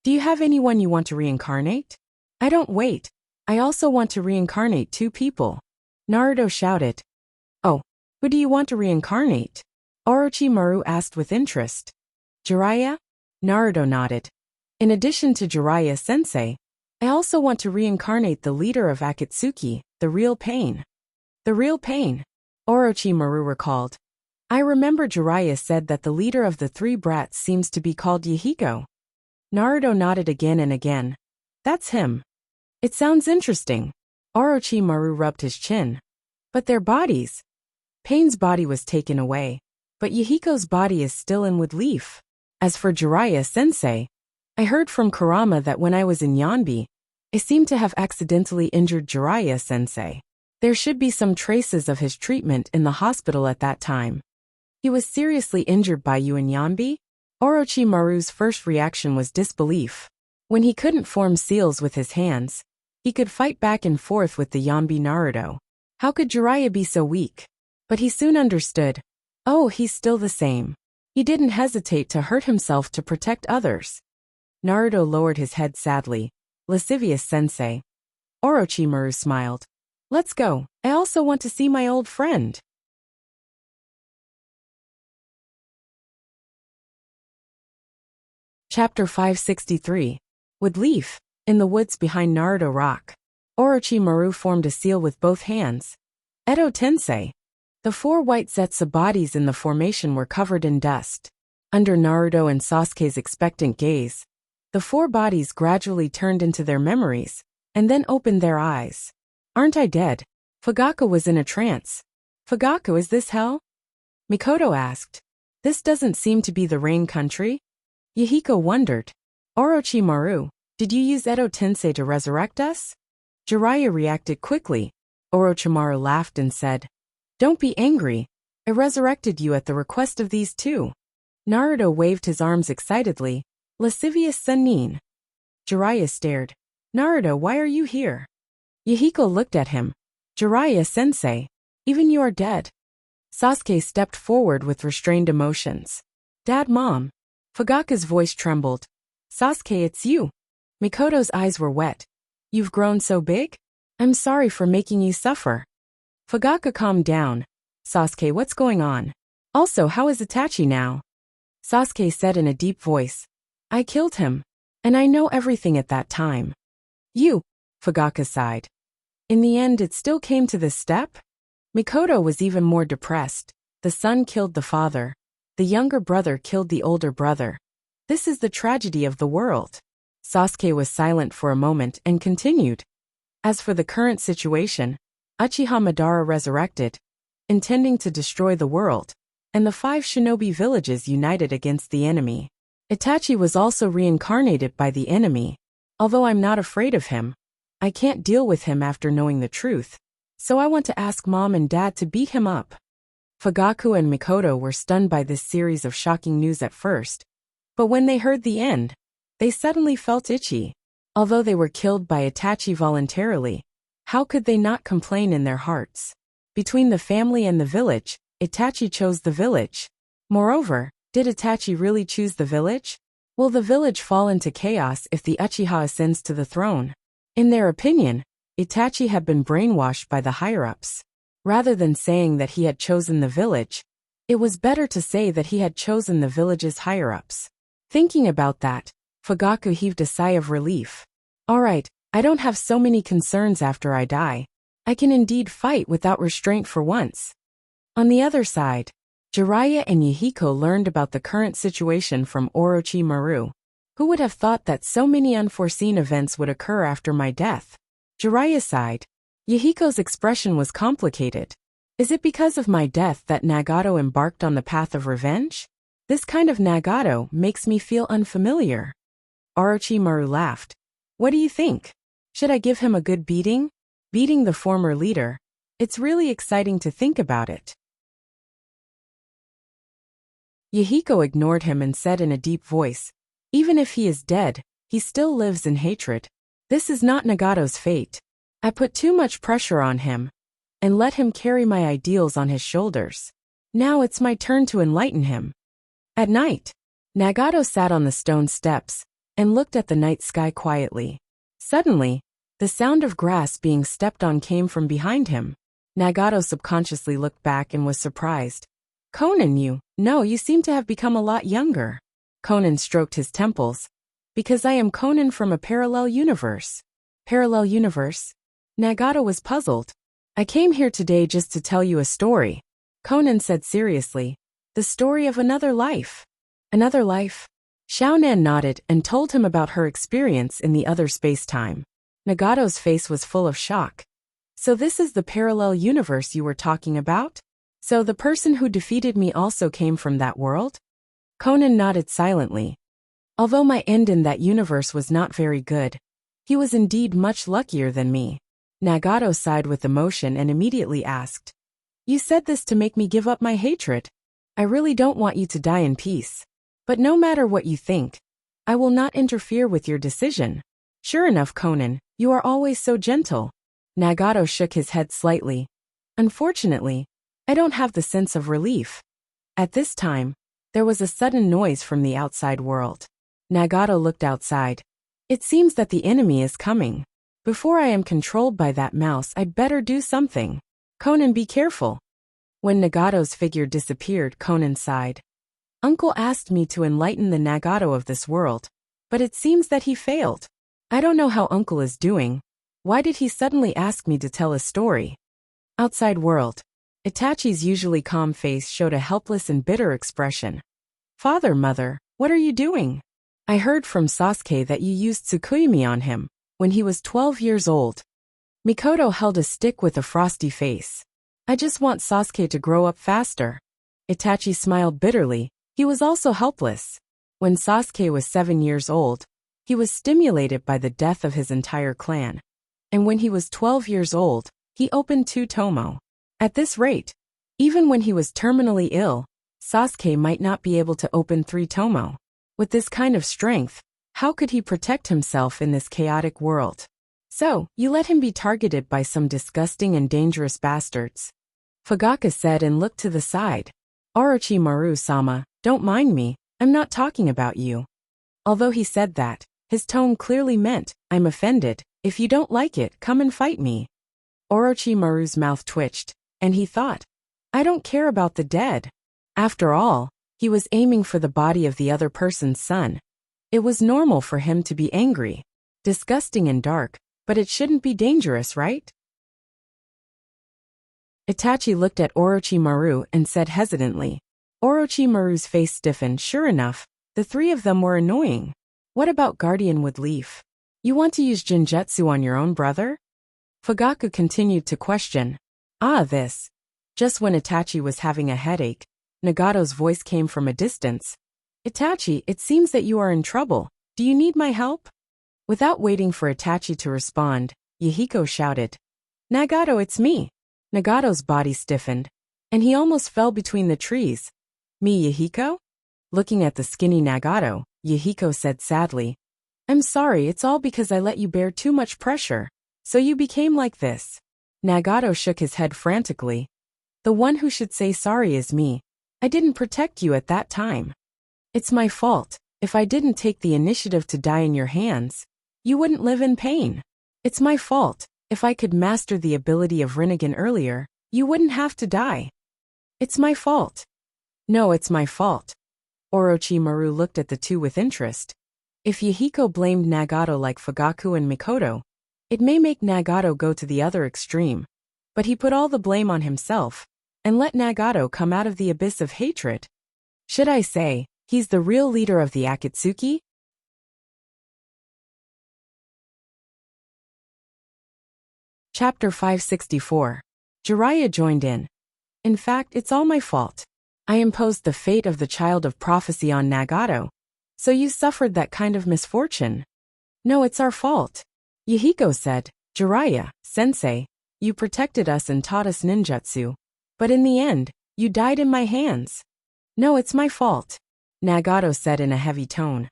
Do you have anyone you want to reincarnate? I don't wait. I also want to reincarnate 2 people. Naruto shouted. Oh, who do you want to reincarnate? Orochimaru asked with interest. Jiraiya? Naruto nodded. In addition to Jiraiya-sensei, I also want to reincarnate the leader of Akatsuki, the real pain. The real pain, Orochimaru recalled. I remember Jiraiya said that the leader of the 3 brats seems to be called Yahiko. Naruto nodded again and again. That's him. It sounds interesting. Orochimaru rubbed his chin. But their bodies. Pain's body was taken away, but Yahiko's body is still in with Leaf. As for Jiraiya-sensei, I heard from Kurama that when I was in Yanbi, I seemed to have accidentally injured Jiraiya-sensei. There should be some traces of his treatment in the hospital at that time. He was seriously injured by you in Yanbi? Orochimaru's first reaction was disbelief. When he couldn't form seals with his hands, he could fight back and forth with the Yanbi Naruto. How could Jiraiya be so weak? But he soon understood. Oh, he's still the same. He didn't hesitate to hurt himself to protect others. Naruto lowered his head sadly. Lascivious-sensei. Orochimaru smiled. Let's go. I also want to see my old friend. Chapter 563. With Leaf, in the woods behind Naruto Rock, Orochimaru formed a seal with both hands. Edo Tensei. The 4 white sets of bodies in the formation were covered in dust. Under Naruto and Sasuke's expectant gaze, the 4 bodies gradually turned into their memories, and then opened their eyes. Aren't I dead? Fugaku was in a trance. Fugaku, is this hell? Mikoto asked. This doesn't seem to be the rain country. Yahiko wondered. Orochimaru, did you use Edo Tensei to resurrect us? Jiraiya reacted quickly. Orochimaru laughed and said, Don't be angry. I resurrected you at the request of these 2. Naruto waved his arms excitedly. Lascivious Sennin. Jiraiya stared. Naruto, why are you here? Yahiko looked at him. Jiraiya-sensei, even you are dead. Sasuke stepped forward with restrained emotions. Dad, Mom. Fugaku's voice trembled. Sasuke, it's you. Mikoto's eyes were wet. You've grown so big? I'm sorry for making you suffer. Fugaku calmed down. Sasuke, what's going on? Also, how is Itachi now? Sasuke said in a deep voice. I killed him. And I know everything at that time. You, Fugaku sighed. In the end, it still came to this step? Mikoto was even more depressed. The son killed the father. The younger brother killed the older brother. This is the tragedy of the world. Sasuke was silent for a moment and continued. As for the current situation, Uchiha Madara resurrected, intending to destroy the world, and the 5 shinobi villages united against the enemy. Itachi was also reincarnated by the enemy. Although I'm not afraid of him, I can't deal with him after knowing the truth, so I want to ask Mom and Dad to beat him up. Fugaku and Mikoto were stunned by this series of shocking news at first, but when they heard the end, they suddenly felt itchy. Although they were killed by Itachi voluntarily, how could they not complain in their hearts? Between the family and the village, Itachi chose the village. Moreover, did Itachi really choose the village? Will the village fall into chaos if the Uchiha ascends to the throne? In their opinion, Itachi had been brainwashed by the higher-ups. Rather than saying that he had chosen the village, it was better to say that he had chosen the village's higher-ups. Thinking about that, Fugaku heaved a sigh of relief. Alright, I don't have so many concerns after I die. I can indeed fight without restraint for once. On the other side, Jiraiya and Yahiko learned about the current situation from Orochimaru. Who would have thought that so many unforeseen events would occur after my death? Jiraiya sighed. Yahiko's expression was complicated. Is it because of my death that Nagato embarked on the path of revenge? This kind of Nagato makes me feel unfamiliar. Orochimaru laughed. What do you think? Should I give him a good beating? Beating the former leader. It's really exciting to think about it. Yahiko ignored him and said in a deep voice, even if he is dead, he still lives in hatred. This is not Nagato's fate. I put too much pressure on him and let him carry my ideals on his shoulders. Now it's my turn to enlighten him. At night, Nagato sat on the stone steps and looked at the night sky quietly. Suddenly, the sound of grass being stepped on came from behind him. Nagato subconsciously looked back and was surprised. Conan, you seem to have become a lot younger. Conan stroked his temples. Because I am Conan from a parallel universe. Parallel universe? Nagato was puzzled. I came here today just to tell you a story. Conan said seriously. The story of another life. Another life? Xiaonan nodded and told him about her experience in the other space-time. Nagato's face was full of shock. So this is the parallel universe you were talking about? So the person who defeated me also came from that world? Conan nodded silently. Although my end in that universe was not very good, he was indeed much luckier than me. Nagato sighed with emotion and immediately asked, You said this to make me give up my hatred. I really don't want you to die in peace. But no matter what you think, I will not interfere with your decision. Sure enough, Conan, you are always so gentle. Nagato shook his head slightly. Unfortunately, I don't have the sense of relief. At this time, there was a sudden noise from the outside world. Nagato looked outside. It seems that the enemy is coming. Before I am controlled by that mouse, I'd better do something. Conan, be careful. When Nagato's figure disappeared, Conan sighed. Uncle asked me to enlighten the Nagato of this world, but it seems that he failed. I don't know how Uncle is doing. Why did he suddenly ask me to tell a story? Outside world. Itachi's usually calm face showed a helpless and bitter expression. Father, Mother, what are you doing? I heard from Sasuke that you used Tsukuyomi on him when he was 12 years old. Mikoto held a stick with a frosty face. I just want Sasuke to grow up faster. Itachi smiled bitterly. He was also helpless. When Sasuke was 7 years old, he was stimulated by the death of his entire clan. And when he was 12 years old, he opened 2 tomo. At this rate, even when he was terminally ill, Sasuke might not be able to open 3 tomo. With this kind of strength, how could he protect himself in this chaotic world? So, you let him be targeted by some disgusting and dangerous bastards. Fugaku said and looked to the side. Orochimaru-sama, don't mind me, I'm not talking about you. Although he said that, his tone clearly meant, I'm offended, if you don't like it, come and fight me. Orochimaru's mouth twitched, and he thought, I don't care about the dead. After all, he was aiming for the body of the other person's son. It was normal for him to be angry. Disgusting and dark, but it shouldn't be dangerous, right? Itachi looked at Orochimaru and said hesitantly. Orochimaru's face stiffened. Sure enough, the 3 of them were annoying. What about Guardian Wood Leaf? You want to use Jinjutsu on your own brother? Fugaku continued to question. This. Just when Itachi was having a headache, Nagato's voice came from a distance. Itachi, it seems that you are in trouble. Do you need my help? Without waiting for Itachi to respond, Yahiko shouted. Nagato, it's me. Nagato's body stiffened, and he almost fell between the trees. Me, Yahiko? Looking at the skinny Nagato, Yahiko said sadly. I'm sorry, it's all because I let you bear too much pressure, so you became like this. Nagato shook his head frantically. The one who should say sorry is me. I didn't protect you at that time. It's my fault. If I didn't take the initiative to die in your hands, you wouldn't live in pain. It's my fault. If I could master the ability of Rinnegan earlier, you wouldn't have to die. It's my fault. No, it's my fault. Orochimaru looked at the two with interest. If Yahiko blamed Nagato like Fugaku and Mikoto, it may make Nagato go to the other extreme. But he put all the blame on himself, and let Nagato come out of the abyss of hatred. Should I say, he's the real leader of the Akatsuki? Chapter 564. Jiraiya joined in. In fact, it's all my fault. I imposed the fate of the child of prophecy on Nagato. So you suffered that kind of misfortune? No, it's our fault. Yahiko said, Jiraiya, sensei, you protected us and taught us ninjutsu. But in the end, you died in my hands. No, it's my fault. Nagato said in a heavy tone.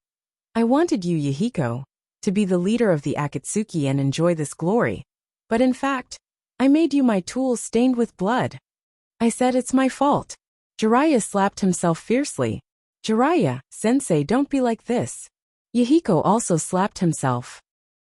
I wanted you, Yahiko, to be the leader of the Akatsuki and enjoy this glory. But in fact, I made you my tools stained with blood. I said it's my fault. Jiraiya slapped himself fiercely. Jiraiya, sensei, don't be like this. Yahiko also slapped himself.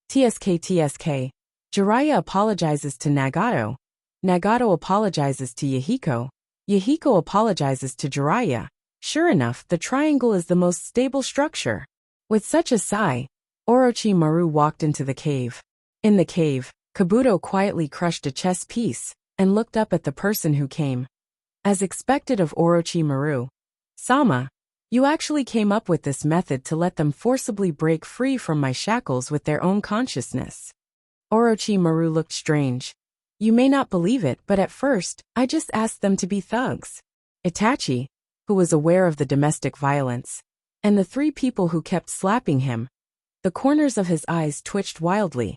TSK. Jiraiya apologizes to Nagato. Nagato apologizes to Yahiko. Yahiko apologizes to Jiraiya. Sure enough, the triangle is the most stable structure. With such a sigh, Orochimaru walked into the cave. In the cave, Kabuto quietly crushed a chess piece and looked up at the person who came. As expected of Orochimaru, Sama, you actually came up with this method to let them forcibly break free from my shackles with their own consciousness. Orochimaru looked strange. You may not believe it, but at first, I just asked them to be thugs. Itachi, who was aware of the domestic violence, and the three people who kept slapping him, the corners of his eyes twitched wildly.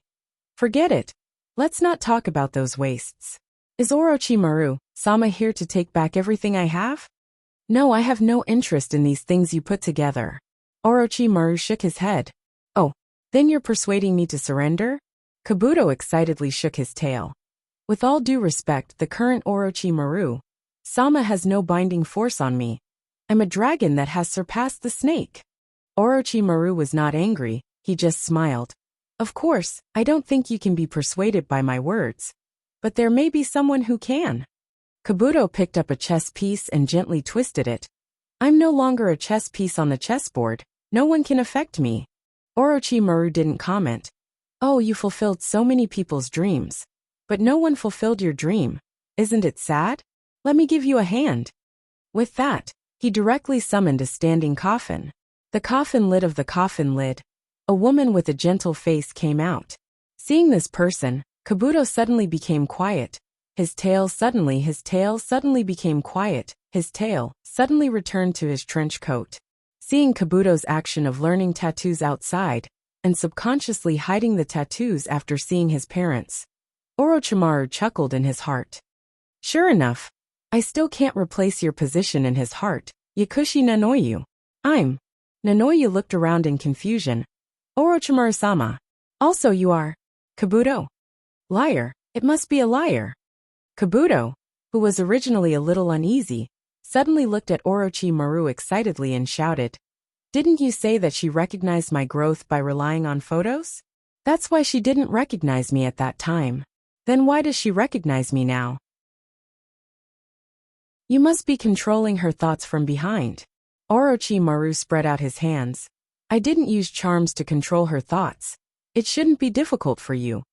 Forget it. Let's not talk about those wastes. Is Orochimaru, Sama here to take back everything I have? No, I have no interest in these things you put together. Orochimaru shook his head. Oh, then you're persuading me to surrender? Kabuto excitedly shook his tail. With all due respect, the current Orochimaru, Sama has no binding force on me. I'm a dragon that has surpassed the snake. Orochimaru was not angry, he just smiled. Of course, I don't think you can be persuaded by my words. But there may be someone who can. Kabuto picked up a chess piece and gently twisted it. I'm no longer a chess piece on the chessboard, no one can affect me. Orochimaru didn't comment. Oh, you fulfilled so many people's dreams. But no one fulfilled your dream. Isn't it sad? Let me give you a hand. With that, he directly summoned a standing coffin. The coffin lid of the coffin lid. A woman with a gentle face came out. Seeing this person, Kabuto suddenly became quiet. His tail suddenly became quiet. His tail suddenly returned to his trench coat. Seeing Kabuto's action of learning tattoos outside, and subconsciously hiding the tattoos after seeing his parents, Orochimaru chuckled in his heart. Sure enough, I still can't replace your position in his heart, Yakushi Nanoyu. Nanoyu looked around in confusion. Orochimaru-sama. Also you are. Kabuto. Liar, it must be a liar. Kabuto, who was originally a little uneasy, suddenly looked at Orochimaru excitedly and shouted. Didn't you say that she recognized my growth by relying on photos? That's why she didn't recognize me at that time. Then why does she recognize me now? You must be controlling her thoughts from behind. Orochimaru spread out his hands. I didn't use charms to control her thoughts. It shouldn't be difficult for you,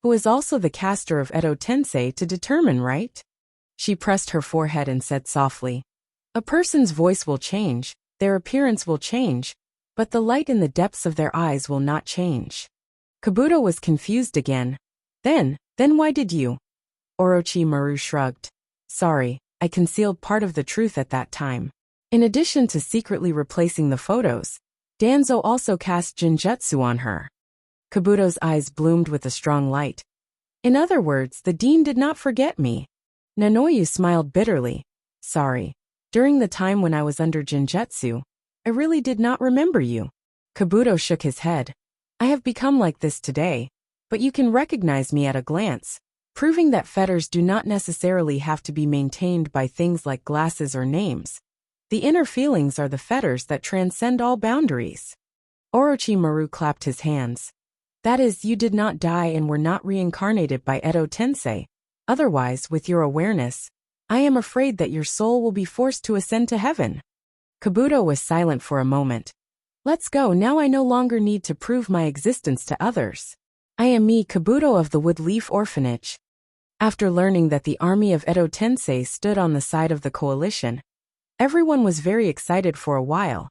who is also the caster of Edo Tensei, to determine, right? She pressed her forehead and said softly. A person's voice will change, their appearance will change, but the light in the depths of their eyes will not change. Kabuto was confused again. Then why did you? Orochimaru shrugged. Sorry, I concealed part of the truth at that time. In addition to secretly replacing the photos, Danzo also cast Jinjutsu on her. Kabuto's eyes bloomed with a strong light. In other words, the dean did not forget me. Nanoyu smiled bitterly. Sorry. During the time when I was under Jinjutsu, I really did not remember you. Kabuto shook his head. I have become like this today, but you can recognize me at a glance, proving that fetters do not necessarily have to be maintained by things like glasses or names. The inner feelings are the fetters that transcend all boundaries. Orochimaru clapped his hands. That is, you did not die and were not reincarnated by Edo Tensei. Otherwise, with your awareness, I am afraid that your soul will be forced to ascend to heaven. Kabuto was silent for a moment. Let's go, now I no longer need to prove my existence to others. I am me, Kabuto of the Woodleaf Orphanage. After learning that the army of Edo Tensei stood on the side of the coalition, everyone was very excited for a while.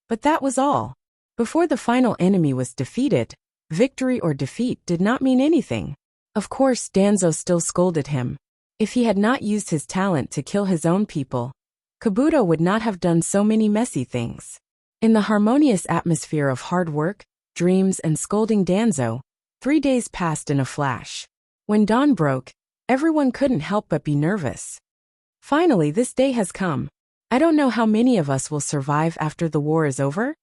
But that was all. Before the final enemy was defeated, victory or defeat did not mean anything. Of course, Danzo still scolded him. If he had not used his talent to kill his own people, Kabuto would not have done so many messy things. In the harmonious atmosphere of hard work, dreams, and scolding Danzo, 3 days passed in a flash. When dawn broke, everyone couldn't help but be nervous. Finally, this day has come. I don't know how many of us will survive after the war is over.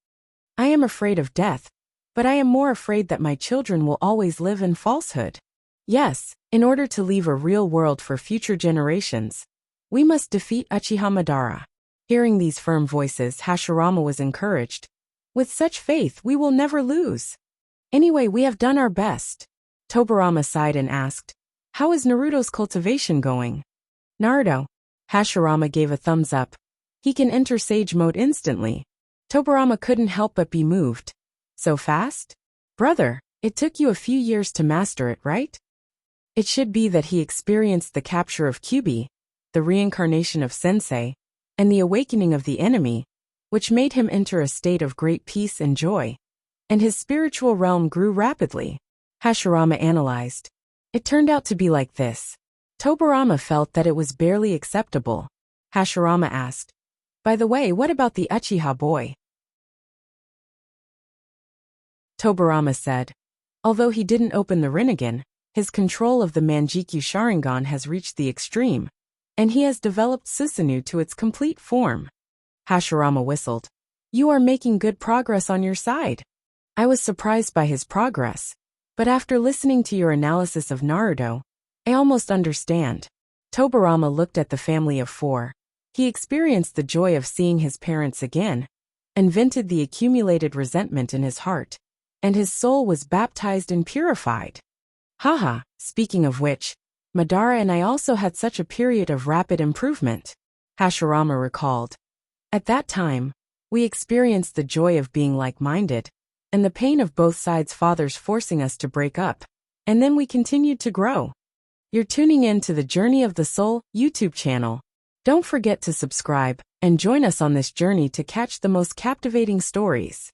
I am afraid of death, but I am more afraid that my children will always live in falsehood. Yes, in order to leave a real world for future generations, we must defeat Uchiha Madara. Hearing these firm voices, Hashirama was encouraged. With such faith, we will never lose. Anyway, we have done our best. Tobirama sighed and asked, how is Naruto's cultivation going? Naruto. Hashirama gave a thumbs up. He can enter Sage mode instantly. Tobirama couldn't help but be moved. So fast? Brother, it took you a few years to master it, right? It should be that he experienced the capture of Kyuubi, the reincarnation of Sensei, and the awakening of the enemy, which made him enter a state of great peace and joy. And his spiritual realm grew rapidly. Hashirama analyzed. It turned out to be like this. Tobirama felt that it was barely acceptable. Hashirama asked, by the way, what about the Uchiha boy? Tobirama said, although he didn't open the Rinnegan, his control of the Manjikyu Sharingan has reached the extreme, and he has developed Susanoo to its complete form. Hashirama whistled. You are making good progress on your side. I was surprised by his progress, but after listening to your analysis of Naruto, I almost understand. Tobirama looked at the family of 4. He experienced the joy of seeing his parents again, and vented the accumulated resentment in his heart, and his soul was baptized and purified. Haha, speaking of which, Madara and I also had such a period of rapid improvement, Hashirama recalled. At that time, we experienced the joy of being like-minded, and the pain of both sides' fathers forcing us to break up, and then we continued to grow. You're tuning in to the Journey of the Soul YouTube channel. Don't forget to subscribe, and join us on this journey to catch the most captivating stories.